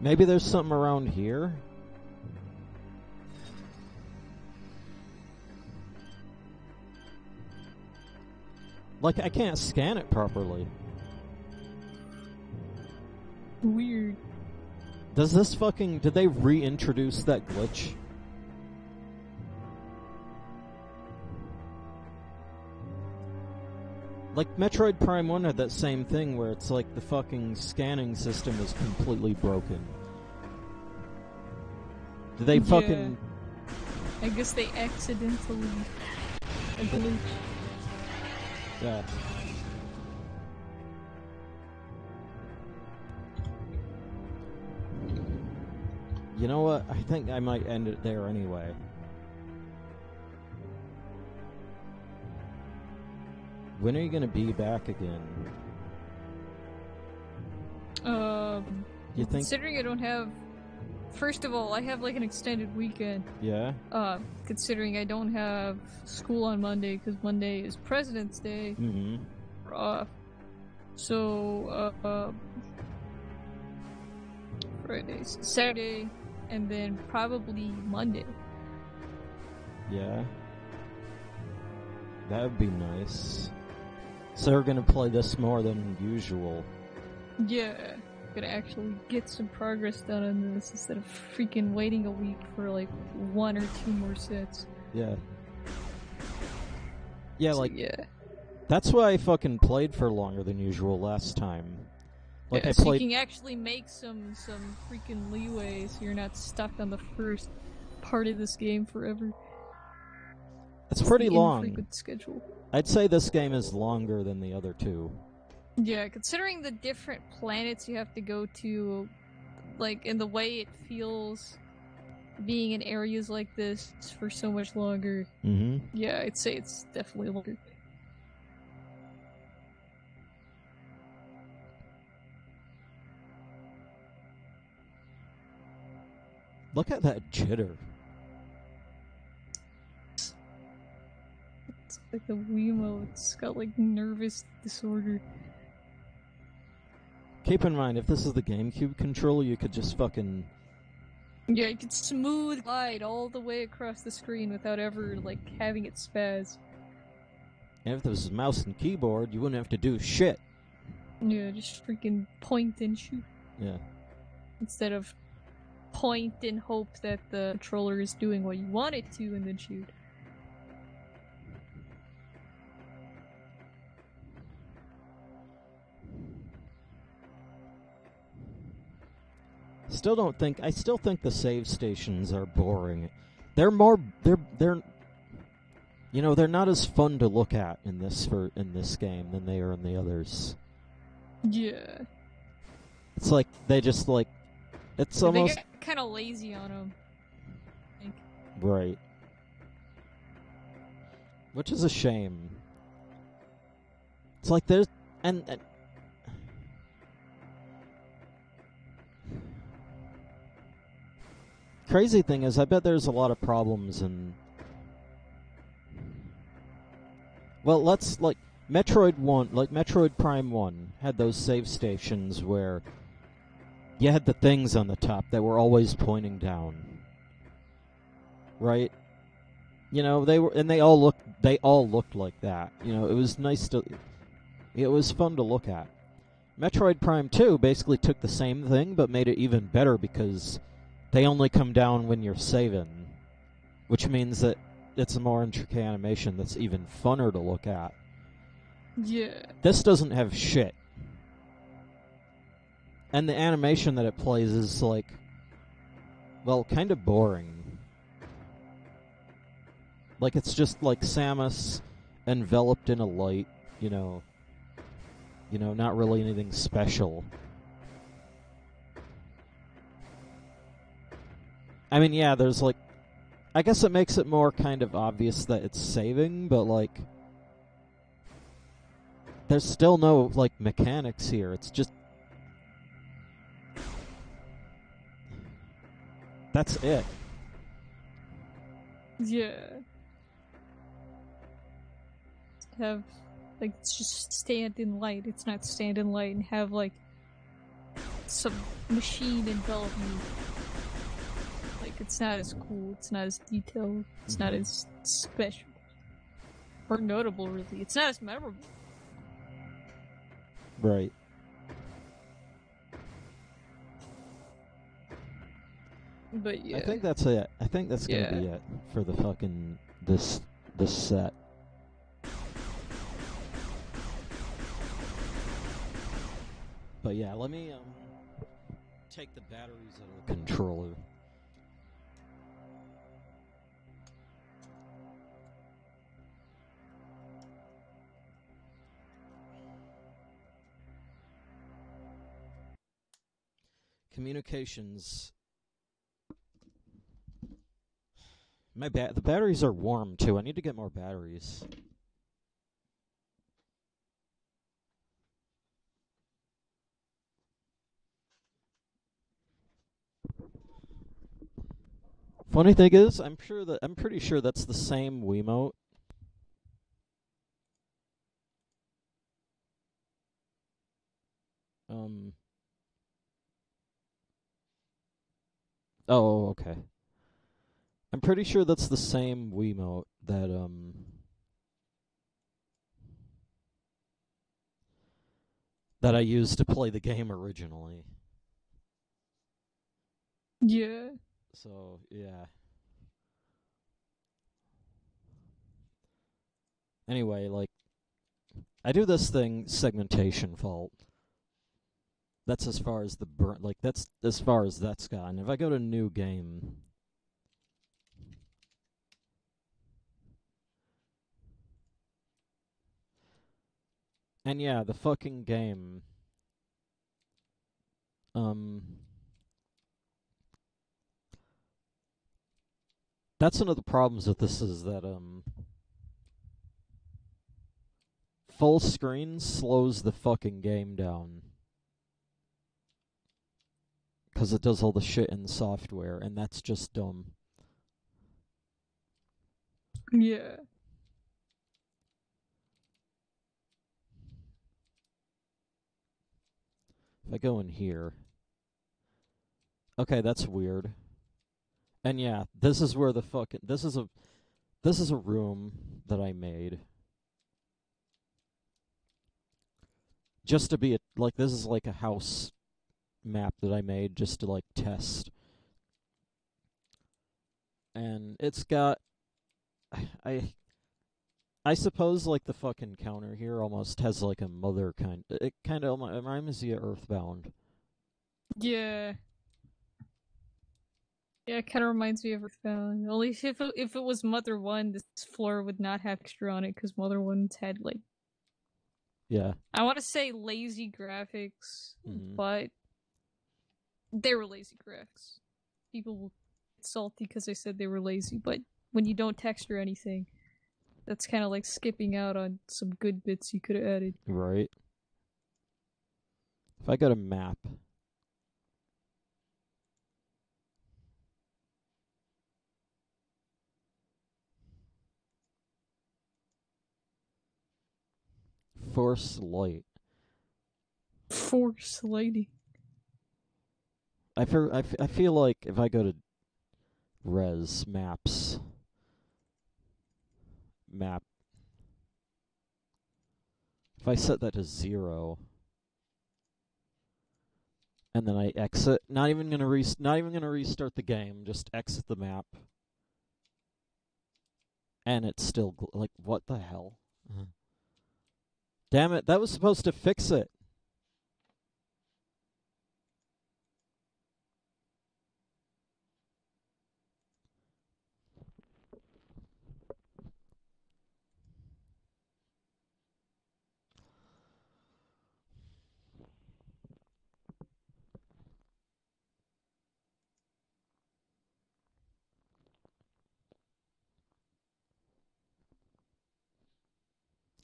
Maybe there's something around here? Like, I can't scan it properly. Weird. Does this fucking... Did they reintroduce that glitch? Like, Metroid Prime 1 had that same thing where it's like the fucking scanning system was completely broken. Did they fucking... I guess they accidentally... A glitch. Yeah. You know what? I think I might end it there anyway. When are you gonna be back again? You think? Considering I don't have... First of all, I have like an extended weekend. Yeah? Considering I don't have school on Monday, because Monday is President's Day. Mm-hmm. We're off. So, Fridays, Saturday, and then probably Monday. Yeah? That would be nice. So we're gonna play this more than usual. Yeah, gonna actually get some progress done on this instead of freaking waiting a week for like 1 or 2 more sets. Yeah. Yeah, So, like, yeah. that's why I fucking played for longer than usual last time. Like, Yeah, I so played... you can actually make some freaking leeway so you're not stuck on the first part of this game forever. It's pretty the long. infrequent schedule. I'd say this game is longer than the other two. Yeah, considering the different planets you have to go to, like, and the way it feels being in areas like this for so much longer. Mm-hmm. Yeah, I'd say it's definitely longer. Look at that jitter. It's like a Wiimote. It's got like nervous disorder. Keep in mind, if this is the GameCube controller, you could just fucking... Yeah, you could smooth glide all the way across the screen without ever, like, having it spaz. And if this was mouse and keyboard, you wouldn't have to do shit. Yeah, just freaking point and shoot. Yeah. Instead of point and hope that the controller is doing what you want it to and then shoot. I still think the save stations are boring. They're you know, they're not as fun to look at in this game than they are in the others. Yeah. It's like they just like it's They almost get kind of lazy on them. I think. right. Which is a shame. It's like there's and crazy thing is, I bet there's a lot of problems in... Well, let's, like, Metroid Prime 1 had those save stations where you had the things on the top that were always pointing down. Right? You know, they all looked like that. You know, it was nice to... It was fun to look at. Metroid Prime 2 basically took the same thing, but made it even better because... they only come down when you're saving, which means that it's a more intricate animation that's even funner to look at. Yeah. This doesn't have shit. And the animation that it plays is, like, well, kind of boring. Like, it's just like Samus enveloped in a light, you know, not really anything special. I mean, yeah, there's, like... I guess it makes it more kind of obvious that it's saving, but, like... there's still no, like, mechanics here. It's just... that's it. Yeah. Have, like, it's just stand in light. It's not stand in light and have, like, some machine envelop you. Like, it's not as cool, it's not as detailed, it's not as special. Or notable, really. It's not as memorable. Right. But yeah. I think that's it. I think that's gonna be it for the fucking... this set. But yeah, let me, take the batteries out of the controller. Communications. The batteries are warm too. I need to get more batteries. Funny thing is, I'm pretty sure that's the same Wiimote. Oh, okay. I'm pretty sure that's the same Wiimote that I used to play the game originally. Yeah. So, yeah. Anyway, like, I do this thing, segmentation fault. That's as far as that's as far as that's gone. If I go to new game, and yeah, the fucking game, that's one of the problems with this is that, full screen slows the fucking game down. Because it does all the shit in the software, and that's just dumb. Yeah. If I go in here. Okay, that's weird. And yeah, this is where the fucking this is a room that I made. Just to be this is like a house map that I made just to like test. And it's got I I suppose like the fucking counter here almost has like a mother kind. It kind of reminds me of Earthbound. Yeah. Yeah, it kind of reminds me of Earthbound. Only if it was Mother 1, this floor would not have texture on it, because Mother 1's had, like, Yeah. I want to say lazy graphics, but they were lazy graphics. People will get salty because I said they were lazy, but when you don't texture anything, that's kind of like skipping out on some good bits you could have added. Right. If I go to map. Force light. Force lighting. I feel like if I go to res maps map, if I set that to 0 and then I exit, not even gonna restart the game, just exit the map, and it's still like, what the hell? Damn it! That was supposed to fix it.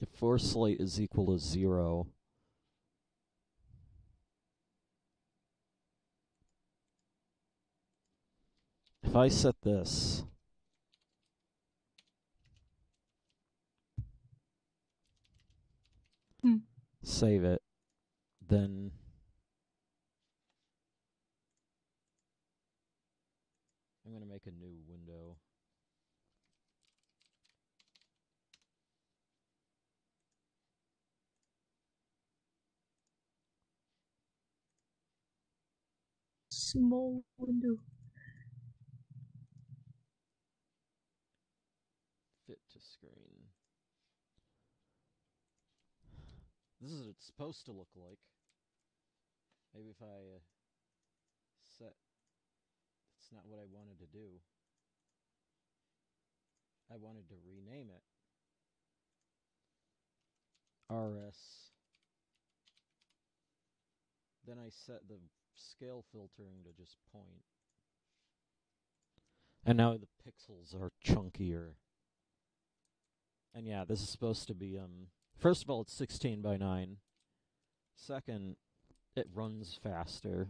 If force light is equal to 0, if I set this, save it, then I'm going to make a new window. Small window. Fit to screen. This is what it's supposed to look like. Maybe if I set... It's not what I wanted to do. I wanted to rename it. RS. Then I set the scale filtering to just point. And now the pixels are chunkier. And yeah, this is supposed to be, first of all, it's 16 by 9. Second, it runs faster.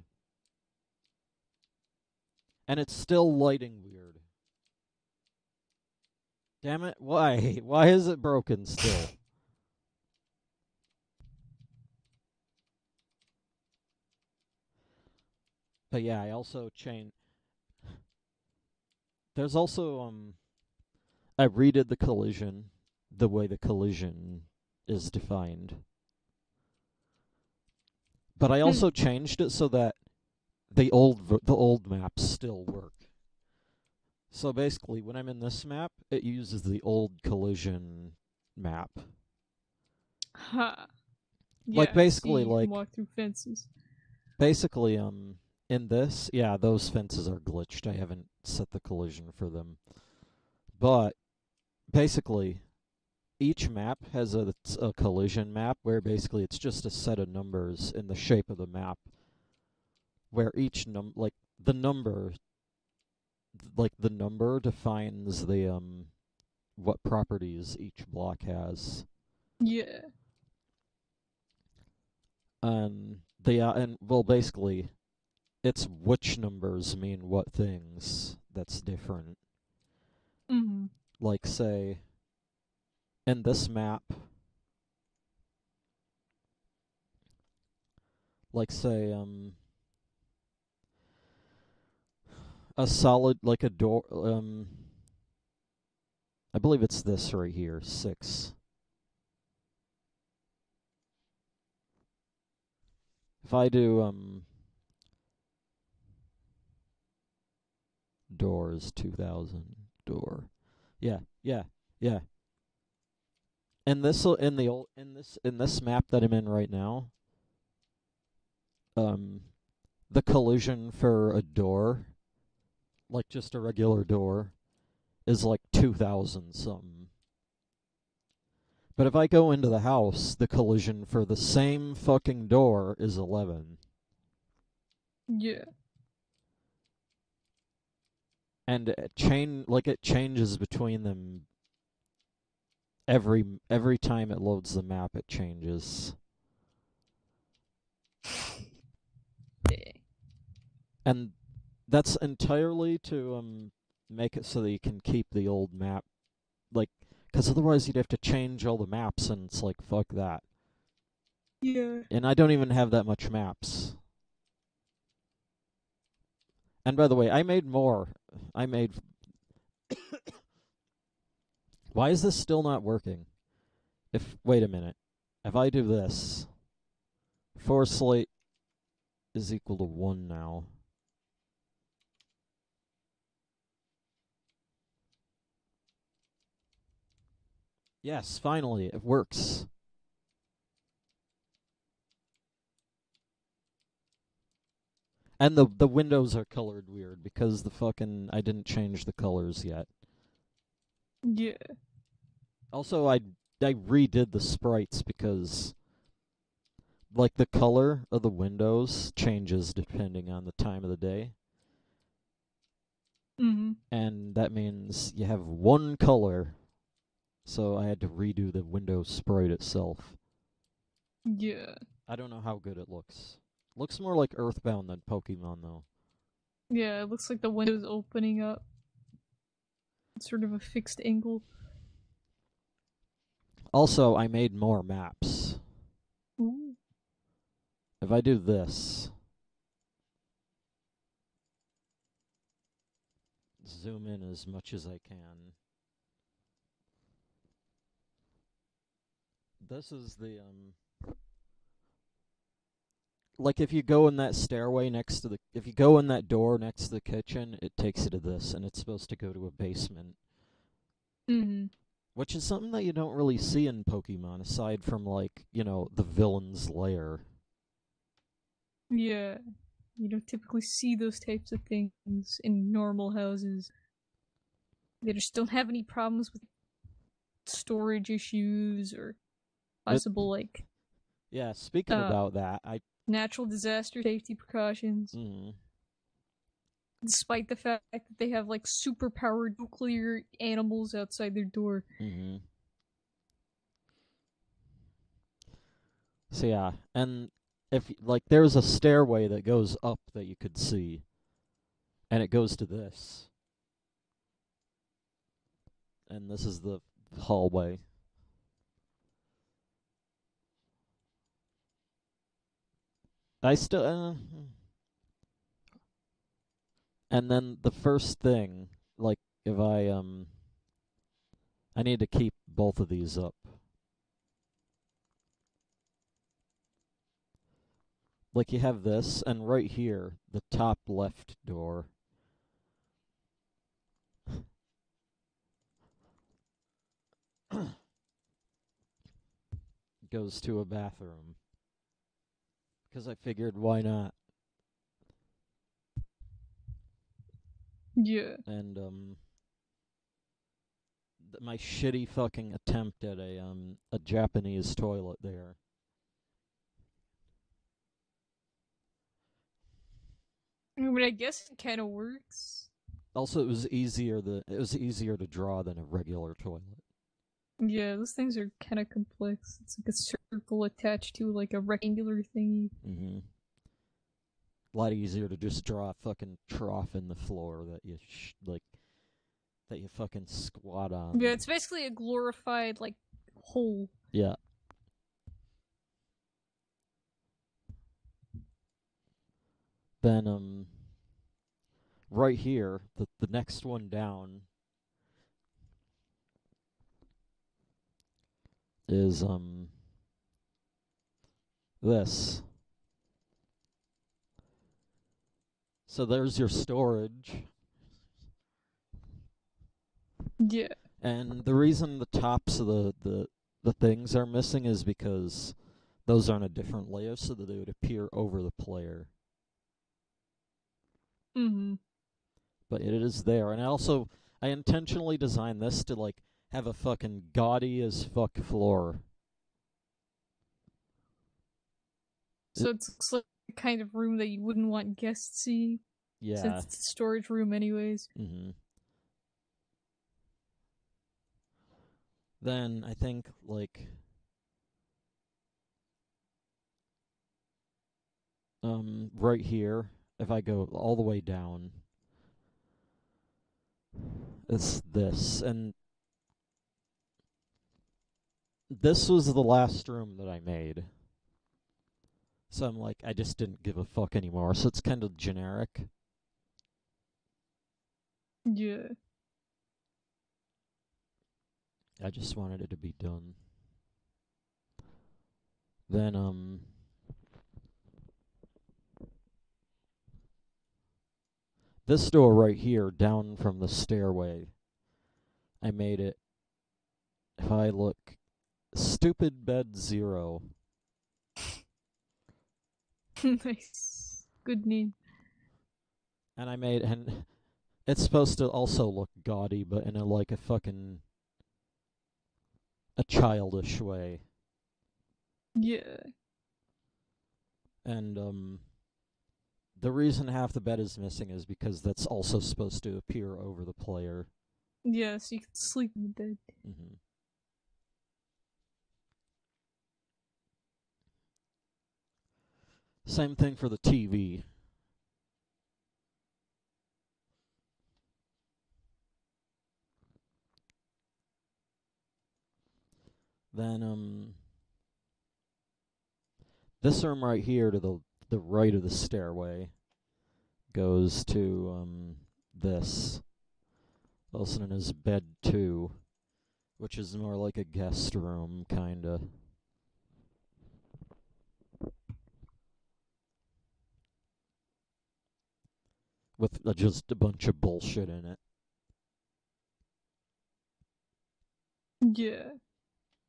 And it's still lighting weird. Damn it, why? Why is it broken still? But yeah, I also changed... There's also, I redid the collision, the way the collision is defined. But I also changed it so that the old maps still work. So basically, when I'm in this map, it uses the old collision map. Ha. Like, Yeah, basically, see, you like, can walk through fences. basically, in this, yeah, those fences are glitched. I haven't set the collision for them. But, basically, each map has a collision map where basically it's just a set of numbers in the shape of the map where each the number the number defines the what properties each block has. Yeah. And well, basically it's which numbers mean what things that's different. Mm-hmm. Like, say, in this map, like, say, a solid, like a door, I believe it's this right here, 6. If I do, doors, 2000, door. Yeah, yeah, yeah. And this in this map that I'm in right now, the collision for a door, like just a regular door, is like 2000 something. But if I go into the house, the collision for the same fucking door is 11. Yeah. And it changes between them every time it loads the map. It changes. And that's entirely to make it so that you can keep the old map, like, because otherwise you'd have to change all the maps, and it's like, fuck that. Yeah. And I don't even have that much maps. And by the way, I made more. I made. Why is this still not working? Wait a minute. If I do this, 4 slate is equal to 1 now. Yes, finally, it works. And the windows are colored weird because I didn't change the colors yet. Yeah. Also, I redid the sprites because, like, the color of the windows changes depending on the time of the day. Mm-hmm. And that means you have one color, so I had to redo the window sprite itself. Yeah. I don't know how good it looks. Looks more like Earthbound than Pokemon, though. Yeah, it looks like the window's opening up. It's sort of a fixed angle. Also, I made more maps. Ooh. If I do this, zoom in as much as I can. This is the like, if you go in that stairway if you go in that door next to the kitchen, it takes you to this, and it's supposed to go to a basement. Mm-hmm. Which is something that you don't really see in Pokemon, aside from, like, the villain's lair. Yeah. You don't typically see those types of things in normal houses. They just don't have any problems with storage issues or possible, like, Yeah, speaking about that, natural disaster safety precautions. Despite the fact that they have, like, super powered nuclear animals outside their door. So yeah, and if, like, there's a stairway that goes up that you could see, and it goes to this. And this is the hallway. I still and then the first thing, like, if I need to keep both of these up. Like, you have this, and right here, the top left door goes to a bathroom. Because I figured, why not? Yeah. And, my shitty fucking attempt at a Japanese toilet there. But I guess it kind of works. Also, it was easier to draw than a regular toilet. Yeah, those things are kind of complex. It's like a circle attached to like a rectangular thingy. Mm-hmm. A lot easier to just draw a fucking trough in the floor that you that you fucking squat on. Yeah, it's basically a glorified like hole. Yeah. Then right here, the next one down is this. So there's your storage. Yeah. And the reason the tops of the things are missing is because those are on a different layer so that they would appear over the player. Mm-hmm. But it is there. And I intentionally designed this to like have a fucking gaudy as fuck floor. So it looks like the kind of room that you wouldn't want guests see. Yeah. Since it's a storage room anyways. Mm-hmm. Then I think like right here, if I go all the way down, it's this, and this was the last room that I made. So I'm like, I just didn't give a fuck anymore. So it's kind of generic. Yeah. I just wanted it to be done. Then this door right here, down from the stairway, I made it, if I look, stupid bed 0. Nice. Good name. And it's supposed to also look gaudy, but in a childish way. Yeah. And the reason half the bed is missing is because that's also supposed to appear over the player. Yeah, so you can sleep in the bed. Mm-hmm. Same thing for the TV. Then this room right here to the right of the stairway goes to this, also known as bed 2, which is more like a guest room, kinda. With just a bunch of bullshit in it. Yeah.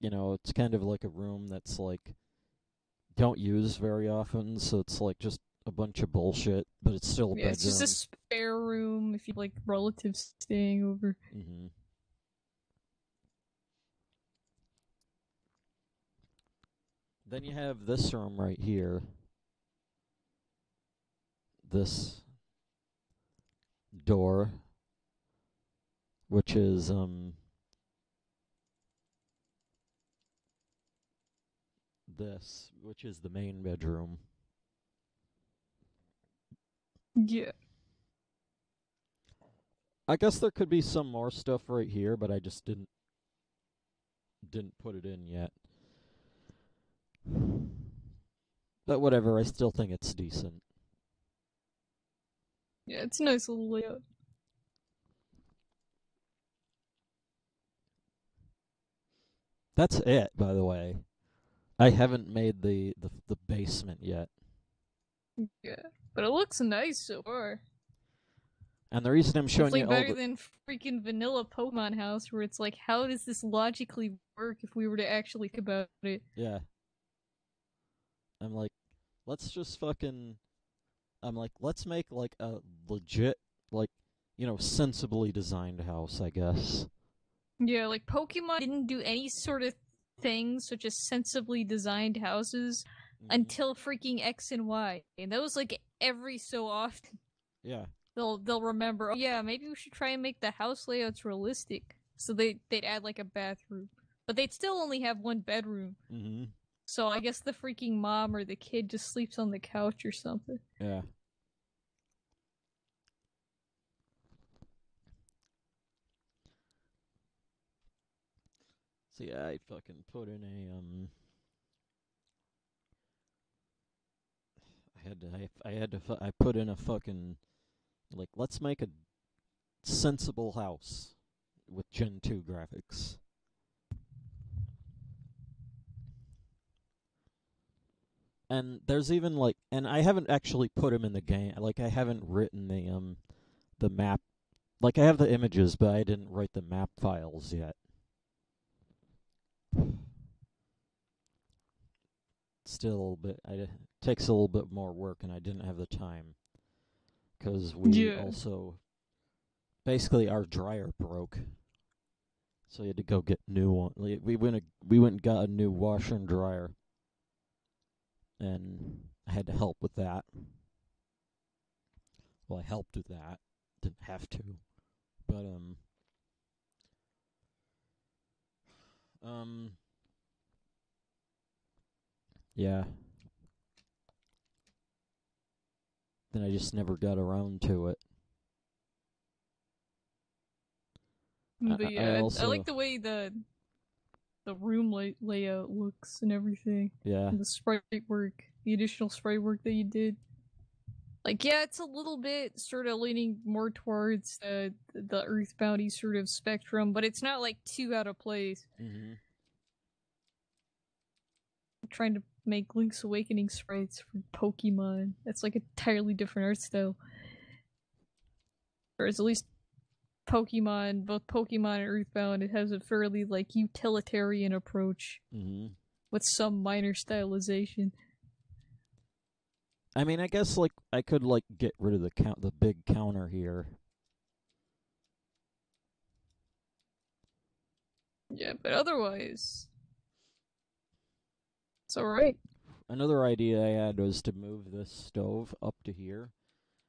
You know, it's kind of like a room that's like don't use very often, so it's like just a bunch of bullshit, but it's still a bedroom. It's just a spare room if you like relatives staying over. Mm-hmm. Then you have this room right here. This door, which is this, which is the main bedroom. Yeah. I guess there could be some more stuff right here, but I just didn't put it in yet. But whatever, I still think it's decent. Yeah, it's a nice little layout. That's it, by the way. I haven't made the basement yet. Yeah, but it looks nice so far. And the reason I'm showing Definitely you all better the than freaking vanilla Pokemon House, where it's like, how does this logically work if we were to actually think about it? yeah, I'm like, let's just fucking. I'm like, let's make like a legit, like, sensibly designed house, I guess. Yeah, like Pokemon didn't do any sort of things such as sensibly designed houses Hmm. until freaking X and Y, and that was like every so often Yeah. they'll remember. Oh yeah, maybe we should try and make the house layouts realistic. So they'd add like a bathroom, but they'd still only have one bedroom. Hmm. So I guess the freaking mom or the kid just sleeps on the couch or something. Yeah. So yeah, I fucking put in a. I put in a fucking, like, let's make a sensible house with Gen 2 graphics. And there's even like, and I haven't actually put him in the game. Like, I haven't written the map. Like, I have the images, but I didn't write the map files yet. Still, but it takes a little bit more work, and I didn't have the time because we Yeah. also basically our dryer broke, so we had to go get new one. Like, we went and got a new washer and dryer, and I had to help with that. Well, I helped with that. Didn't have to, but um, yeah. Then I just never got around to it. But I yeah, I like also, the way the room layout looks and everything. yeah. And the sprite work, the additional sprite work that you did. Like, yeah, it's a little bit sort of leaning more towards the Earthboundy sort of spectrum, but it's not like too out of place. Hmm. I'm trying to make Link's Awakening sprites for Pokemon. That's like a entirely different art style. Whereas at least Pokemon, both Pokemon and Earthbound, it has a fairly like utilitarian approach Hmm. with some minor stylization. I mean, I guess like I could like get rid of the big counter here. Yeah, but otherwise, it's alright. Another idea I had was to move this stove up to here,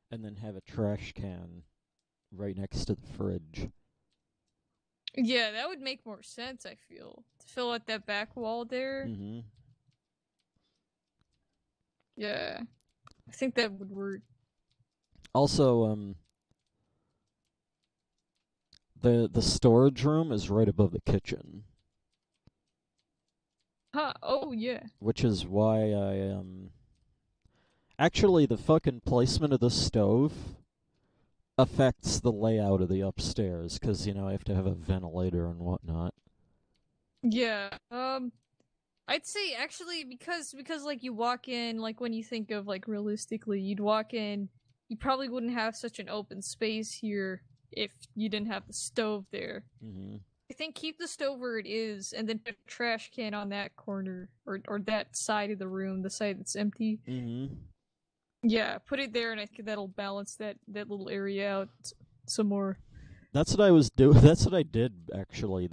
and then have a trash can right next to the fridge. Yeah, that would make more sense, I feel. To fill out that back wall there. Hmm. Yeah. I think that would work. Also, the storage room is right above the kitchen, Huh, oh yeah. which is why I. Actually, the fucking placement of the stove affects the layout of the upstairs, because, I have to have a ventilator and whatnot. Yeah. I'd say actually because like you walk in, like when you think of like realistically, you'd walk in, you probably wouldn't have such an open space here if you didn't have the stove there. Hmm. I think keep the stove where it is and then put a trash can on that corner or that side of the room, the side that's empty. Hmm. Yeah, put it there and I think that'll balance that little area out some more. That's what I was doing. That's what I did, actually.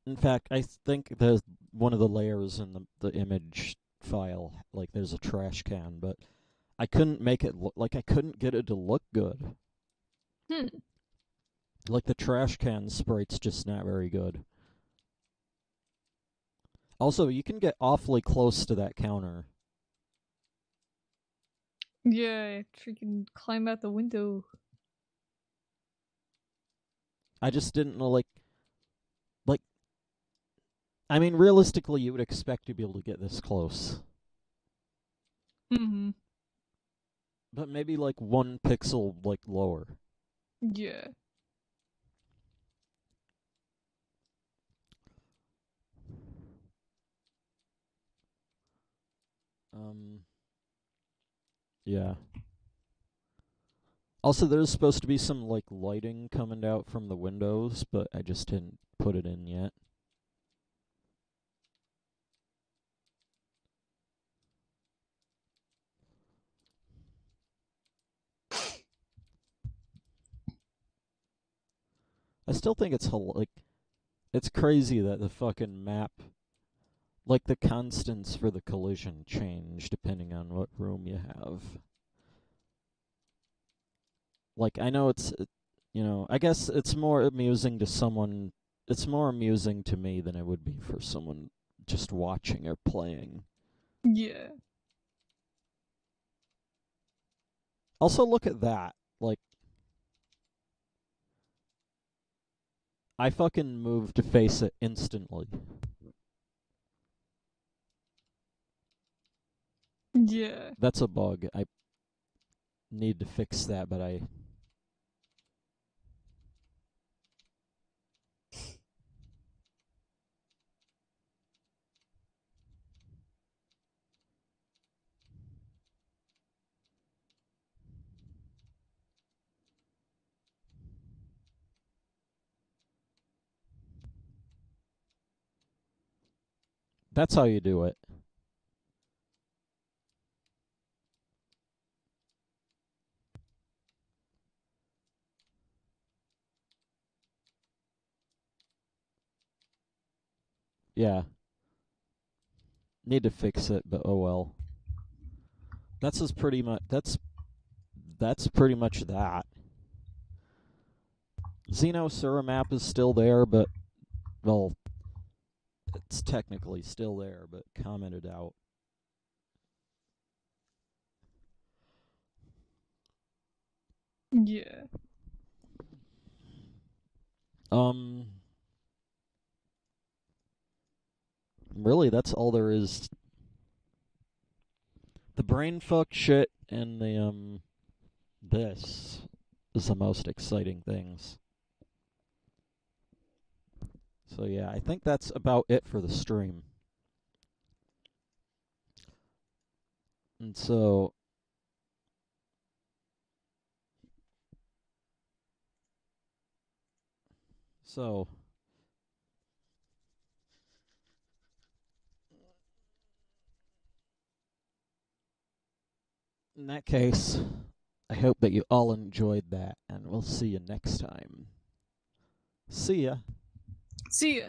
In fact, I think there's one of the layers in the image file, like there's a trash can, but I couldn't make it look like I couldn't get it to look good. Hmm. Like the trash can sprite's just not very good. Also, you can get awfully close to that counter. Yeah, freaking climb out the window. I just didn't know, like I mean, realistically, you would expect to be able to get this close, Mm-hmm. but maybe like 1 pixel like lower. Yeah. Um, Yeah. Also, there's supposed to be some, like, lighting coming out from the windows, but I just didn't put it in yet. I still think it's, like, it's crazy that the fucking map, like, the constants for the collision change depending on what room you have. Like, I know it's, I guess it's more amusing to someone, it's more amusing to me than it would be for someone just watching or playing. Yeah. Also, look at that. Like, I fucking moved to face it instantly. Yeah. That's a bug. I need to fix that, but that's how you do it. Yeah. Need to fix it, but oh well. That's pretty much that. Xeno map is still there, but well, it's technically still there, but commented out. Yeah. Really, that's all there is. The brain fuck shit and the this is the most exciting things. So yeah, I think that's about it for the stream. And so in that case, I hope that you all enjoyed that, and we'll see you next time. See ya. See ya.